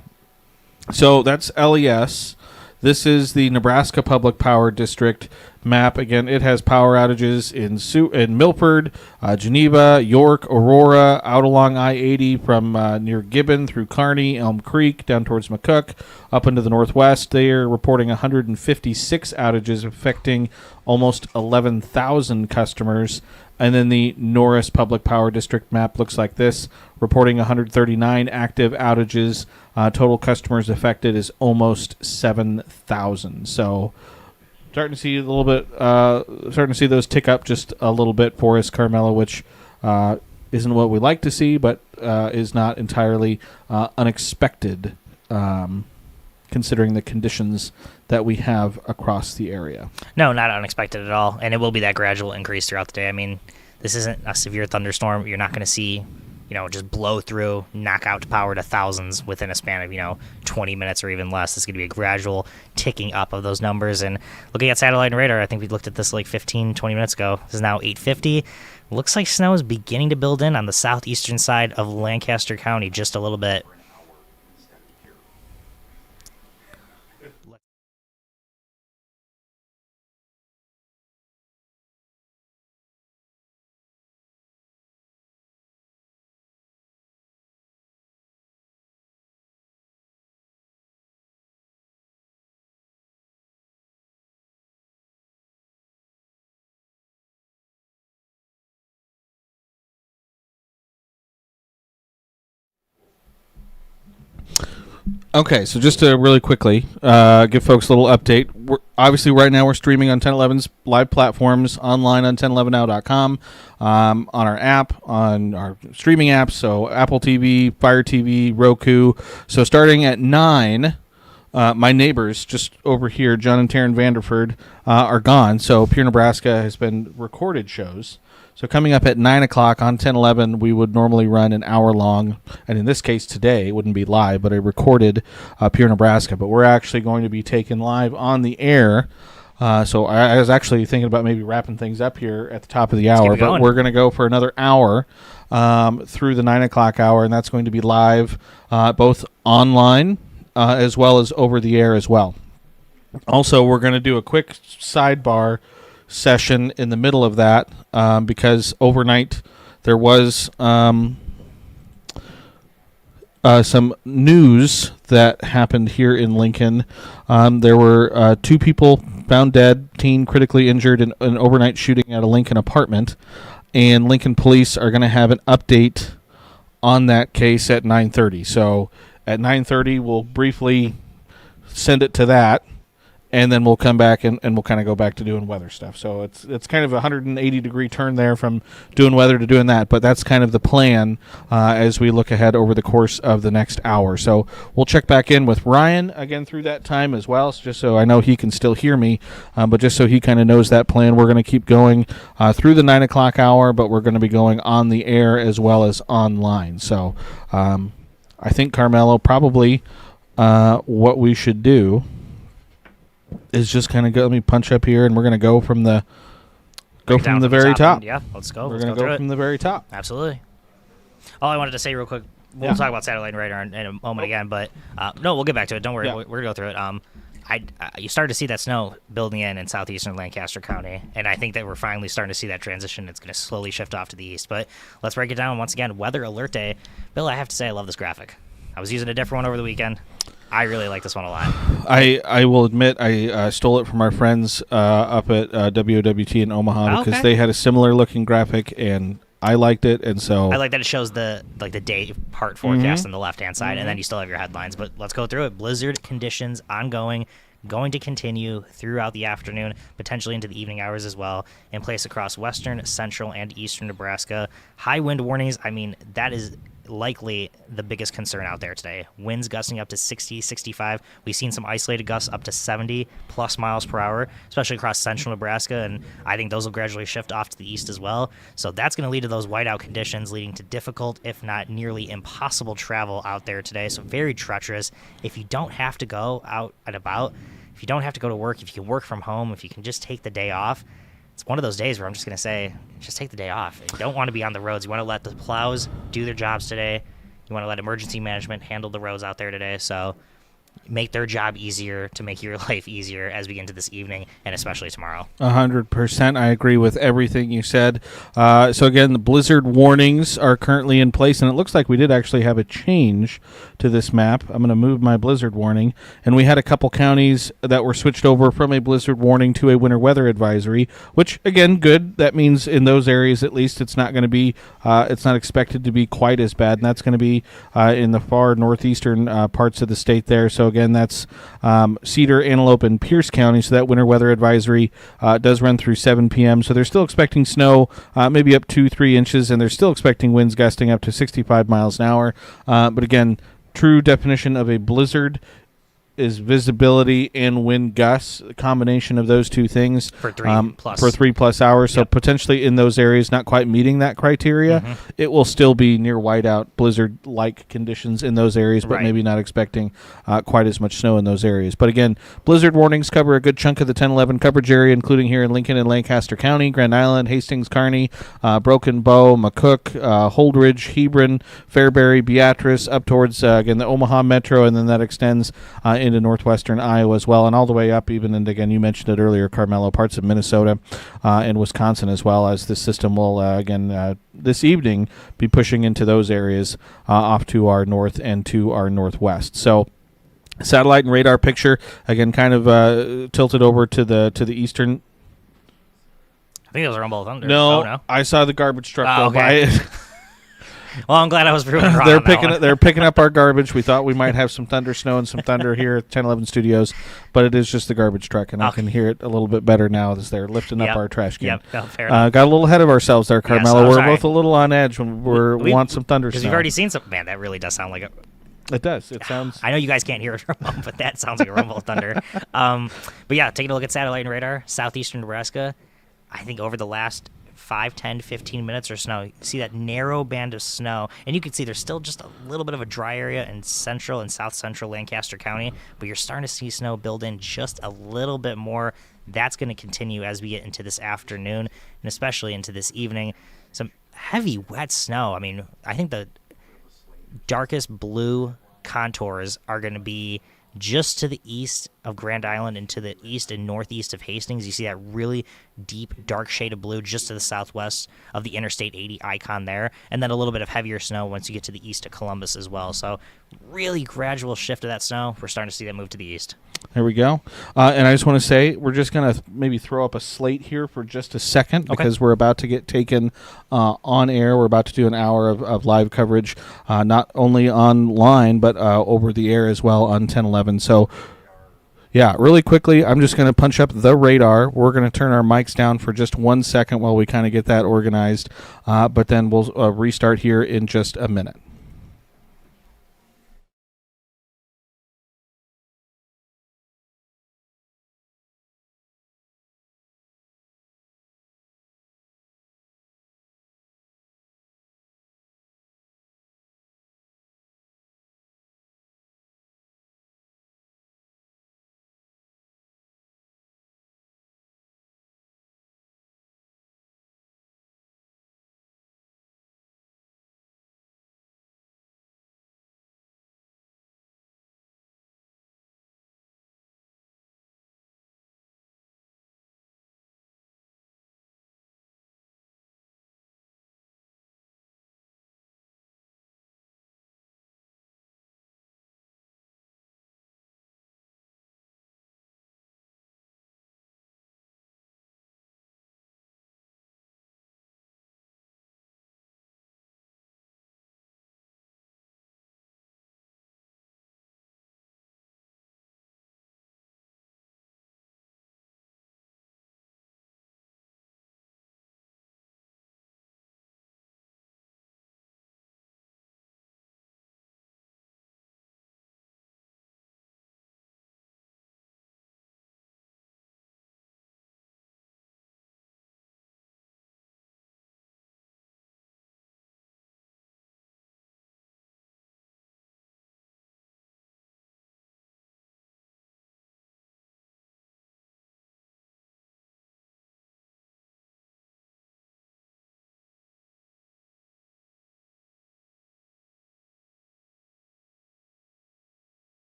So that's LES. This is the Nebraska Public Power District map. Again, it has power outages in Milford, Geneva, York, Aurora, out along I-80 from near Gibbon through Kearney, Elm Creek, down towards McCook, up into the northwest. They are reporting 156 outages affecting almost 11,000 customers. And then the Norris Public Power District map looks like this, reporting 139 active outages. Total customers affected is almost 7,000. So starting to see a little bit, starting to see those tick up just a little bit for us, Carmelo, which isn't what we like to see, but is not entirely unexpected, considering the conditions that we have across the area. no, not unexpected at all, and it will be that gradual increase throughout the day. I mean, this isn't a severe thunderstorm. You're not going to see, just blow through, knock out power to thousands within a span of, 20 minutes or even less. It's going to be a gradual ticking up of those numbers. And looking at satellite and radar, I think we looked at this like 15, 20 minutes ago. This is now 8:50. Looks like snow is beginning to build in on the southeastern side of Lancaster County just a little bit. Okay, so just to really quickly give folks a little update. Obviously, right now we're streaming on 1011's live platforms, online on 1011now.com, on our app, on our streaming apps, so Apple TV, Fire TV, Roku. So starting at 9, my neighbors just over here, John and Taryn Vanderford, are gone. So Pure Nebraska has been recorded shows. So coming up at 9 o'clock on 1011, we would normally run an hour long, and in this case today, it wouldn't be live, but a recorded Pure Nebraska. But we're actually going to be taken live on the air. So I was actually thinking about maybe wrapping things up here at the top of the hour, but we're going to go for another hour through the 9 o'clock hour, and that's going to be live both online as well as over the air as well. Also, we're going to do a quick sidebar session in the middle of that because overnight there was some news that happened here in Lincoln. There were 2 people found dead, teen critically injured in an overnight shooting at a Lincoln apartment, and Lincoln police are going to have an update on that case at 9:30. So at 9:30 we'll briefly send it to that, and then we'll come back and we'll kind of go back to doing weather stuff. So it's kind of a 180-degree turn there from doing weather to doing that, but that's kind of the plan as we look ahead over the course of the next hour. So we'll check back in with Ryan again through that time as well, so just so I know he can still hear me, but just so he kind of knows that plan. We're going to keep going through the 9 o'clock hour, but we're going to be going on the air as well as online. So I think, Carmelo, probably what we should do is just kind of go. Let me punch up here, and we're going to go from the very top. Yeah, let's go. We're going to go from the very top. Absolutely. All I wanted to say real quick we'll talk about satellite and radar in a moment again, but no, we'll get back to it. Don't worry, Yeah. we're gonna go through it. You started to see that snow building in southeastern Lancaster County, and I think that we're finally starting to see that transition. It's going to slowly shift off to the east. But let's break it down once again. Weather alert day. Bill, I have to say I love this graphic. I was using a different one over the weekend. I really like this one a lot. I will admit I stole it from our friends up at WOWT in Omaha because they had a similar looking graphic, and I liked it, and so I like that it shows the day part forecast on the left hand side, and then you still have your headlines. But let's go through it. Blizzard conditions ongoing, going to continue throughout the afternoon, potentially into the evening hours as well, in place across western, central, and eastern Nebraska. High wind warnings. I mean, that is likely the biggest concern out there today. Winds gusting up to 60, 65. We've seen some isolated gusts up to 70 plus miles per hour, especially across central Nebraska, and I think those will gradually shift off to the east as well. So that's going to lead to those whiteout conditions, leading to difficult, if not nearly impossible travel out there today. So very treacherous. If you don't have to go out and about, if you don't have to go to work, if you can work from home, if you can just take the day off, it's one of those days where I'm just going to say, just take the day off. You don't want to be on the roads. You want to let the plows do their jobs today. You want to let emergency management handle the roads out there today. So make their job easier to make your life easier as we get into this evening and especially tomorrow. 100%. I agree with everything you said. So again, the blizzard warnings are currently in place, and it looks like we did actually have a change to this map. I'm going to move my blizzard warning, and we had a couple counties that were switched over from a blizzard warning to a winter weather advisory, which again, good. That means in those areas at least it's not going to be, it's not expected to be quite as bad, and that's going to be in the far northeastern parts of the state there. So again, that's Cedar, Antelope, and Pierce County. So that winter weather advisory does run through 7 p.m. So they're still expecting snow, maybe up 2-3 inches, and they're still expecting winds gusting up to 65 miles an hour. But again, true definition of a blizzard is visibility and wind gusts, a combination of those two things For 3+ hours. So potentially in those areas not quite meeting that criteria, it will still be near whiteout blizzard-like conditions in those areas, but maybe not expecting quite as much snow in those areas. But again, blizzard warnings cover a good chunk of the 10-11 coverage area, including here in Lincoln and Lancaster County, Grand Island, Hastings, Kearney, Broken Bow, McCook, Holdridge, Hebron, Fairbury, Beatrice, up towards, again, the Omaha Metro, and then that extends into northwestern Iowa as well, and all the way up even, and again, you mentioned it earlier, Carmelo, parts of Minnesota and Wisconsin as well, as this system will, again, this evening be pushing into those areas off to our north and to our northwest. So satellite and radar picture, again, kind of tilted over to the eastern. I think those are on both thunder. No, Oh, no. I saw the garbage truck go okay. by. Well, I'm glad I was proven wrong. They're picking up our garbage. We thought we might have some thunder snow and some thunder here at 1011 Studios, but it is just the garbage truck, and I can hear it a little bit better now as they're lifting up our trash can. Yep, no, fair enough. Got a little ahead of ourselves there, Carmelo. Yes, we're sorry. both a little on edge when we want some thunder Because snow. you've already seen some. Man, that really does sound like a. It does. It sounds. I know you guys can't hear it from home, but that sounds like a rumble of thunder. But yeah, taking a look at satellite and radar, southeastern Nebraska, I think over the last 5, 10, 15 minutes or snow, you see that narrow band of snow, and you can see there's still just a little bit of a dry area in central and south central Lancaster County, but you're starting to see snow build in just a little bit more. That's going to continue as we get into this afternoon and especially into this evening. Some heavy wet snow. I mean, I think the darkest blue contours are going to be just to the east of Grand Island and to the east and northeast of Hastings. You see that really deep, dark shade of blue just to the southwest of the Interstate 80 icon there, and then a little bit of heavier snow once you get to the east of Columbus as well. So really gradual shift of that snow. We're starting to see that move to the east. There we go. And I just want to say, we're just going to maybe throw up a slate here for just a second because we're about to get taken on air. We're about to do an hour of live coverage, not only online, but over the air as well on 1011. So, yeah, really quickly, I'm just going to punch up the radar. We're going to turn our mics down for just 1 second while we kind of get that organized, but then we'll restart here in just a minute.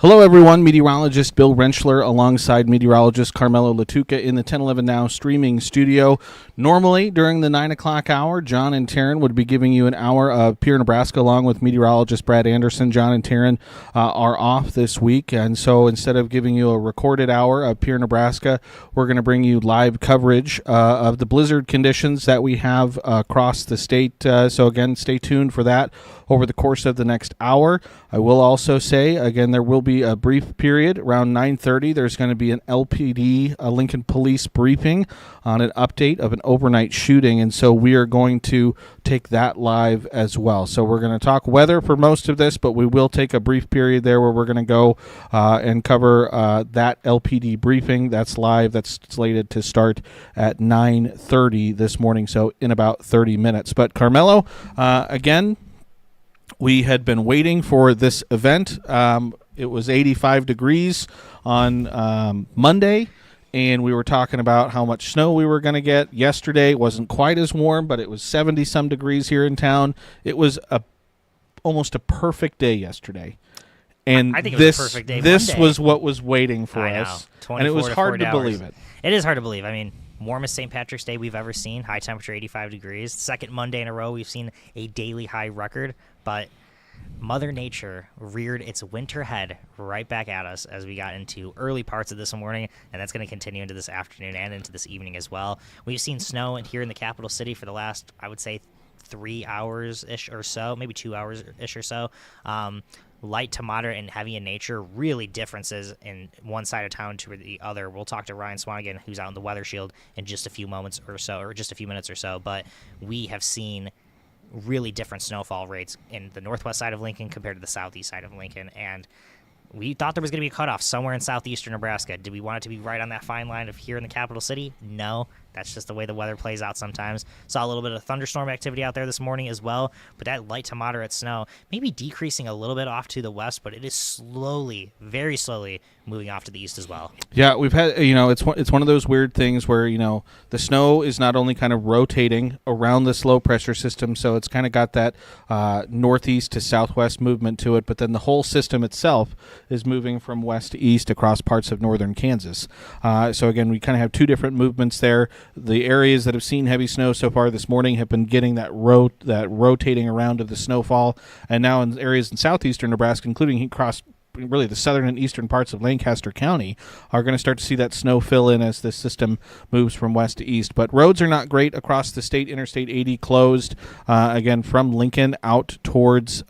Hello, everyone. Meteorologist Bill Rentschler alongside meteorologist Carmelo Latuca in the 1011 Now streaming studio. Normally, during the 9 o'clock hour, John and Taryn would be giving you an hour of Pure Nebraska along with meteorologist Brad Anderson. John and Taryn are off this week, and so instead of giving you a recorded hour of Pure Nebraska, we're going to bring you live coverage of the blizzard conditions that we have across the state. So again, stay tuned for that over the course of the next hour. I will also say, again, there will be a brief period around 9:30. There's going to be an LPD, a Lincoln Police briefing on an update of an overnight shooting, and so we are going to take that live as well. So we're going to talk weather for most of this, but we will take a brief period there where we're going to go and cover that LPD briefing. That's live. That's slated to start at 9:30 this morning, so in about 30 minutes. But Carmelo, again, we had been waiting for this event. It was 85 degrees on Monday, and we were talking about how much snow we were going to get. Yesterday it wasn't quite as warm, but it was 70-some degrees here in town. It was almost a perfect day yesterday. And I think it was a perfect day this Monday. Was what was waiting for I know. us, and it was 24 to hard 40 to believe it. It is hard to believe. I mean, warmest St. Patrick's Day we've ever seen, high temperature 85 degrees. Second Monday in a row we've seen a daily high record, but Mother Nature reared its winter head right back at us as we got into early parts of this morning, and that's going to continue into this afternoon and into this evening as well. We've seen snow here in the capital city for the last, I would say, 3 hours-ish or so, maybe 2 hours-ish or so. Light to moderate and heavy in nature, really differences in one side of town to the other. We'll talk to Ryan Swanigan, who's out in the Weather Shield, in just a few moments or so, or just a few minutes or so, but we have seen really different snowfall rates in the northwest side of Lincoln compared to the southeast side of Lincoln, and we thought there was going to be a cutoff somewhere in southeastern Nebraska. Did we want it to be right on that fine line of here in the capital city? No. That's just the way the weather plays out sometimes. Saw a little bit of thunderstorm activity out there this morning as well, but that light to moderate snow maybe decreasing a little bit off to the west, but it is slowly, very slowly, moving off to the east as well. Yeah, we've had, it's one of those weird things where, the snow is not only kind of rotating around this low pressure system, so it's kind of got that northeast to southwest movement to it, but then the whole system itself is moving from west to east across parts of northern Kansas. So again, we kind of have two different movements there. The areas that have seen heavy snow so far this morning have been getting that rotating around of the snowfall, and now in areas in southeastern Nebraska, including across really the southern and eastern parts of Lancaster County, are going to start to see that snow fill in as this system moves from west to east. But roads are not great across the state. Interstate 80 closed, again, from Lincoln out towards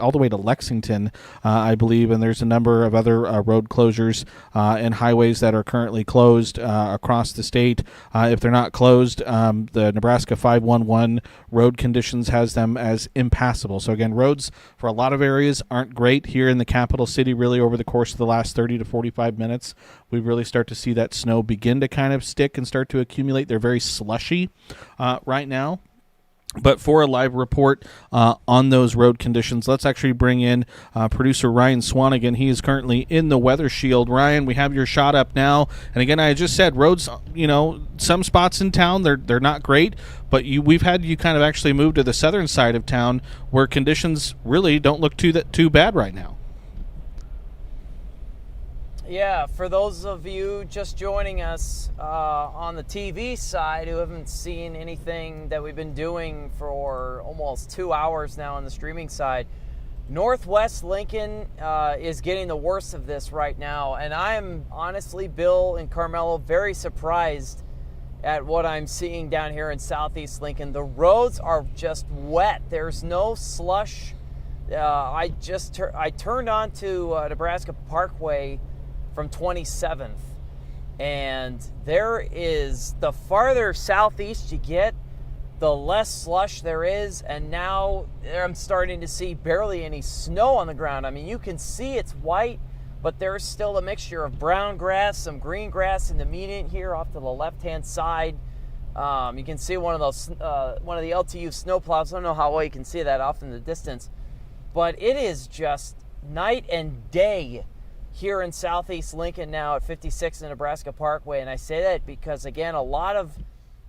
all the way to Lexington, I believe, and there's a number of other road closures and highways that are currently closed across the state. If they're not closed, the Nebraska 511 road conditions has them as impassable. So again, roads for a lot of areas aren't great here in the capital city. Really, over the course of the last 30 to 45 minutes, we really start to see that snow begin to kind of stick and start to accumulate. They're very slushy right now. But for a live report on those road conditions, let's actually bring in producer Ryan Swanigan. He is currently in the Weather Shield. Ryan, we have your shot up now. And again, I just said roads, some spots in town, they're not great. But we've had you kind of actually move to the southern side of town where conditions really don't look too bad right now. Yeah, for those of you just joining us on the TV side who haven't seen anything that we've been doing for almost 2 hours now on the streaming side, Northwest Lincoln is getting the worst of this right now. And I am honestly, Bill and Carmelo, very surprised at what I'm seeing down here in Southeast Lincoln. The roads are just wet. There's no slush. I turned on to Nebraska Parkway from 27th, and there is, the farther southeast you get, the less slush there is, and now I'm starting to see barely any snow on the ground. I mean, you can see it's white, but there's still a mixture of brown grass, some green grass in the median here off to the left-hand side. You can see one of the LTU snowplows. I don't know how well you can see that off in the distance, but it is just night and day here in Southeast Lincoln now at 56 and Nebraska Parkway. And I say that because, again, a lot of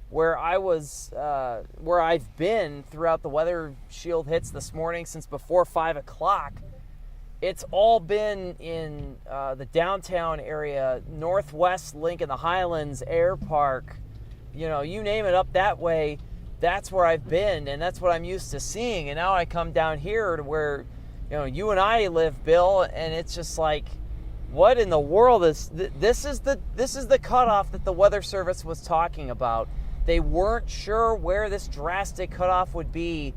where I've been throughout the Weather Shield hits this morning since before 5 o'clock, it's all been in the downtown area, Northwest Lincoln, the Highlands Air Park, you name it up that way. That's where I've been, and that's what I'm used to seeing. And now I come down here to where, you and I live, Bill, and it's just like, what in the world is this? Is the cutoff that the Weather Service was talking about. They weren't sure where this drastic cutoff would be,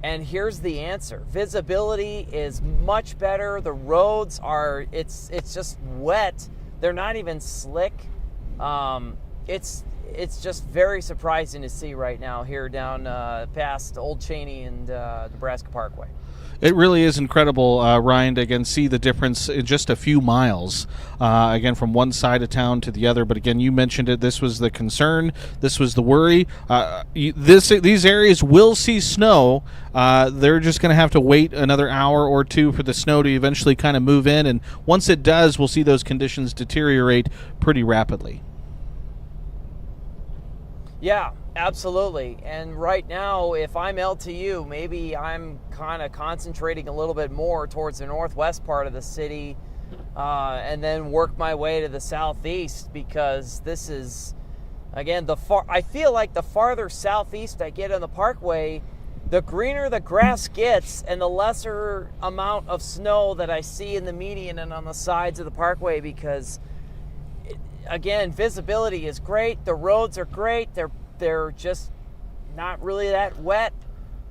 and here's the answer. Visibility is much better. The roads are, it's just wet. They're not even slick. It's just very surprising to see right now here down past Old Cheney and Nebraska Parkway. It really is incredible, Ryan, to again see the difference in just a few miles, again from one side of town to the other. But again, you mentioned it. This was the concern. This was the worry. These areas will see snow. They're just going to have to wait another hour or two for the snow to eventually kind of move in. And once it does, we'll see those conditions deteriorate pretty rapidly. Yeah, absolutely. And right now, if I'm LTU, maybe I'm kind of concentrating a little bit more towards the northwest part of the city, and then work my way to the southeast, because this is, again, I feel like the farther southeast I get on the parkway, the greener the grass gets and the lesser amount of snow that I see in the median and on the sides of the parkway, because again, visibility is great. The roads are great. They're just not really that wet.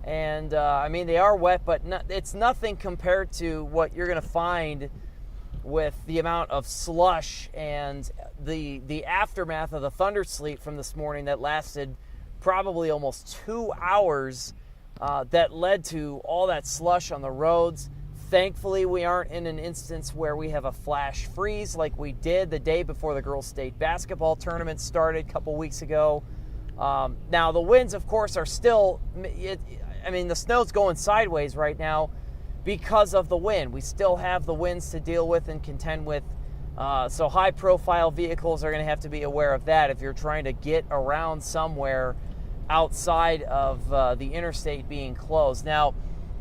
And, they are wet, but it's nothing compared to what you're going to find with the amount of slush and the aftermath of the thunder sleet from this morning that lasted probably almost 2 hours, that led to all that slush on the roads. Thankfully, we aren't in an instance where we have a flash freeze like we did the day before the girls' state basketball tournament started a couple weeks ago. Now, the winds, of course, are still, the snow's going sideways right now because of the wind. We still have the winds to deal with and contend with. So high-profile vehicles are going to have to be aware of that if you're trying to get around somewhere outside of the interstate being closed. Now,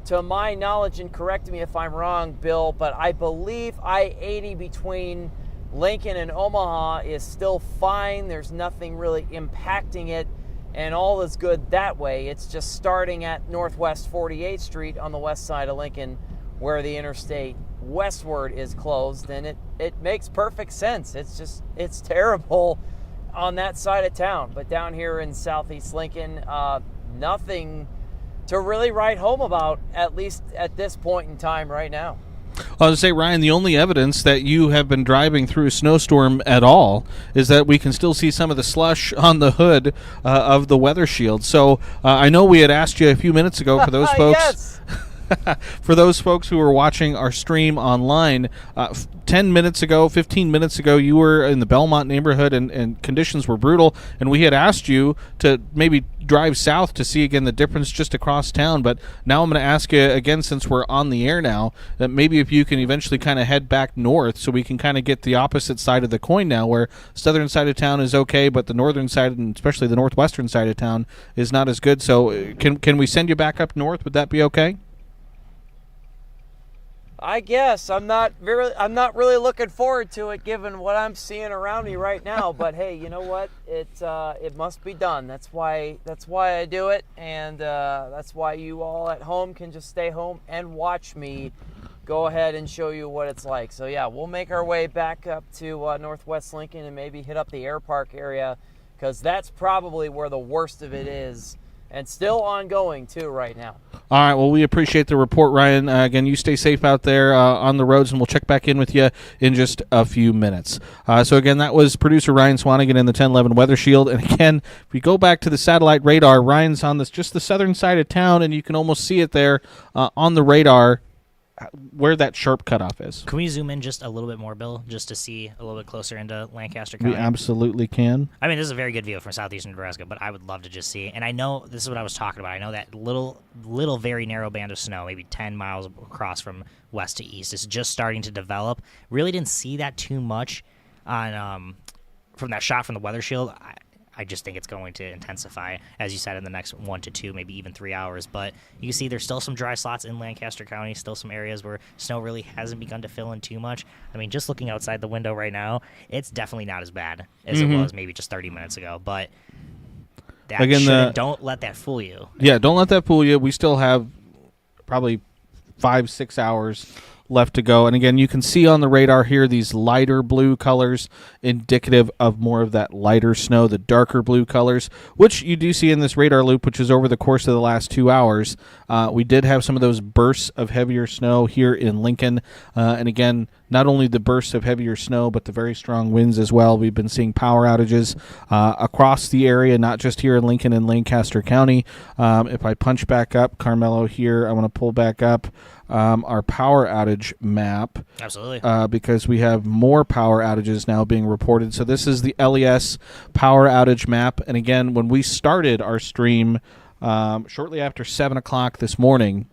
to my knowledge, and correct me if I'm wrong, Bill, but I believe I-80 between Lincoln and Omaha is still fine. There's nothing really impacting it, and all is good that way. It's just starting at Northwest 48th Street on the west side of Lincoln where the interstate westward is closed, and it makes perfect sense. It's terrible on that side of town, but down here in southeast Lincoln, nothing to really write home about, at least at this point in time right now. I was going to say, Ryan, the only evidence that you have been driving through a snowstorm at all is that we can still see some of the slush on the hood of the weather shield. So I know we had asked you a few minutes ago for those folks. Yes. For those folks who are watching our stream online, 10 minutes ago, 15 minutes ago, you were in the Belmont neighborhood and conditions were brutal, and we had asked you to maybe drive south to see again the difference just across town. But now I'm going to ask you again, since we're on the air now, that maybe if you can eventually kind of head back north so we can kind of get the opposite side of the coin now, where southern side of town is okay, but the northern side, and especially the northwestern side of town, is not as good. So can we send you back up north? Would that be okay? I guess I'm not really looking forward to it, given what I'm seeing around me right now. But hey, you know what? It must be done. That's why I do it, and that's why you all at home can just stay home and watch me go ahead and show you what it's like. So yeah, we'll make our way back up to Northwest Lincoln and maybe hit up the Air Park area, because that's probably where the worst of it is. And still ongoing, too, right now. All right, well, we appreciate the report, Ryan. Again, you stay safe out there on the roads, and we'll check back in with you in just a few minutes. So, again, that was producer Ryan Swanigan in the 1011 Weather Shield. And, again, if we go back to the satellite radar, Ryan's on just the southern side of town, and you can almost see it there on the radar where that sharp cutoff is. Can we zoom in just a little bit more, Bill, just to see a little bit closer into Lancaster County? We absolutely can. I mean, this is a very good view from southeastern Nebraska, but I would love to just see. And I know this is what I was talking about. I know that little, very narrow band of snow, maybe 10 miles across from west to east, is just starting to develop. Really didn't see that too much on from that shot from the weather shield. I just think it's going to intensify, as you said, in the next 1 to 2, maybe even 3 hours. But you can see there's still some dry slots in Lancaster County, still some areas where snow really hasn't begun to fill in too much. I mean, just looking outside the window right now, it's definitely not as bad as it was maybe just 30 minutes ago. But that don't let that fool you. Yeah, don't let that fool you. We still have probably 5-6 hours left to go. And again, you can see on the radar here these lighter blue colors indicative of more of that lighter snow, the darker blue colors, which you do see in this radar loop, which is over the course of the last 2 hours. We did have some of those bursts of heavier snow here in Lincoln. And again, not only the bursts of heavier snow, but the very strong winds as well. We've been seeing power outages across the area, not just here in Lincoln and Lancaster County. If I punch back up, Carmelo here, I want to pull back up our power outage map. Absolutely. Because we have more power outages now being reported. So this is the LES power outage map. And again, when we started our stream shortly after 7 o'clock this morning,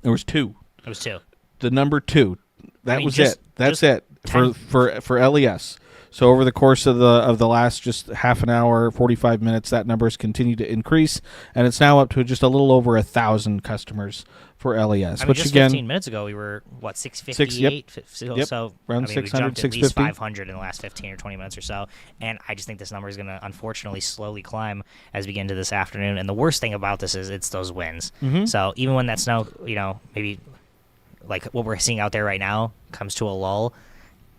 there was 2. It was 2. The number 2. That was it. That's it 10. for LES. So over the course of the last just half an hour, 45 minutes, that number has continued to increase, and it's now up to just a little over 1,000 customers for LES. I mean, which just again, 15 minutes ago we were 658. So around we 600, jumped at 650. least 500 in the last 15 or 20 minutes or so, and I just think this number is going to unfortunately slowly climb as we get into this afternoon. And the worst thing about this is it's those winds. So even when that snow, maybe like what we're seeing out there right now comes to a lull,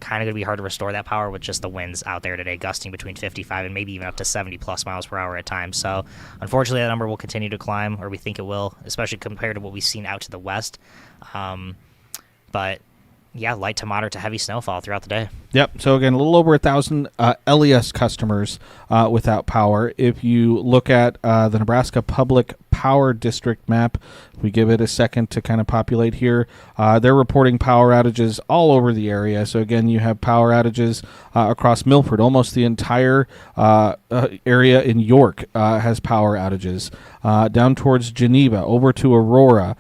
kind of going to be hard to restore that power with just the winds out there today, gusting between 55 and maybe even up to 70 plus miles per hour at times. So unfortunately that number will continue to climb, or we think it will, especially compared to what we've seen out to the west. But yeah, light to moderate to heavy snowfall throughout the day. Yep. So again, a little over 1,000 LES customers without power. If you look at the Nebraska Public Power District map, we give it a second to kind of populate here. They're reporting power outages all over the area. So again, you have power outages across Milford. Almost the entire area in York has power outages. Down towards Geneva, over to Aurora,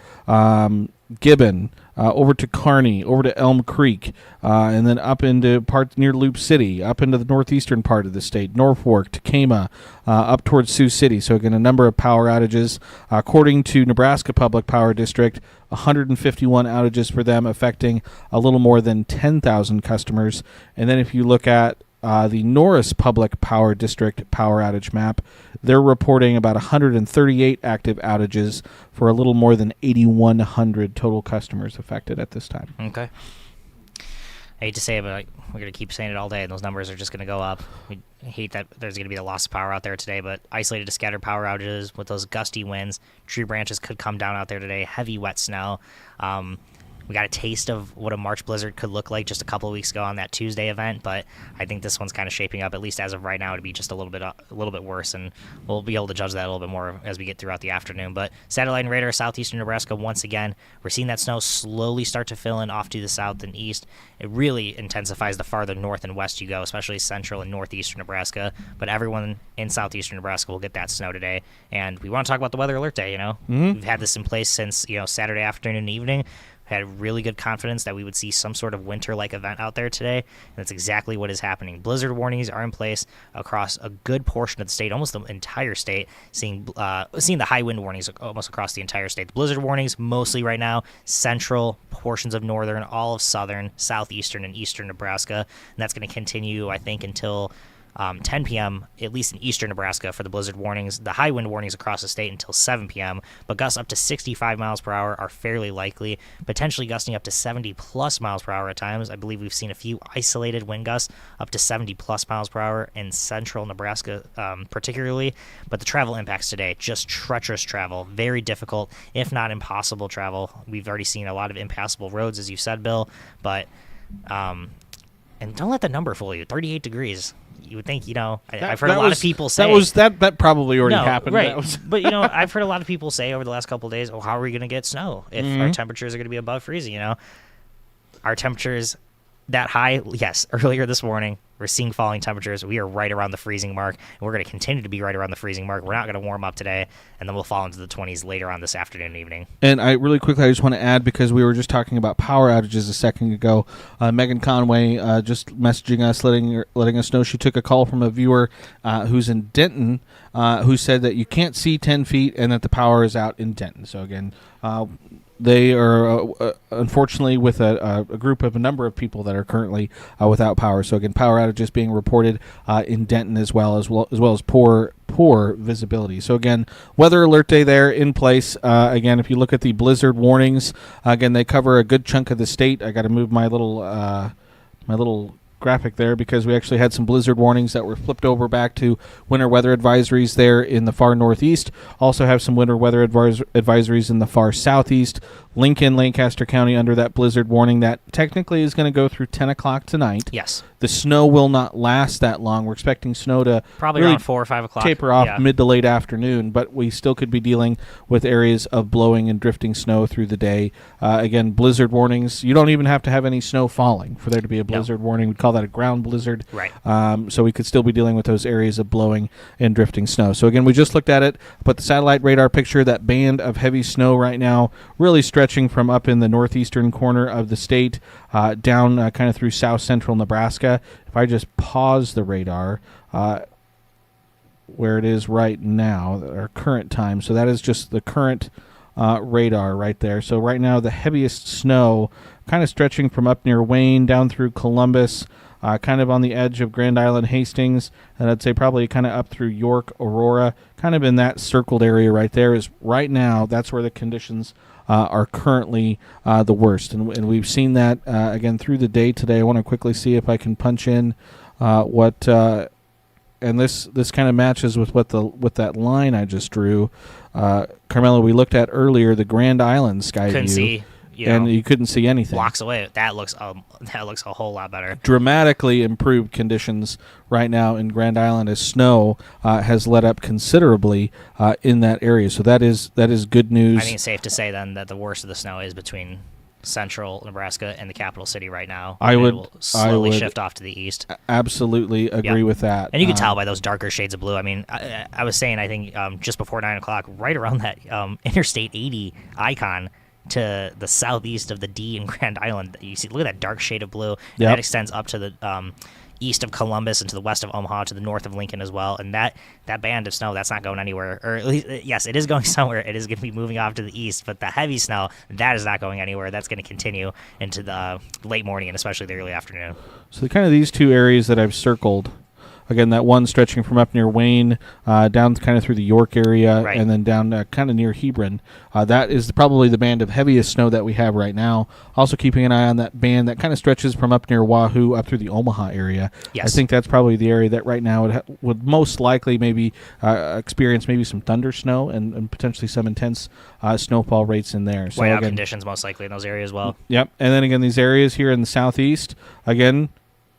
Gibbon, over to Kearney, over to Elm Creek, and then up into parts near Loop City, up into the northeastern part of the state, Norfolk, Tacoma, up towards Sioux City. So again, a number of power outages. According to Nebraska Public Power District, 151 outages for them, affecting a little more than 10,000 customers. And then if you look at the Norris Public Power District power outage map, they're reporting about 138 active outages for a little more than 8,100 total customers affected at this time. Okay. I hate to say it, but we're going to keep saying it all day, and those numbers are just going to go up. We hate that there's going to be the loss of power out there today, but isolated to scattered power outages with those gusty winds. Tree branches could come down out there today. Heavy, wet snow. We got a taste of what a March blizzard could look like just a couple of weeks ago on that Tuesday event, but I think this one's kind of shaping up, at least as of right now, to be just a little bit worse, and we'll be able to judge that a little bit more as we get throughout the afternoon. But satellite and radar, southeastern Nebraska, once again, we're seeing that snow slowly start to fill in off to the south and east. It really intensifies the farther north and west you go, especially central and northeastern Nebraska, but everyone in southeastern Nebraska will get that snow today. And we want to talk about the weather alert day. We've had this in place since Saturday afternoon and evening. Had really good confidence that we would see some sort of winter-like event out there today, and that's exactly what is happening. Blizzard warnings are in place across a good portion of the state, almost the entire state, seeing the high wind warnings almost across the entire state. The blizzard warnings mostly right now, central, portions of northern, all of southern, southeastern, and eastern Nebraska, and that's going to continue, I think, until 10 p.m., at least in eastern Nebraska, for the blizzard warnings. The high wind warnings across the state until 7 p.m., but gusts up to 65 miles per hour are fairly likely, potentially gusting up to 70-plus miles per hour at times. I believe we've seen a few isolated wind gusts up to 70-plus miles per hour in central Nebraska particularly, but the travel impacts today, just treacherous travel, very difficult, if not impossible travel. We've already seen a lot of impassable roads, as you said, Bill, but and don't let the number fool you, 38 degrees. You would think, I've heard a lot of people say... That probably already happened. Right. But, I've heard a lot of people say over the last couple of days, how are we going to get snow if our temperatures are going to be above freezing, Our temperatures that high, yes, earlier this morning, we're seeing falling temperatures. We are right around the freezing mark, and we're going to continue to be right around the freezing mark. We're not going to warm up today, and then we'll fall into the 20s later on this afternoon and evening. And I really quickly, I just want to add, because we were just talking about power outages a second ago, Megan Conway just messaging us, letting us know she took a call from a viewer who's in Denton, who said that you can't see 10 feet and that the power is out in Denton. So again, they are unfortunately with a group of a number of people that are currently without power. So again, power outages being reported in Denton as well as poor visibility. So again, weather alert day there in place. Again, if you look at the blizzard warnings, again they cover a good chunk of the state. I got to move my little graphic there because we actually had some blizzard warnings that were flipped over back to winter weather advisories there in the far northeast. Also have some winter weather advisories in the far southeast. Lincoln, Lancaster County under that blizzard warning that technically is going to go through 10 o'clock tonight. Yes. The snow will not last that long. We're expecting snow to probably really around 4 or 5 o'clock. Taper off mid to late afternoon, but we still could be dealing with areas of blowing and drifting snow through the day. Again, blizzard warnings. You don't even have to have any snow falling for there to be a blizzard warning. We'd call that a ground blizzard. Right. So we could still be dealing with those areas of blowing and drifting snow. So again, we just looked at it, but the satellite radar picture, that band of heavy snow right now really stretching from up in the northeastern corner of the state down kind of through south central Nebraska. If I just pause the radar where it is right now, our current time, so that is just the current radar right there. So right now the heaviest snow kind of stretching from up near Wayne down through Columbus, kind of on the edge of Grand Island, Hastings, and I'd say probably kind of up through York, Aurora, kind of in that circled area right there is right now, that's where the conditions are currently the worst. And we've seen that, again, through the day today. I want to quickly see if I can punch in what, and this kind of matches with with that line I just drew. Carmelo, we looked at earlier, the Grand Island sky Couldn't view. see. You couldn't see anything. Blocks away. That looks a whole lot better. Dramatically improved conditions right now in Grand Island as snow has let up considerably in that area. So that is good news. I think it's safe to say then that the worst of the snow is between central Nebraska and the capital city right now. I It would will slowly shift off to the east. Absolutely agree with that. And you can tell by those darker shades of blue. I mean, I was saying, I think just before 9 o'clock, right around that Interstate 80 icon to the southeast of the D in Grand Island, you see, look at that dark shade of blue. And that extends up to the east of Columbus and to the west of Omaha, to the north of Lincoln as well. And that band of snow, that's not going anywhere. Or at least, yes, it is going somewhere. It is going to be moving off to the east, but the heavy snow, that is not going anywhere. That's going to continue into the late morning and especially the early afternoon. So kind of these two areas that I've circled, again, that one stretching from up near Wayne down kind of through the York area, and then down kind of near Hebron. That is probably the band of heaviest snow that we have right now. Also keeping an eye on that band that kind of stretches from up near Wahoo up through the Omaha area. Yes. I think that's probably the area that right now would most likely maybe experience maybe some thunder snow and potentially some intense snowfall rates in there. So Whiteout again, conditions most likely in those areas as well. Yep. And then again, these areas here in the southeast, again,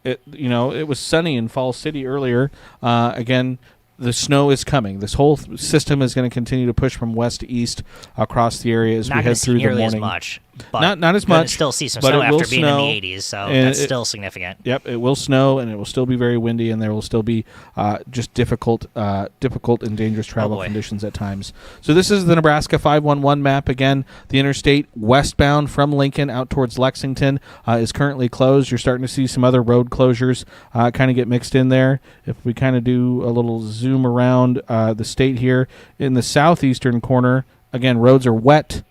it was sunny in Falls City earlier. Again, the snow is coming. This whole system is going to continue to push from west to east across the area as we head through the morning. Not as much. But not as much. Still see some snow after being in the 80s, so that's still significant. Yep, it will snow and it will still be very windy, and there will still be just difficult and dangerous travel conditions at times. So this is the Nebraska 511 map again. The interstate westbound from Lincoln out towards Lexington is currently closed. You're starting to see some other road closures kind of get mixed in there. If we kind of do a little zoom around the state here in the southeastern corner, again, roads are wet.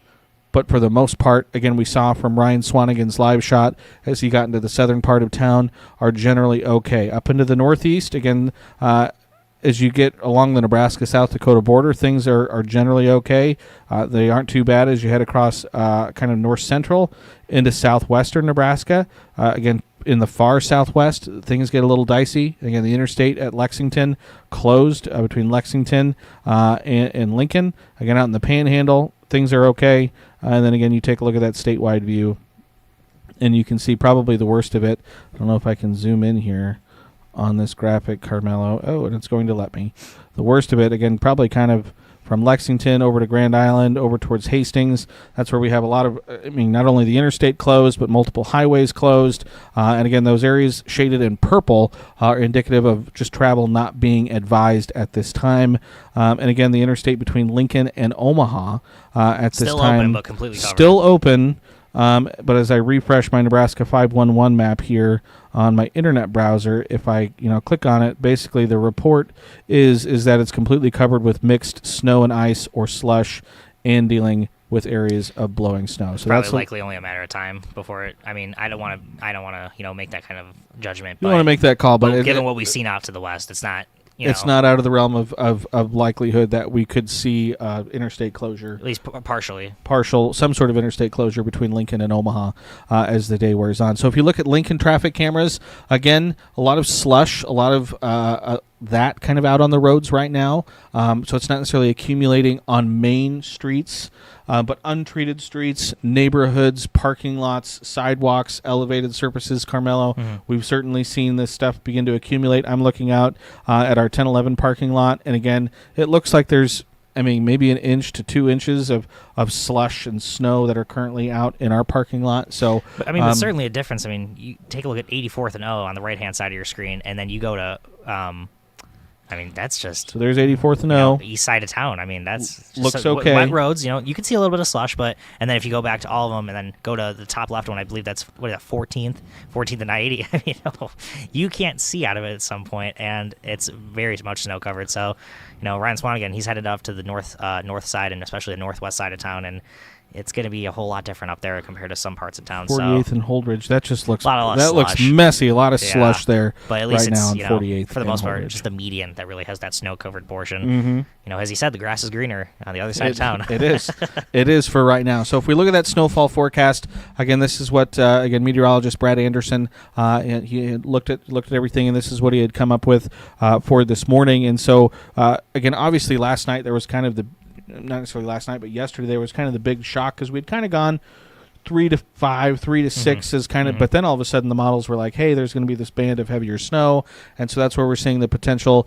But for the most part, again, we saw from Ryan Swanigan's live shot as he got into the southern part of town, are generally okay. Up into the northeast, again, as you get along the Nebraska-South Dakota border, things are generally okay. They aren't too bad as you head across kind of north-central into southwestern Nebraska. Again, in the far southwest, things get a little dicey. Again, the interstate at Lexington closed between Lexington and Lincoln. Again, out in the Panhandle, things are okay. And then again, you take a look at that statewide view, and you can see probably the worst of it. I don't know if I can zoom in here on this graphic, Carmelo. Oh, and it's going to let me. The worst of it, again, probably kind of from Lexington over to Grand Island, over towards Hastings. That's where we have a lot of, not only the interstate closed, but multiple highways closed. And again, those areas shaded in purple are indicative of just travel not being advised at this time. And again, the interstate between Lincoln and Omaha at this time. Still open, but completely covered. Still open. But as I refresh my Nebraska 511 map here on my internet browser, if I click on it, basically the report is that it's completely covered with mixed snow and ice or slush, and dealing with areas of blowing snow. So probably that's likely only a matter of time before it. I mean, I don't want to make that kind of judgment. You want to make that call, but given what we've seen out to the west, it's not. It's not out of the realm of likelihood that we could see interstate closure. At least partially. Some sort of interstate closure between Lincoln and Omaha as the day wears on. So if you look at Lincoln traffic cameras, again, a lot of slush, a lot of that kind of out on the roads right now. So it's not necessarily accumulating on main streets, but untreated streets, neighborhoods, parking lots, sidewalks, elevated surfaces, Carmelo. Mm-hmm. We've certainly seen this stuff begin to accumulate. I'm looking out at our 1011 parking lot, and again, it looks like there's maybe an inch to 2 inches of slush and snow that are currently out in our parking lot. So, but there's certainly a difference. You take a look at 84th and O on the right-hand side of your screen, and then you go to that's just... So there's 84th and O. East side of town. That's... Looks okay. Wet roads, you can see a little bit of slush, and then if you go back to all of them and then go to the top left one, I believe that's, 14th and I-80. You can't see out of it at some point, and it's very much snow-covered. So, Ryan Swanigan, he's headed up to the north side and especially the northwest side of town, and it's going to be a whole lot different up there compared to some parts of town. 48th and Holdridge, that just looks looks messy. A lot of slush there. But at least right it's now on 48th for the most part, Holdridge. just the median that really has that snow-covered portion. Mm-hmm. As he said, the grass is greener on the other side of town. It is. It is for right now. So if we look at that snowfall forecast, again, this is what meteorologist Brad Anderson he had looked at everything, and this is what he had come up with for this morning. And so again, obviously last night there was kind of not necessarily last night, but yesterday there was kind of the big shock because we'd kind of gone 3 to 5, 3 to 6 is kind of, but then all of a sudden the models were like, hey, there's going to be this band of heavier snow, and so that's where we're seeing the potential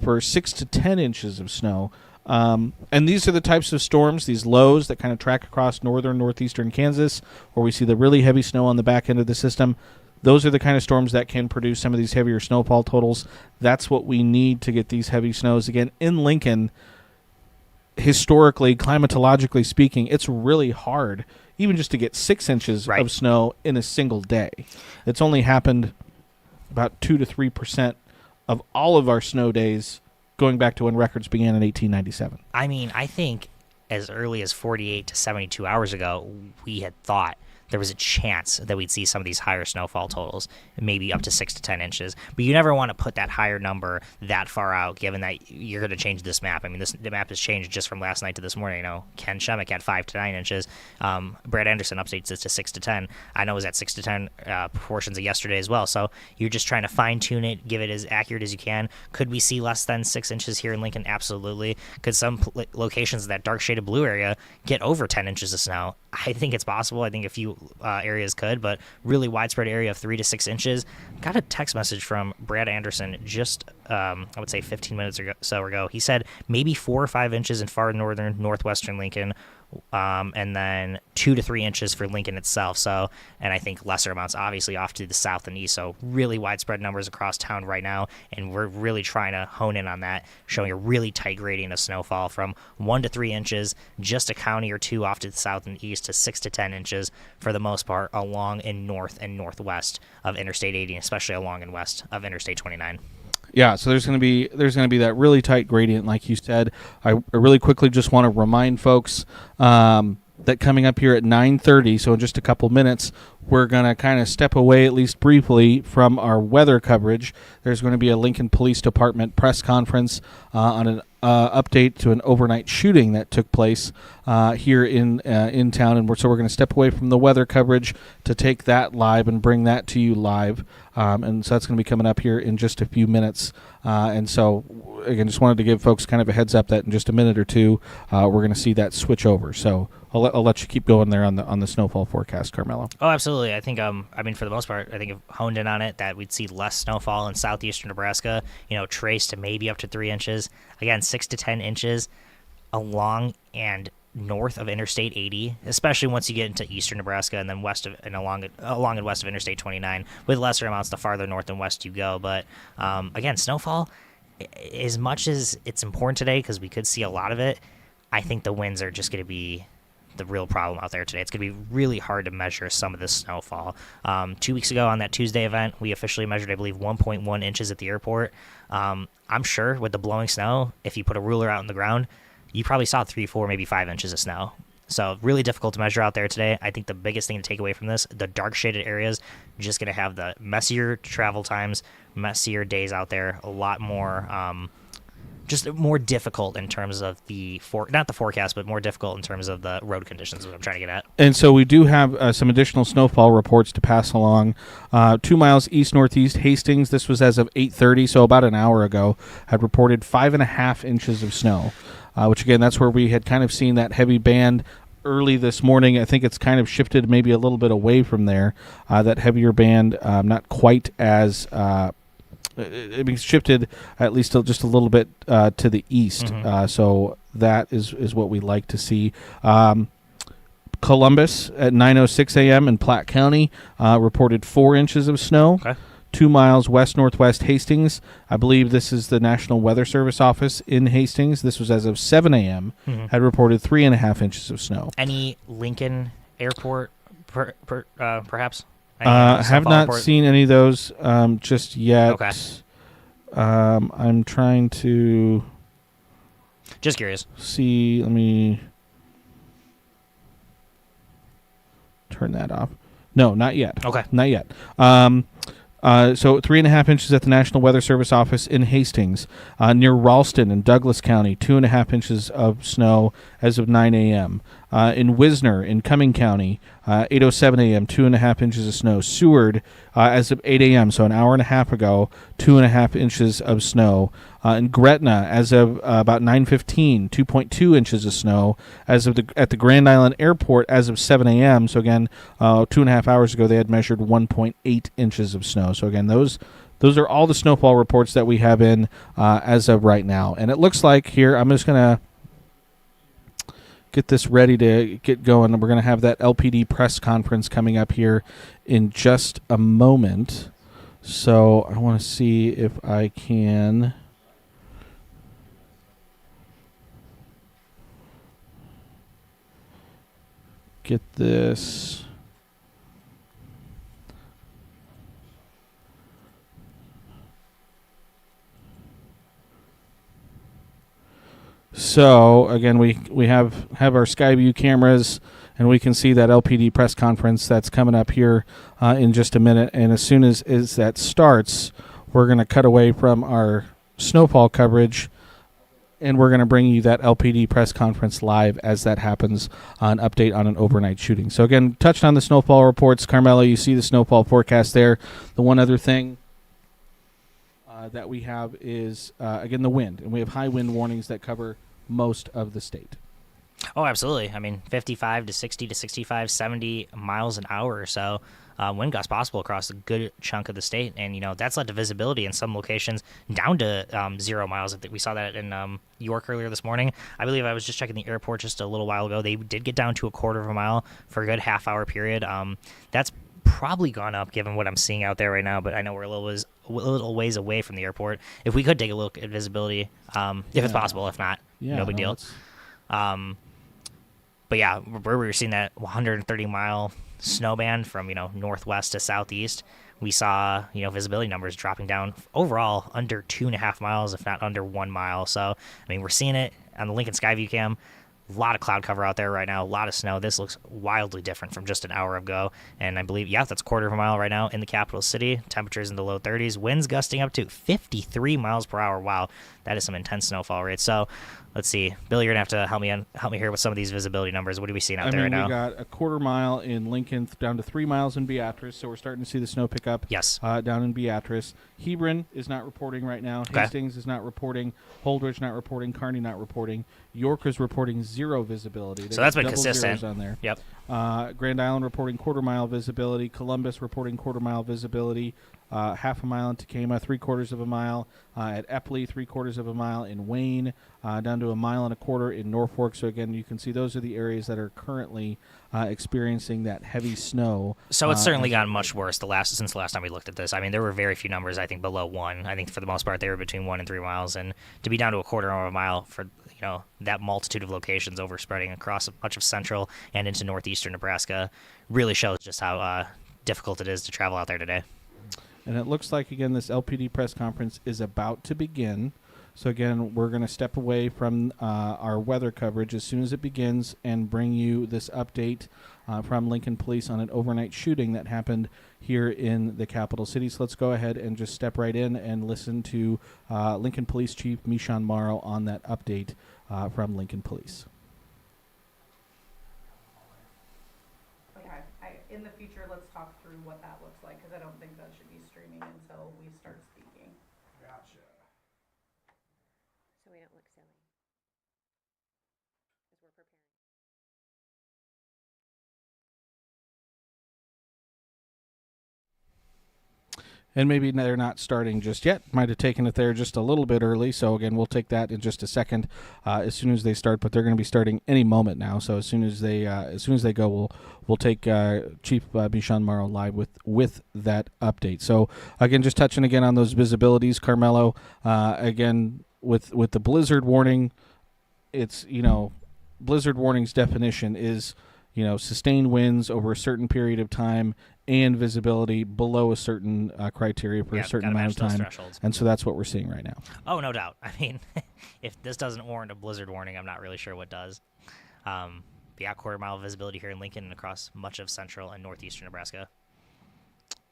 for 6 to 10 inches of snow. And these are the types of storms, these lows that kind of track across northeastern Kansas, where we see the really heavy snow on the back end of the system. Those are the kind of storms that can produce some of these heavier snowfall totals. That's what we need to get these heavy snows. Again, in Lincoln, historically, climatologically speaking, it's really hard even just to get 6 inches of snow in a single day. It's only happened about 2 to 3% of all of our snow days going back to when records began in 1897. I think as early as 48 to 72 hours ago, we had thought there was a chance that we'd see some of these higher snowfall totals, maybe up to 6 to 10 inches. But you never want to put that higher number that far out, given that you're going to change this map. The map has changed just from last night to this morning. Ken Shemek had 5 to 9 inches. Brad Anderson updates it to 6 to 10. I know it was at 6 to 10 proportions of yesterday as well. So you're just trying to fine-tune it, give it as accurate as you can. Could we see less than 6 inches here in Lincoln? Absolutely. Could some locations in that dark shaded blue area get over 10 inches of snow? I think it's possible. I think a few areas could, but really widespread area of 3 to 6 inches. Got a text message from Brad Anderson just, I would say 15 minutes or so ago. He said maybe 4 or 5 inches in far northwestern Lincoln, and then 2 to 3 inches for Lincoln itself. So, and I think lesser amounts obviously off to the south and east. So really widespread numbers across town right now, and we're really trying to hone in on that, showing a really tight gradient of snowfall from 1 to 3 inches, just a county or two off to the south and east, to 6 to 10 inches for the most part along in north and northwest of Interstate 80, especially along and west of Interstate 29. Yeah, so there's going to be that really tight gradient, like you said. I really quickly just want to remind folks that coming up here at 9:30, so in just a couple minutes, we're going to kind of step away, at least briefly, from our weather coverage. There's going to be a Lincoln Police Department press conference on an update to an overnight shooting that took place here in town, and so we're going to step away from the weather coverage to take that live and bring that to you live. And so that's going to be coming up here in just a few minutes. And so, again, just wanted to give folks kind of a heads up that in just a minute or two, we're going to see that switch over. So I'll let you keep going there on the snowfall forecast, Carmelo. Oh, absolutely. I think, for the most part, I think I've honed in on it that we'd see less snowfall in southeastern Nebraska, traced to maybe up to 3 inches. Again, 6 to 10 inches along and north of Interstate 80, especially once you get into eastern Nebraska and then west of and along and west of Interstate 29, with lesser amounts the farther north and west you go. But again, snowfall, as much as it's important today because we could see a lot of it, I think the winds are just going to be the real problem out there today. It's going to be really hard to measure some of this snowfall. 2 weeks ago on that Tuesday event, we officially measured, I believe, 1.1 inches at the airport. I'm sure with the blowing snow, if you put a ruler out on the ground, you probably saw 3, 4, maybe 5 inches of snow. So really difficult to measure out there today. I think the biggest thing to take away from this, the dark shaded areas, just going to have the messier travel times, messier days out there, a lot more just more difficult in terms of not the forecast, but more difficult in terms of the road conditions is what I'm trying to get at. And so we do have some additional snowfall reports to pass along. 2 miles east-northeast, Hastings, this was as of 8:30, so about an hour ago, had reported 5.5 inches of snow, which, again, that's where we had kind of seen that heavy band early this morning. I think it's kind of shifted maybe a little bit away from there. That heavier band, not quite as... It's shifted at least just a little bit to the east. So that is what we like to see. Columbus at 9:06 a.m. in Platte County reported 4 inches of snow. Okay. 2 miles west-northwest Hastings. I believe this is the National Weather Service office in Hastings. This was as of 7 a.m. Had reported 3.5 inches of snow. Any Lincoln Airport, perhaps? Have not seen any of those just yet. Okay. I'm trying to just curious. See, let me turn that off. No, not yet. Okay. Not yet. So 3.5 inches at the National Weather Service office in Hastings. Near Ralston in Douglas County, 2.5 inches of snow as of 9 a.m. In Wisner in Cumming County, 8:07 a.m., 2.5 inches of snow. Seward, as of 8 a.m., so an hour and a half ago, 2.5 inches of snow. In Gretna, as of about 9:15, 2.2 inches of snow. As of at the Grand Island Airport, as of 7 a.m., so again, 2.5 hours ago, they had measured 1.8 inches of snow. So again, those are all the snowfall reports that we have in as of right now. And it looks like here, I'm just going to get this ready to get going. We're going to have that LPD press conference coming up here in just a moment. So I want to see if I can get this. So again, we have our Skyview cameras, and we can see that LPD press conference that's coming up here in just a minute. And as soon as that starts, we're going to cut away from our snowfall coverage, and we're going to bring you that LPD press conference live as that happens, an update on an overnight shooting. So again, touched on the snowfall reports. Carmelo, you see the snowfall forecast there. The one other thing that we have is, again, the wind. And we have high wind warnings that cover most of the state. Oh, absolutely. I mean, 55 to 60 to 65, 70 miles an hour or so wind gusts possible across a good chunk of the state. And, that's led to visibility in some locations down to 0 miles. I think we saw that in York earlier this morning. I believe I was just checking the airport just a little while ago. They did get down to a quarter of a mile for a good half-hour period. That's probably gone up given what I'm seeing out there right now, but I know we're a little ways away from the airport. If we could take a look at visibility, if it's possible. If not, no big deal. But yeah, where we were seeing that 130-mile snow band from northwest to southeast, we saw visibility numbers dropping down overall under 2.5 miles, if not under 1 mile. So I mean, we're seeing it on the Lincoln Skyview cam. A lot of cloud cover out there right now, a lot of snow. This looks wildly different from just an hour ago. And I believe, that's a quarter of a mile right now in the capital city. Temperatures in the low 30s. Winds gusting up to 53 miles per hour. Wow, that is some intense snowfall rates. So let's see. Bill, you're going to have to help me here with some of these visibility numbers. What are we seeing out there right now? We got a quarter mile in Lincoln down to 3 miles in Beatrice. So we're starting to see the snow pick up down in Beatrice. Hebron is not reporting right now. Okay. Hastings is not reporting. Holdridge not reporting. Kearney not reporting. York is reporting 0 visibility. So that's been double consistent. zeros on there. Yep. Grand Island reporting quarter mile visibility. Columbus reporting quarter mile visibility. half a mile in Tacoma, 3/4 of a mile at Epley, 3/4 of a mile in Wayne, down to 1.25 miles in Norfolk. So again, you can see those are the areas that are currently experiencing that heavy snow. So it's certainly gotten much worse since the last time we looked at this. I mean, there were very few numbers, I think, below 1. I think for the most part they were between 1 and 3 miles, and to be down to 1/4 of a mile for that multitude of locations over spreading across much of central and into northeastern Nebraska really shows just how difficult it is to travel out there today. And it looks like, again, this LPD press conference is about to begin. So, again, we're going to step away from our weather coverage as soon as it begins and bring you this update from Lincoln Police on an overnight shooting that happened here in the capital city. So let's go ahead and just step right in and listen to Lincoln Police Chief Mishan Morrow on that update from Lincoln Police. In the future, let's talk through what that looks like, because I don't think that should be streaming until we start speaking. Gotcha. So we don't look silly, as we're preparing. And maybe they're not starting just yet. Might have taken it there just a little bit early. So, again, we'll take that in just a second as soon as they start. But they're going to be starting any moment now. So as soon as they go, we'll take Chief Mishan Morrow live with that update. So, again, just touching again on those visibilities, Carmelo. Again, with the blizzard warning, it's, blizzard warning's definition is, sustained winds over a certain period of time and visibility below a certain criteria for a certain amount of time. And so that's what we're seeing right now. Oh, no doubt. I mean, if this doesn't warrant a blizzard warning, I'm not really sure what does. The 1/4 mile visibility here in Lincoln and across much of central and northeastern Nebraska.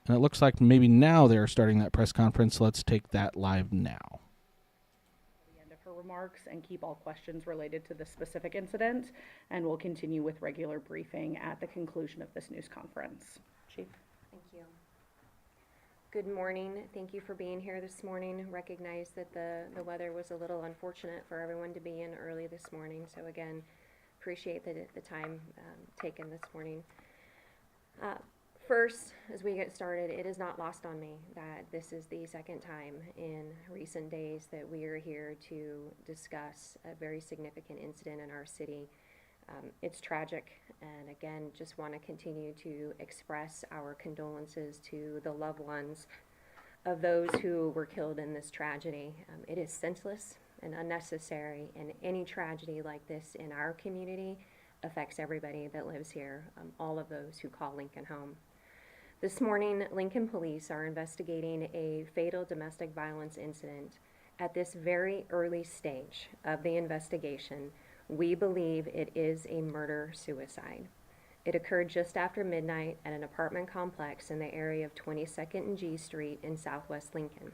And it looks like maybe now they're starting that press conference. Let's take that live now. The end of her remarks and keep all questions related to the specific incident, and we'll continue with regular briefing at the conclusion of this news conference. Chief. Thank you. Good morning. Thank you for being here this morning. Recognize that the weather was a little unfortunate for everyone to be in early this morning. So again, appreciate the time taken this morning. First, as we get started, it is not lost on me that this is the second time in recent days that we are here to discuss a very significant incident in our city. It's tragic, and again, just want to continue to express our condolences to the loved ones of those who were killed in this tragedy. It is senseless and unnecessary, and any tragedy like this in our community affects everybody that lives here, all of those who call Lincoln home. This morning, Lincoln Police are investigating a fatal domestic violence incident. At this very early stage of the investigation, we believe it is a murder-suicide. It occurred just after midnight at an apartment complex in the area of 22nd and G Street in southwest Lincoln.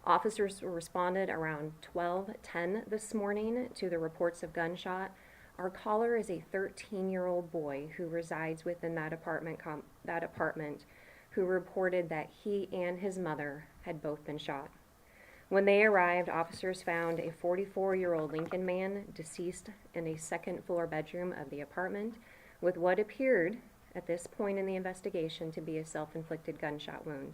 Officers responded around 12:10 this morning to the reports of gunshot. Our caller is a 13-year-old boy who resides within that apartment who reported that he and his mother had both been shot. When they arrived, officers found a 44-year-old Lincoln man deceased in a second-floor bedroom of the apartment with what appeared, at this point in the investigation, to be a self-inflicted gunshot wound.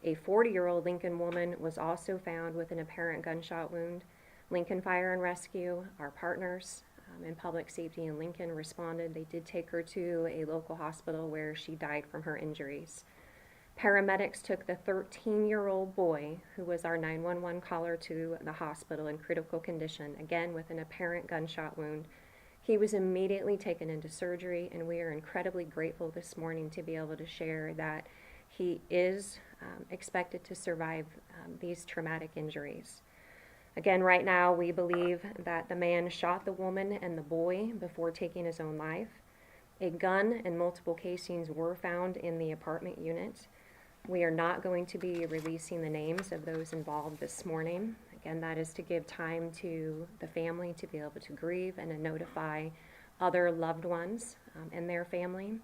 A 40-year-old Lincoln woman was also found with an apparent gunshot wound. Lincoln Fire and Rescue, our partners in public safety in Lincoln, responded. They did take her to a local hospital where she died from her injuries. Paramedics took the 13-year-old boy, who was our 911 caller, to the hospital in critical condition, again with an apparent gunshot wound. He was immediately taken into surgery, and we are incredibly grateful this morning to be able to share that he is expected to survive these traumatic injuries. Again, right now, we believe that the man shot the woman and the boy before taking his own life. A gun and multiple casings were found in the apartment unit. We are not going to be releasing the names of those involved this morning. Again, that is to give time to the family to be able to grieve and to notify other loved ones and their family.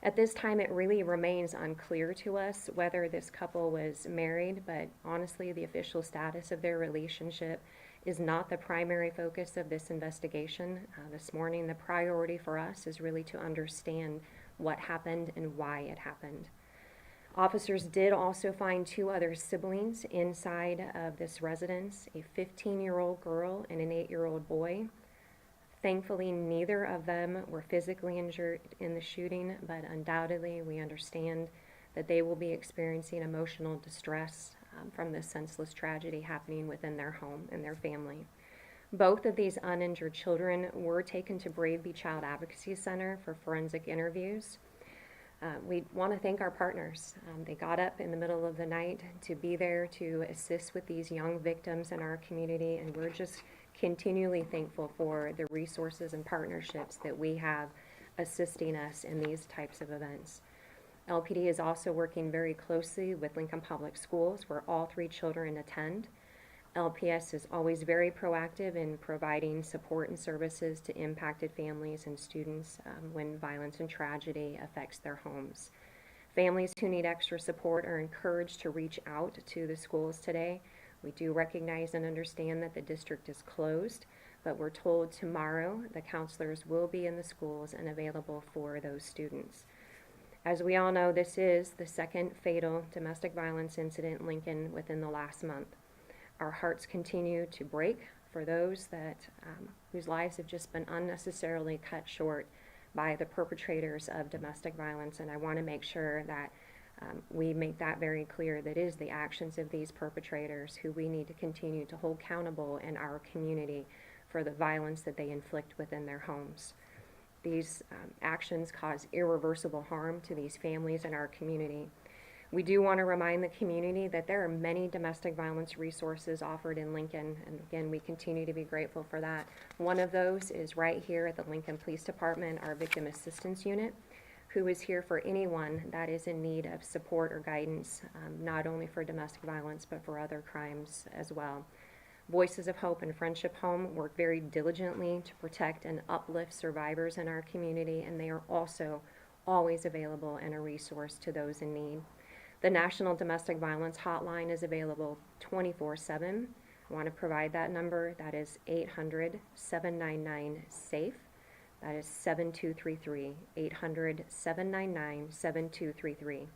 At this time, it really remains unclear to us whether this couple was married, but honestly, the official status of their relationship is not the primary focus of this investigation. This morning, the priority for us is really to understand what happened and why it happened. Officers did also find 2 other siblings inside of this residence, a 15-year-old girl and an 8-year-old boy. Thankfully, neither of them were physically injured in the shooting, but undoubtedly we understand that they will be experiencing emotional distress from this senseless tragedy happening within their home and their family. Both of these uninjured children were taken to Braveby Child Advocacy Center for forensic interviews. We want to thank our partners. They got up in the middle of the night to be there to assist with these young victims in our community, and we're just continually thankful for the resources and partnerships that we have assisting us in these types of events. LPD is also working very closely with Lincoln Public Schools, where all 3 children attend. LPS is always very proactive in providing support and services to impacted families and students when violence and tragedy affects their homes. Families who need extra support are encouraged to reach out to the schools today. We do recognize and understand that the district is closed, but we're told tomorrow the counselors will be in the schools and available for those students. As we all know, this is the second fatal domestic violence incident in Lincoln within the last month. Our hearts continue to break for those that whose lives have just been unnecessarily cut short by the perpetrators of domestic violence, and I want to make sure that we make that very clear, that it is the actions of these perpetrators who we need to continue to hold accountable in our community for the violence that they inflict within their homes. These actions cause irreversible harm to these families in our community. We do want to remind the community that there are many domestic violence resources offered in Lincoln, and again, we continue to be grateful for that. One of those is right here at the Lincoln Police Department, our Victim Assistance Unit, who is here for anyone that is in need of support or guidance, not only for domestic violence, but for other crimes as well. Voices of Hope and Friendship Home work very diligently to protect and uplift survivors in our community, and they are also always available and a resource to those in need. The National Domestic Violence Hotline is available 24/7. I want to provide that number. That is 800-799-SAFE. That is 7233, 800-799-7233.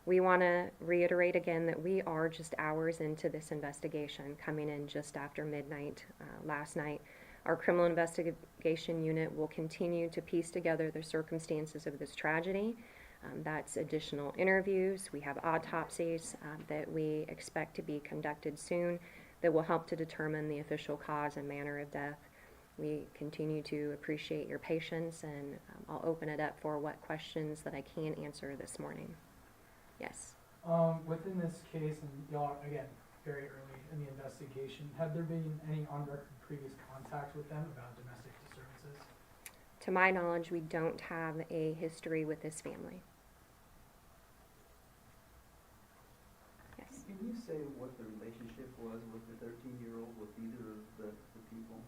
We want to reiterate again that we are just hours into this investigation, coming in just after midnight last night. Our criminal investigation unit will continue to piece together the circumstances of this tragedy. That's additional interviews. We have autopsies that we expect to be conducted soon that will help to determine the official cause and manner of death. We continue to appreciate your patience, and I'll open it up for what questions that I can answer this morning. Yes? Within this case, and y'all, again, very early in the investigation, have there been any on-record previous contact with them about domestic disturbances? To my knowledge, we don't have a history with this family. Yes? Can you say what the relationship was with the 13-year-old with either of the people?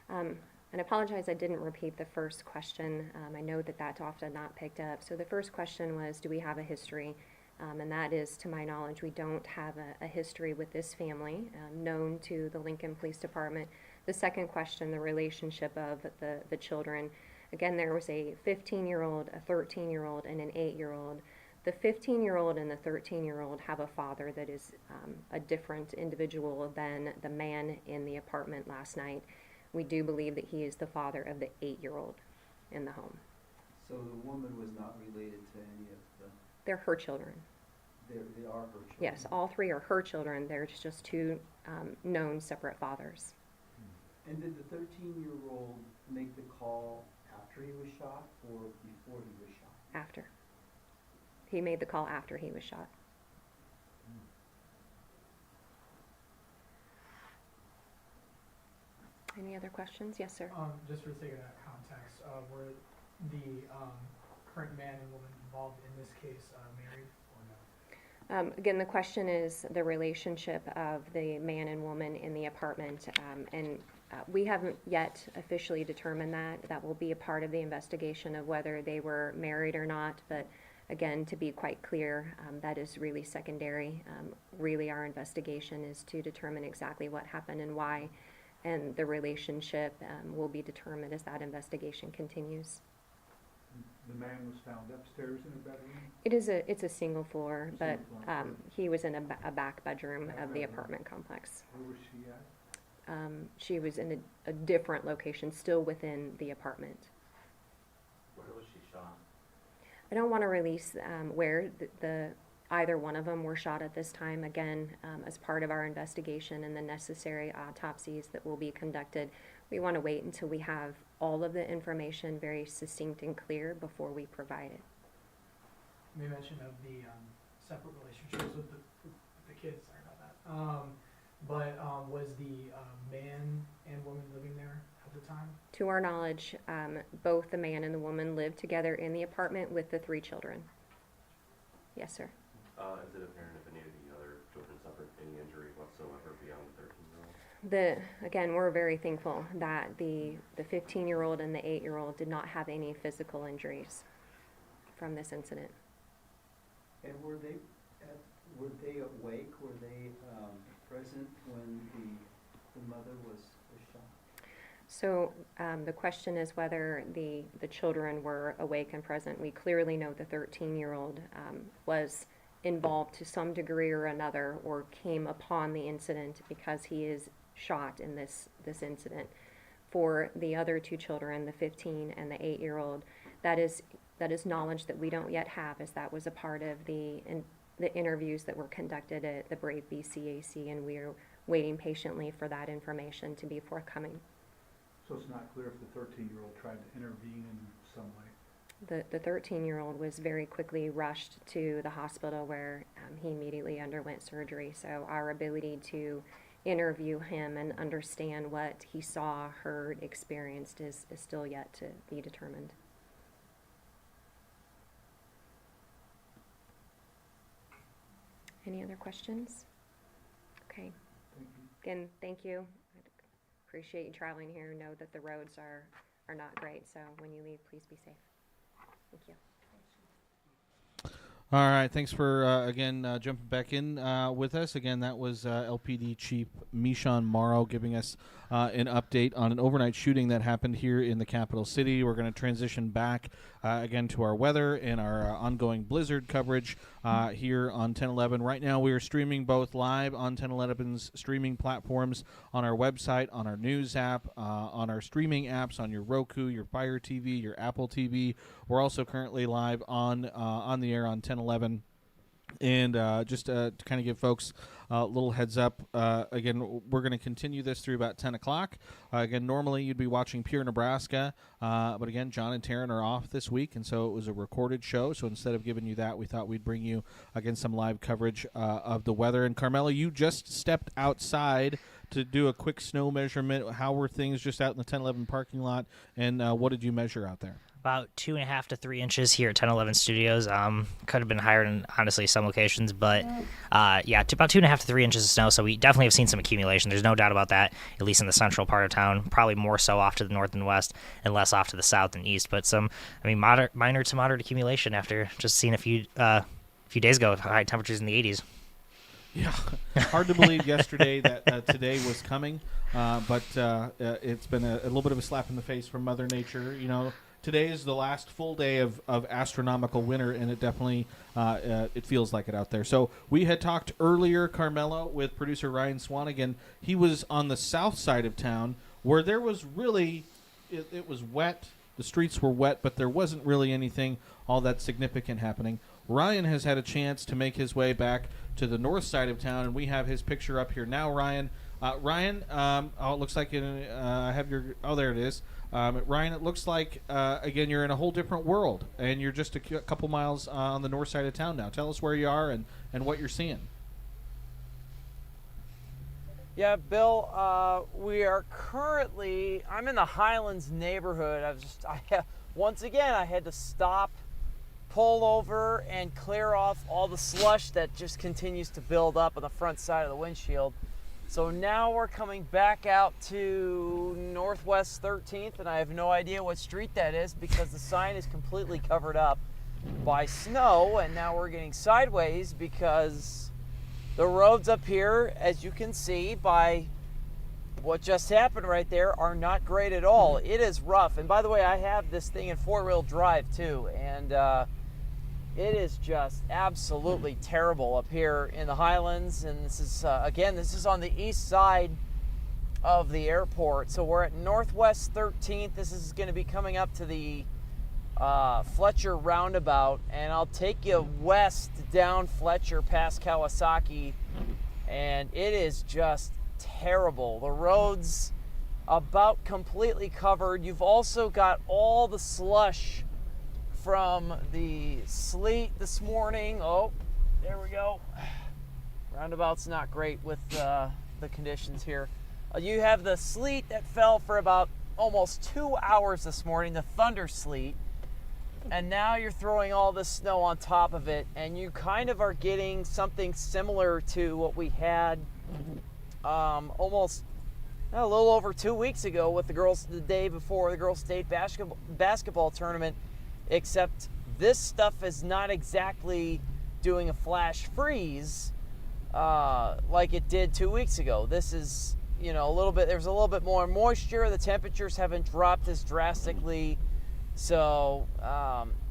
And I apologize, I didn't repeat the first question. I know that that's often not picked up. So the first question was, do we have a history? And that is, to my knowledge, we don't have a history with this family known to the Lincoln Police Department. The second question, the relationship of the children. Again, there was a 15-year-old, a 13-year-old, and an 8-year-old. The 15-year-old and the 13-year-old have a father that is a different individual than the man in the apartment last night. We do believe that he is the father of the 8-year-old in the home. So the woman was not related to any of the... They're her children. They are her children? Yes, all 3 are her children. There's just 2 known separate fathers. And did the 13-year-old make the call after he was shot or before he was shot? After. He made the call after he was shot. Any other questions? Yes, sir. Just for the sake of that context, were the current man and woman involved in this case married or no? Again, the question is the relationship of the man and woman in the apartment, and we haven't yet officially determined that. That will be a part of the investigation of whether they were married or not, but again, to be quite clear, that is really secondary. Really, our investigation is to determine exactly what happened and why, and the relationship will be determined as that investigation continues. the man was found upstairs in a bedroom? It's a single floor, but he was in a back bedroom of the apartment complex. Where was she at? She was in a different location, still within the apartment. Where was she shot? I don't want to release where either one of them were shot at this time. Again, as part of our investigation and the necessary autopsies that will be conducted, we want to wait until we have all of the information very succinct and clear before we provide it. You mentioned of the separate relationships with the kids. Sorry about that. But was the man and woman living there at the time? To our knowledge, both the man and the woman lived together in the apartment with the 3 children. Yes, sir. Is it apparent if any of the other children suffered any injury whatsoever beyond the 13-year-old? Again, we're very thankful that the 15-year-old and the 8-year-old did not have any physical injuries from this incident. And were they awake? Were they present when the mother was shot? So the question is whether the children were awake and present. We clearly know the 13-year-old was involved to some degree or another, or came upon the incident because he is shot in this incident. For the other 2 children, the 15 and the 8-year-old, that is knowledge that we don't yet have, as that was a part of the interviews that were conducted at the Brave BCAC, and we're waiting patiently for that information to be forthcoming. So it's not clear if the 13-year-old tried to intervene in some way? The 13-year-old was very quickly rushed to the hospital where he immediately underwent surgery. So our ability to interview him and understand what he saw, heard, experienced is still yet to be determined. Any other questions? Okay. Again, thank you. I appreciate you traveling here. Know that the roads are not great, so when you leave, please be safe. Thank you. All right, thanks for, again, jumping back in with us. Again, that was LPD Chief Michon Morrow giving us an update on an overnight shooting that happened here in the capital city. We're going to transition back again to our weather and our ongoing blizzard coverage here on 1011. Right now, we are streaming both live on 1011's streaming platforms, on our website, on our news app, on our streaming apps, on your Roku, your Fire TV, your Apple TV. We're also currently live on the air on 1011. And just to kind of give folks a little heads up, again, we're going to continue this through about 10 o'clock. Again, normally you'd be watching Pure Nebraska, but again, John and Taryn are off this week, and so it was a recorded show. So instead of giving you that, we thought we'd bring you, again, some live coverage of the weather. And Carmela, you just stepped outside to do a quick snow measurement. How were things just out in the 1011 parking lot, and what did you measure out there? About 2.5 to 3 inches here at 1011 Studios. Could have been higher in, honestly, some locations, but yeah, about 2.5 to 3 inches of snow. So we definitely have seen some accumulation. There's no doubt about that, at least in the central part of town. Probably more so off to the north and west, and less off to the south and east. But some, minor to moderate accumulation after just seeing a few days ago high temperatures in the 80s. Yeah, hard to believe yesterday that today was coming, but it's been a little bit of a slap in the face from Mother Nature. You know, today is the last full day of astronomical winter, and it definitely it feels like it out there. So we had talked earlier, Carmelo, with producer Ryan Swanigan. He was on the south side of town where there was really, it was wet. The streets were wet, but there wasn't really anything all that significant happening. Ryan has had a chance to make his way back to the north side of town, and we have his picture up here now. Ryan, it looks like I have your. Oh, there it is. Ryan, it looks like again you're in a whole different world, and you're just a couple miles on the north side of town now. Tell us where you are and what you're seeing. Yeah, Bill, we are currently, I'm in the Highlands neighborhood. Once again, I had to stop, pull over, and clear off all the slush that just continues to build up on the front side of the windshield. So now we're coming back out to Northwest 13th, and I have no idea what street that is because the sign is completely covered up by snow, and now we're getting sideways because the roads up here, as you can see by what just happened right there are not great at all. It is rough. And by the way, I have this thing in four-wheel drive too, and it is just absolutely terrible up here in the Highlands. And this is, again, this is on the east side of the airport. So we're at Northwest 13th. This is going to be coming up to the Fletcher roundabout, and I'll take you west down Fletcher past Kawasaki, and it is just terrible. The road's about completely covered. You've also got all the slush from the sleet this morning. Oh, there we go. Roundabout's not great with the conditions here. You have the sleet that fell for about almost 2 hours this morning, the thunder sleet, and now you're throwing all this snow on top of it, and you kind of are getting something similar to what we had almost a little over 2 weeks ago with the girls the day before the girls' state basketball tournament, except this stuff is not exactly doing a flash freeze like it did 2 weeks ago. This is, you know, there's a little bit more moisture. The temperatures haven't dropped as drastically. So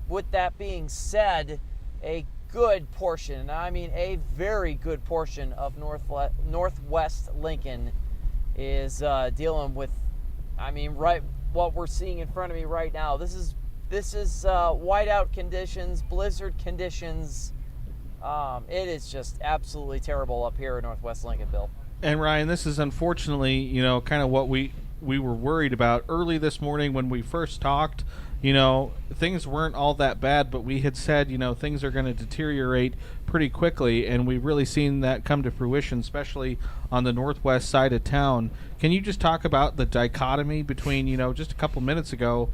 with that being said, a good portion, and I mean a very good portion of Northwest Lincoln is dealing with, I mean, right what we're seeing in front of me right now. This is whiteout conditions, blizzard conditions. It is just absolutely terrible up here in Northwest Lincoln, Bill. And Ryan, this is unfortunately, you know, kind of what we were worried about early this morning when we first talked. You know, things weren't all that bad, but we had said, you know, things are going to deteriorate pretty quickly, and we've really seen that come to fruition, especially on the northwest side of town. Can you just talk about the dichotomy between, you know, just a couple minutes ago,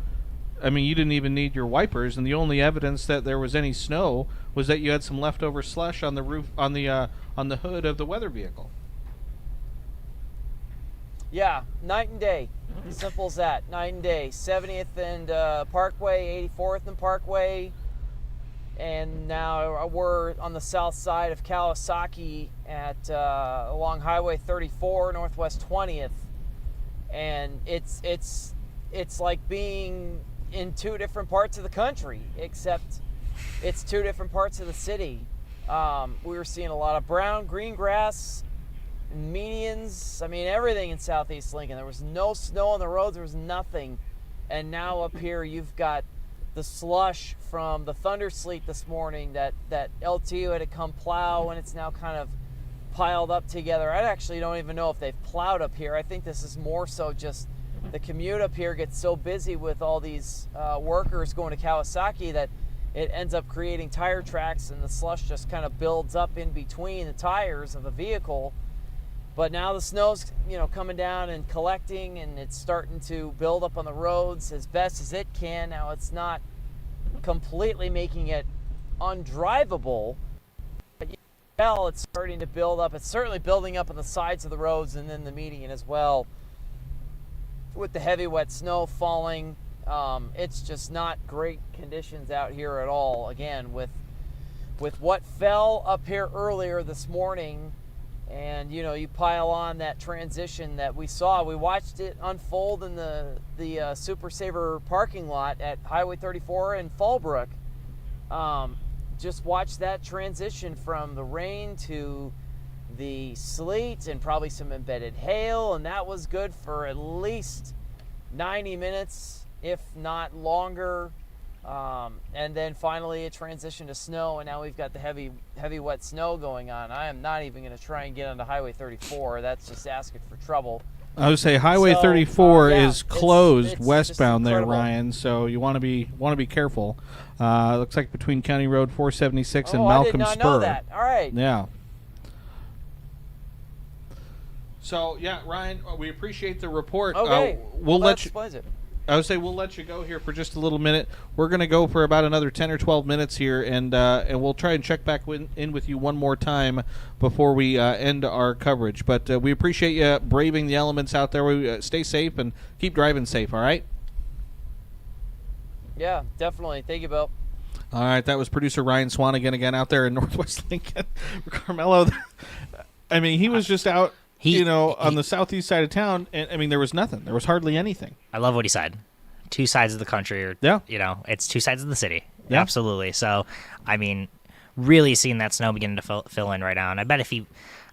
I mean, you didn't even need your wipers, and the only evidence that there was any snow was that you had some leftover slush on the roof, on the hood of the weather vehicle. Yeah, night and day. Simple as that. Night and day. 70th and Parkway, 84th and Parkway, and now we're on the south side of Kawasaki at along Highway 34, Northwest 20th, and it's like being in two different parts of the country, except it's two different parts of the city. We were seeing a lot of brown, green grass, medians, I mean everything in southeast Lincoln. There was no snow on the roads, there was nothing. And now up here you've got the slush from the thunder sleet this morning that LTU had to come plow, and it's now kind of piled up together. I actually don't even know if they've plowed up here. I think this is more so just the commute up here gets so busy with all these workers going to Kawasaki that it ends up creating tire tracks, and the slush just kind of builds up in between the tires of the vehicle. But now the snow's, you know, coming down and collecting, and it's starting to build up on the roads as best as it can. Now it's not completely making it undrivable, but you can tell it's starting to build up. It's certainly building up on the sides of the roads and then the median as well. With the heavy wet snow falling, it's just not great conditions out here at all. Again, with what fell up here earlier this morning, and you know, you pile on that transition that we saw. We watched it unfold in the Super Saver parking lot at Highway 34 in Fallbrook. Just watch that transition from the rain to the sleet and probably some embedded hail, and that was good for at least 90 minutes, if not longer. And then finally it transitioned to snow, and now we've got the heavy wet snow going on. I am not even going to try and get onto Highway 34. That's just asking for trouble. I would say Highway 34 yeah, is closed it's westbound there, incredible. Ryan. So you want to be careful. Looks like between County Road 476 and I Malcolm did not Spur. know that. All right. Yeah. So yeah, Ryan, we appreciate the report. Okay. We'll that let you. explains it. I would say we'll let you go here for just a little minute. We're going to go for about another 10 or 12 minutes here, and we'll try and check back in with you one more time before we end our coverage. But we appreciate you braving the elements out there. We stay safe and keep driving safe, all right? Yeah, definitely. Thank you, Bill. All right, that was producer Ryan Swanigan again out there in Northwest Lincoln. Carmelo, I mean, he was just out on the southeast side of town, and I mean, there was nothing. There was hardly anything. I love what he said. Two sides of the country, or it's two sides of the city. Yeah. Absolutely. So, I mean, really seeing that snow beginning to fill in right now. And I bet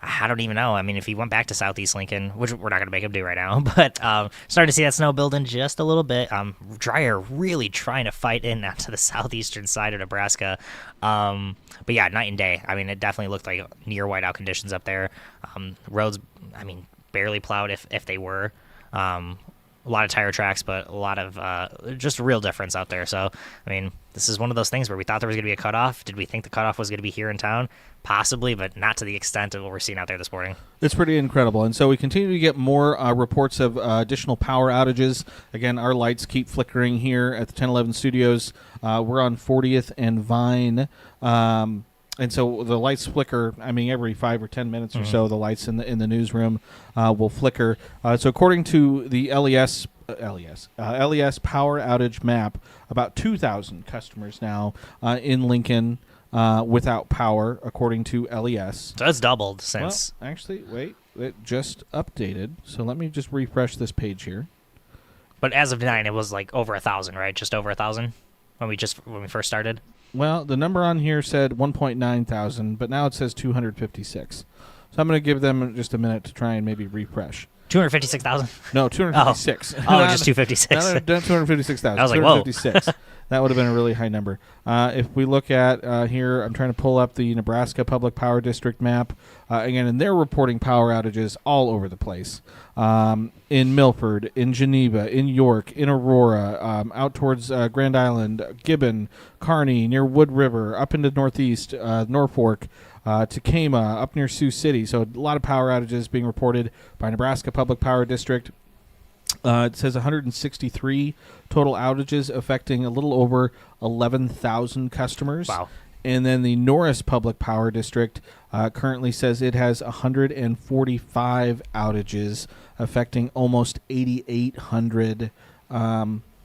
I don't even know. I mean, if he went back to Southeast Lincoln, which we're not going to make him do right now, but starting to see that snow building just a little bit. Dryer really trying to fight in now to the southeastern side of Nebraska. But yeah, night and day. I mean, it definitely looked like near whiteout conditions up there. Roads, I mean, barely plowed if they were. A lot of tire tracks, but a lot of just a real difference out there. So, I mean, this is one of those things where we thought there was going to be a cutoff. Did we think the cutoff was going to be here in town? Possibly, but not to the extent of what we're seeing out there this morning. It's pretty incredible. And so we continue to get more reports of additional power outages. Again, our lights keep flickering here at the 1011 studios. We're on 40th and Vine. And so the lights flicker, I mean, every 5 or 10 minutes or so, the lights in the newsroom will flicker. So according to the LES power outage map, about 2,000 customers now in Lincoln without power, according to LES. So that's doubled since... Well, actually, wait, it just updated. So let me just refresh this page here. But as of 9, it was like over 1,000, right? Just over 1,000 when we first started? Well, the number on here said 1.9 thousand, but now it says 256. So I'm going to give them just a minute to try and maybe refresh. 256,000? No, 256. Just 256. No, 256,000. I was like, whoa. 256. That would have been a really high number. If we look at here, I'm trying to pull up the Nebraska Public Power District map. Again, and they're reporting power outages all over the place. In Milford, in Geneva, in York, in Aurora, out towards Grand Island, Gibbon, Kearney, near Wood River, up into Northeast, Norfolk, Tacoma, up near Sioux City. So a lot of power outages being reported by Nebraska Public Power District. It says 163 total outages affecting a little over 11,000 customers. Wow. And then the Norris Public Power District currently says it has 145 outages affecting almost 8,800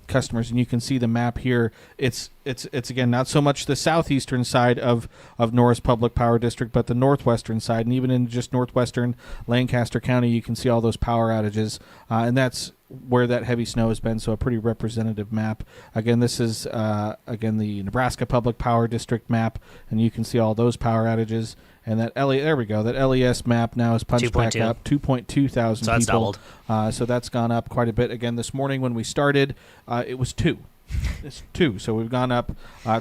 customers. And you can see the map here. It's again not so much the southeastern side of Norris Public Power District, but the northwestern side. And even in just northwestern Lancaster County, you can see all those power outages. And that's where that heavy snow has been, so a pretty representative map. Again, this is the Nebraska Public Power District map, and you can see all those power outages. And that there we go. That LES map now is punched back up 2.2 thousand so that's people. Doubled. So that's gone up quite a bit. Again, this morning when we started, it was 2. It's 2, so we've gone up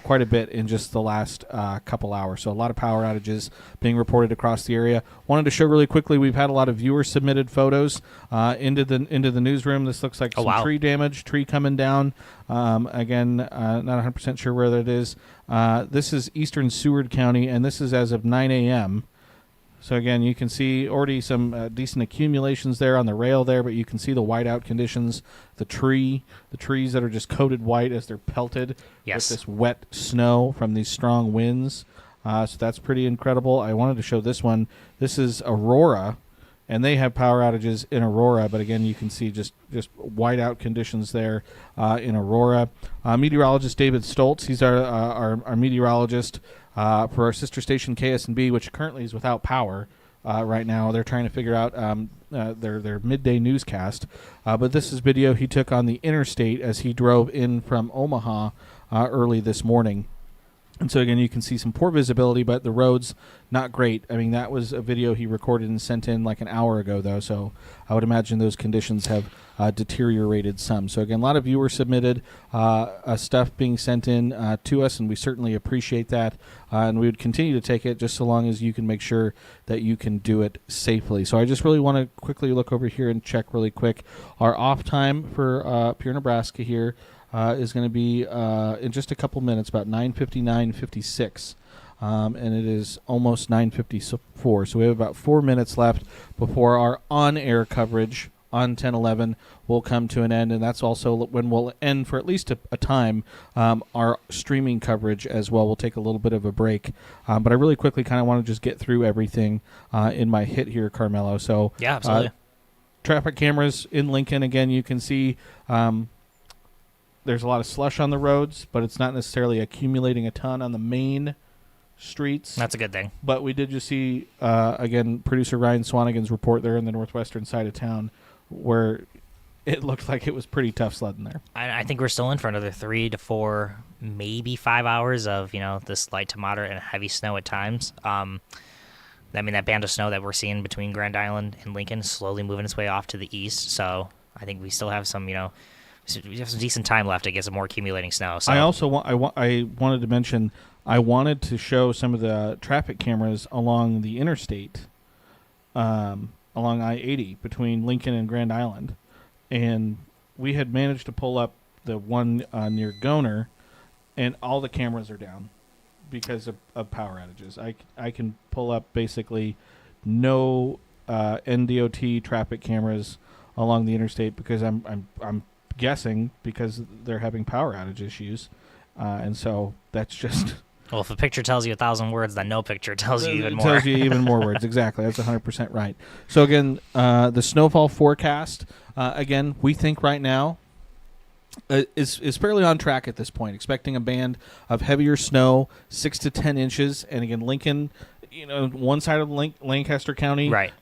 quite a bit in just the last couple hours. So a lot of power outages being reported across the area. Wanted to show really quickly, we've had a lot of viewer submitted photos into the newsroom. This looks like some tree damage, tree coming down. Again, not 100% sure where that is. This is eastern Seward County, and this is as of 9 a.m. So again, you can see already some decent accumulations there on the rail there, but you can see the whiteout conditions, the trees that are just coated white as they're pelted with this wet snow from these strong winds. So that's pretty incredible. I wanted to show this one. This is Aurora, and they have power outages in Aurora, but again, you can see just whiteout conditions there in Aurora. Meteorologist David Stoltz, he's our meteorologist for our sister station KSNB, which currently is without power right now. They're trying to figure out their midday newscast. But this is video he took on the interstate as he drove in from Omaha early this morning. And so, again, you can see some poor visibility, but the roads, not great. I mean, that was a video he recorded and sent in like an hour ago, though, so I would imagine those conditions have deteriorated some. So, again, a lot of viewers submitted stuff being sent in to us, and we certainly appreciate that. And we would continue to take it just so long as you can make sure that you can do it safely. So I just really want to quickly look over here and check really quick. Our off time for Pure Nebraska here is going to be in just a couple minutes, about 9:59:56, and it is almost 9:54. So we have about 4 minutes left before our on-air coverage on 1011 will come to an end, and that's also when we'll end for at least a time our streaming coverage as well. We'll take a little bit of a break, but I really quickly kind of want to just get through everything in my hit here, Carmelo. So yeah, absolutely. Traffic cameras in Lincoln, again, you can see there's a lot of slush on the roads, but it's not necessarily accumulating a ton on the main streets. That's a good thing. But we did just see, again, producer Ryan Swanigan's report there in the northwestern side of town where it looked like it was pretty tough sledding there. I think we're still in for another 3 to 4, maybe 5 hours of, this light to moderate and heavy snow at times. That band of snow that we're seeing between Grand Island and Lincoln is slowly moving its way off to the east. So I think we still have some, we have some decent time left to get some more accumulating snow. So I also I wanted to mention, I wanted to show some of the traffic cameras along the interstate, along I-80 between Lincoln and Grand Island. And we had managed to pull up the one near Goner, and all the cameras are down because of power outages. I can pull up basically no NDOT traffic cameras along the interstate because I'm guessing because they're having power outage issues, and so that's just. Well, if a picture tells you 1,000 words, then no picture tells you even more. Tells you even more words. Exactly. That's 100% right. So, again, the snowfall forecast, again, we think right now is fairly on track at this point, expecting a band of heavier snow, 6 to 10 inches. And, again, Lincoln, one side of Lancaster County, right,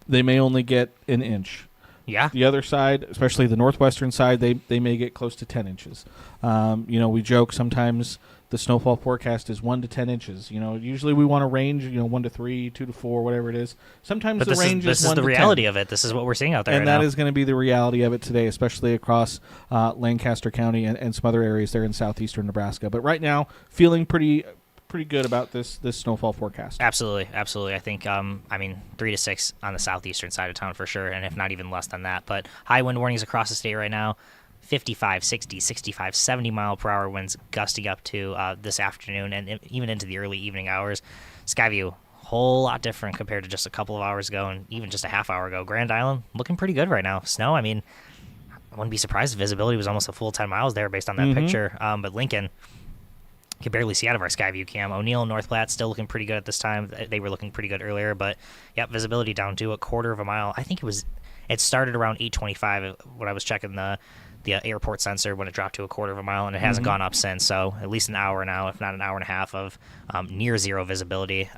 they may only get an inch. Yeah. The other side, especially the northwestern side, they may get close to 10 inches. We joke sometimes the snowfall forecast is 1 to 10 inches. Usually we want to range, 1 to 3, 2 to 4, whatever it is. Sometimes but the range this is 1 is the to reality 10. of it. This is what we're seeing out there and right that now. is going to be the reality of it today, especially across Lancaster County and some other areas there in southeastern Nebraska. But right now, feeling pretty good about this snowfall forecast. Absolutely. I think 3 to 6 on the southeastern side of town for sure, and if not even less than that. But high wind warnings across the state right now. 55, 60, 65, 70 mile per hour winds gusting up to this afternoon and even into the early evening hours. Skyview, whole lot different compared to just a couple of hours ago and even just a half hour ago. Grand Island looking pretty good right now. Snow, I wouldn't be surprised if visibility was almost a full 10 miles there based on that picture. But Lincoln, you can barely see out of our Skyview cam. O'Neill and North Platte still looking pretty good at this time. They were looking pretty good earlier, but visibility down to a quarter of a mile. I think it started around 8:25 when I was checking the airport sensor when it dropped to a quarter of a mile, and it hasn't gone up since. So at least an hour now, if not an hour and a half of near zero visibility.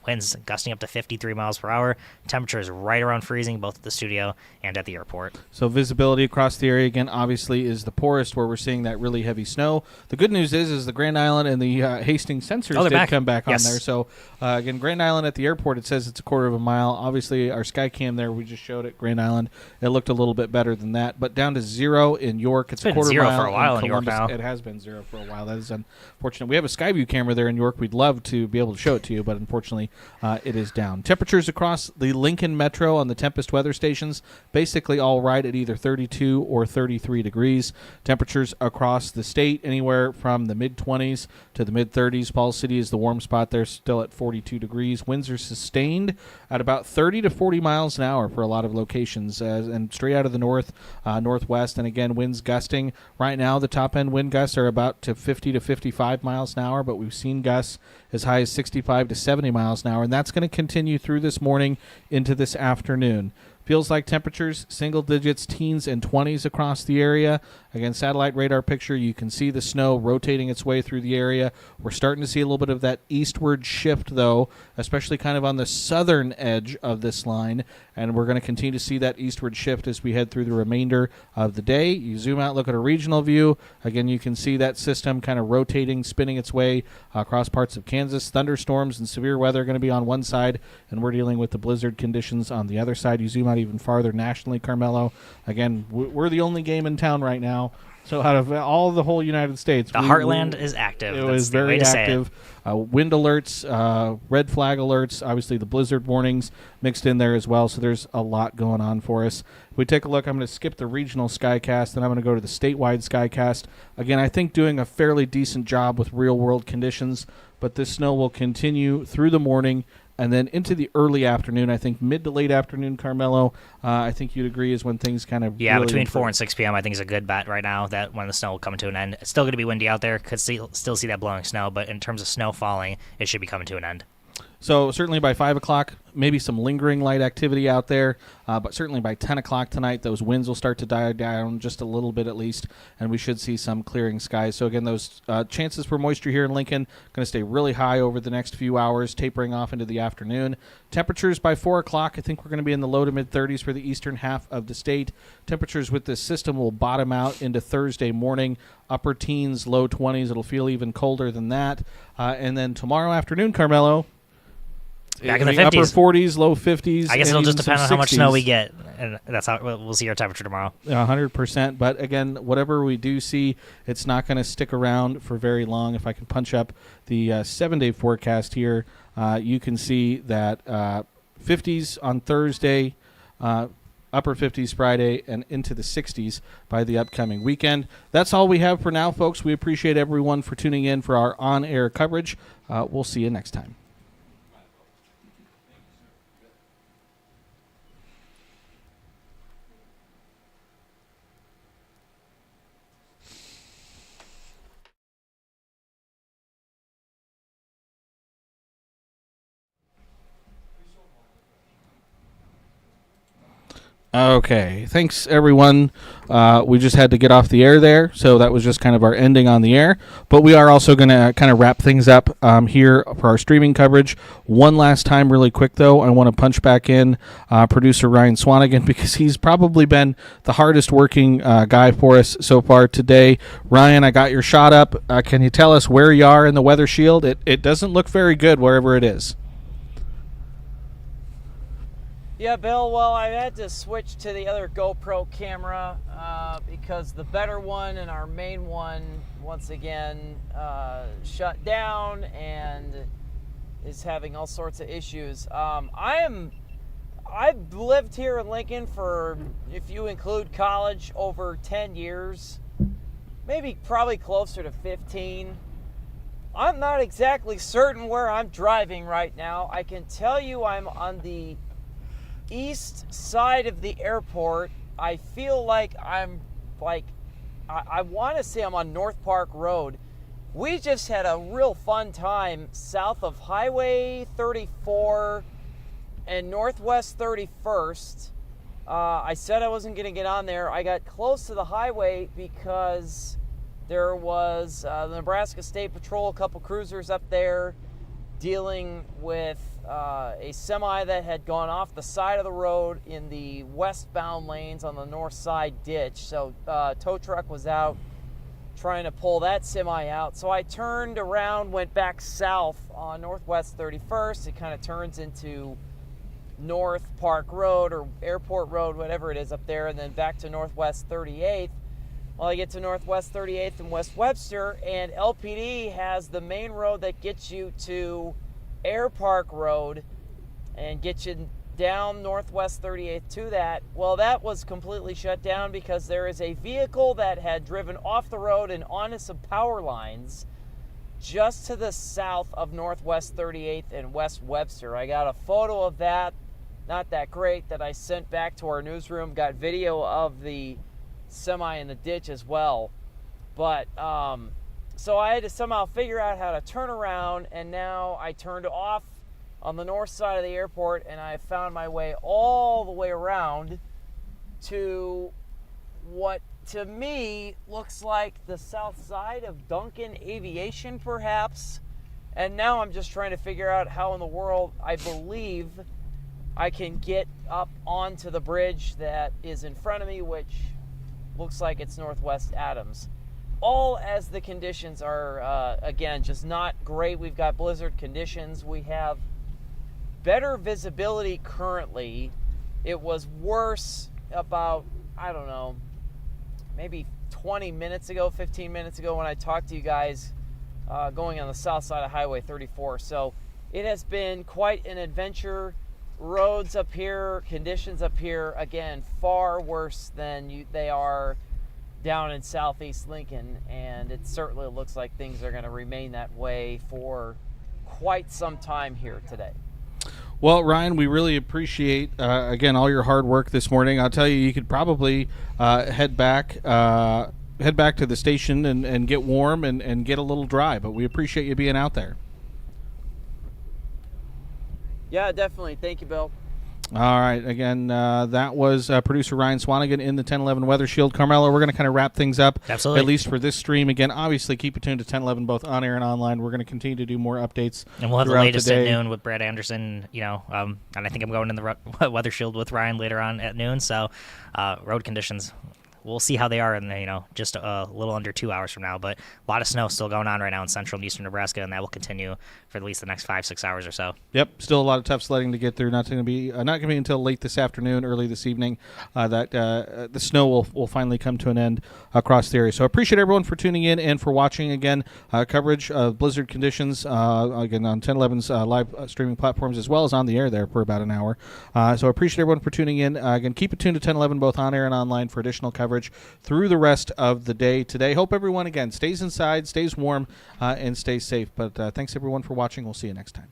Winds gusting up to 53 miles per hour. Temperatures right around freezing, both at the studio and at the airport. So visibility across the area, again, obviously is the poorest where we're seeing that really heavy snow. The good news is the Grand Island and the Hastings sensors did come back on there. So, again, Grand Island at the airport, it says it's a quarter of a mile. Obviously, our Skycam there, we just showed at Grand Island, it looked a little bit better than that. But down to zero in York, it's a quarter zero mile. for a while in Columbus, York now. It has been zero for a while. That is unfortunate. We have a Skyview camera there in York. We'd love to be able to show it to you, but unfortunately, it is down. Temperatures across the Lincoln Metro on the Tempest weather stations, basically all right at either 32 or 33 degrees. Temperatures across the state, anywhere from the mid-20s to the mid-30s. Falls City is the warm spot there, still at 42 degrees. Winds are sustained at about 30 to 40 miles an hour for a lot of locations, and straight out of the northwest. And again, winds gusting. Right now, the top-end wind gusts are about to 50 to 55 miles an hour, but we've seen gusts as high as 65 to 70 miles an hour, and that's going to continue through this morning into this afternoon. Feels like temperatures, single digits, teens and 20s across the area. Again, satellite radar picture, you can see the snow rotating its way through the area. We're starting to see a little bit of that eastward shift, though, especially kind of on the southern edge of this line. And we're going to continue to see that eastward shift as we head through the remainder of the day. You zoom out, look at a regional view. Again, you can see that system kind of rotating, spinning its way across parts of Kansas. Thunderstorms and severe weather are going to be on one side, and we're dealing with the blizzard conditions on the other side. You zoom out even farther nationally, Carmelo. Again, we're the only game in town right now. So out of all the whole United States, the heartland is active. It was very active. Wind alerts, red flag alerts, obviously the blizzard warnings mixed in there as well. So there's a lot going on for us. If we take a look, I'm going to skip the regional Skycast, and I'm going to go to the statewide Skycast. Again, I think doing a fairly decent job with real-world conditions, but this snow will continue through the morning and then into the early afternoon. I think mid to late afternoon, Carmelo, I think you'd agree is when things kind of really between improve. 4 and 6 p.m. I think is a good bet right now that when the snow will come to an end. It's still going to be windy out there. Could still see that blowing snow, but in terms of snow falling, it should be coming to an end. So certainly by 5 o'clock, maybe some lingering light activity out there, but certainly by 10 o'clock tonight, those winds will start to die down just a little bit at least, and we should see some clearing skies. So again, those chances for moisture here in Lincoln going to stay really high over the next few hours, tapering off into the afternoon. Temperatures by 4 o'clock, I think we're going to be in the low to mid-30s for the eastern half of the state. Temperatures with this system will bottom out into Thursday morning, upper teens, low 20s. It'll feel even colder than that. And then tomorrow afternoon, Carmelo, back in the upper 50s. 40s, low 50s. I guess and it'll just even some depend on how much snow 60s. we get, and that's how we'll see our temperature tomorrow. 100%. But again, whatever we do see, it's not going to stick around for very long. If I can punch up the 7-day forecast here, you can see that 50s on Thursday, upper 50s Friday, and into the 60s by the upcoming weekend. That's all we have for now, folks. We appreciate everyone for tuning in for our on-air coverage. We'll see you next time. Okay, thanks everyone. We just had to get off the air there, so that was just kind of our ending on the air. But we are also going to kind of wrap things up here for our streaming coverage. One last time, really quick though, I want to punch back in producer Ryan Swanigan because he's probably been the hardest working guy for us so far today. Ryan, I got your shot up. Can you tell us where you are in the weather shield? It doesn't look very good wherever it is. Yeah, Bill, well, I had to switch to the other GoPro camera because the better one and our main one, once again, shut down and is having all sorts of issues. I've lived here in Lincoln for, if you include college, over 10 years, probably closer to 15. I'm not exactly certain where I'm driving right now. I can tell you I'm on the east side of the airport. I feel like I want to say I'm on North Park Road. We just had a real fun time south of Highway 34 and Northwest 31st. I said I wasn't going to get on there. I got close to the highway because there was the Nebraska State Patrol, a couple cruisers up there dealing with a semi that had gone off the side of the road in the westbound lanes on the north side ditch. So tow truck was out trying to pull that semi out. So I turned around, went back south on Northwest 31st. It kind of turns into North Park Road or Airport Road, whatever it is up there, and then back to Northwest 38th. Well, I get to Northwest 38th and West Webster, and LPD has the main road that gets you to Air Park Road and gets you down Northwest 38th to that. Well, that was completely shut down because there is a vehicle that had driven off the road and onto some power lines just to the south of Northwest 38th and West Webster. I got a photo of that, not that great, that I sent back to our newsroom. Got video of the semi in the ditch as well. But so I had to somehow figure out how to turn around, and now I turned off on the north side of the airport, and I found my way all the way around to what to me looks like the south side of Duncan Aviation, perhaps. And now I'm just trying to figure out how in the world I believe I can get up onto the bridge that is in front of me, which looks like it's Northwest Adams. All as the conditions are, again, just not great. We've got blizzard conditions. We have better visibility currently. It was worse about, I don't know, maybe 20 minutes ago, 15 minutes ago when I talked to you guys going on the south side of Highway 34. So it has been quite an adventure. Roads up here, conditions up here, again, far worse than they are down in southeast Lincoln, and it certainly looks like things are going to remain that way for quite some time here today. Well, Ryan, we really appreciate, again, all your hard work this morning. I'll tell you, you could probably head back to the station and get warm and get a little dry, but we appreciate you being out there. Yeah, definitely. Thank you, Bill. All right. Again, that was producer Ryan Swanigan in the 1011 Weather Shield. Carmelo, we're going to kind of wrap things up. Absolutely. At least for this stream. Again, obviously, keep it tuned to 1011 both on air and online. We're going to continue to do more updates. And we'll have the throughout latest day. at noon with Brad Anderson, and I think I'm going in the Weather Shield with Ryan later on at noon. So road conditions, we'll see how they are in just a little under 2 hours from now. But a lot of snow still going on right now in central and eastern Nebraska, and that will continue for at least the next 5-6 hours or so. Yep, still a lot of tough sledding to get through. Not going to be until late this afternoon, early this evening. That the snow will finally come to an end across the area. So I appreciate everyone for tuning in and for watching again. Coverage of blizzard conditions again on 1011's live streaming platforms as well as on the air there for about an hour. So I appreciate everyone for tuning in. Again, keep it tuned to 1011 both on air and online for additional coverage through the rest of the day today. Hope everyone again stays inside, stays warm, and stays safe. But thanks everyone for watching. We'll see you next time.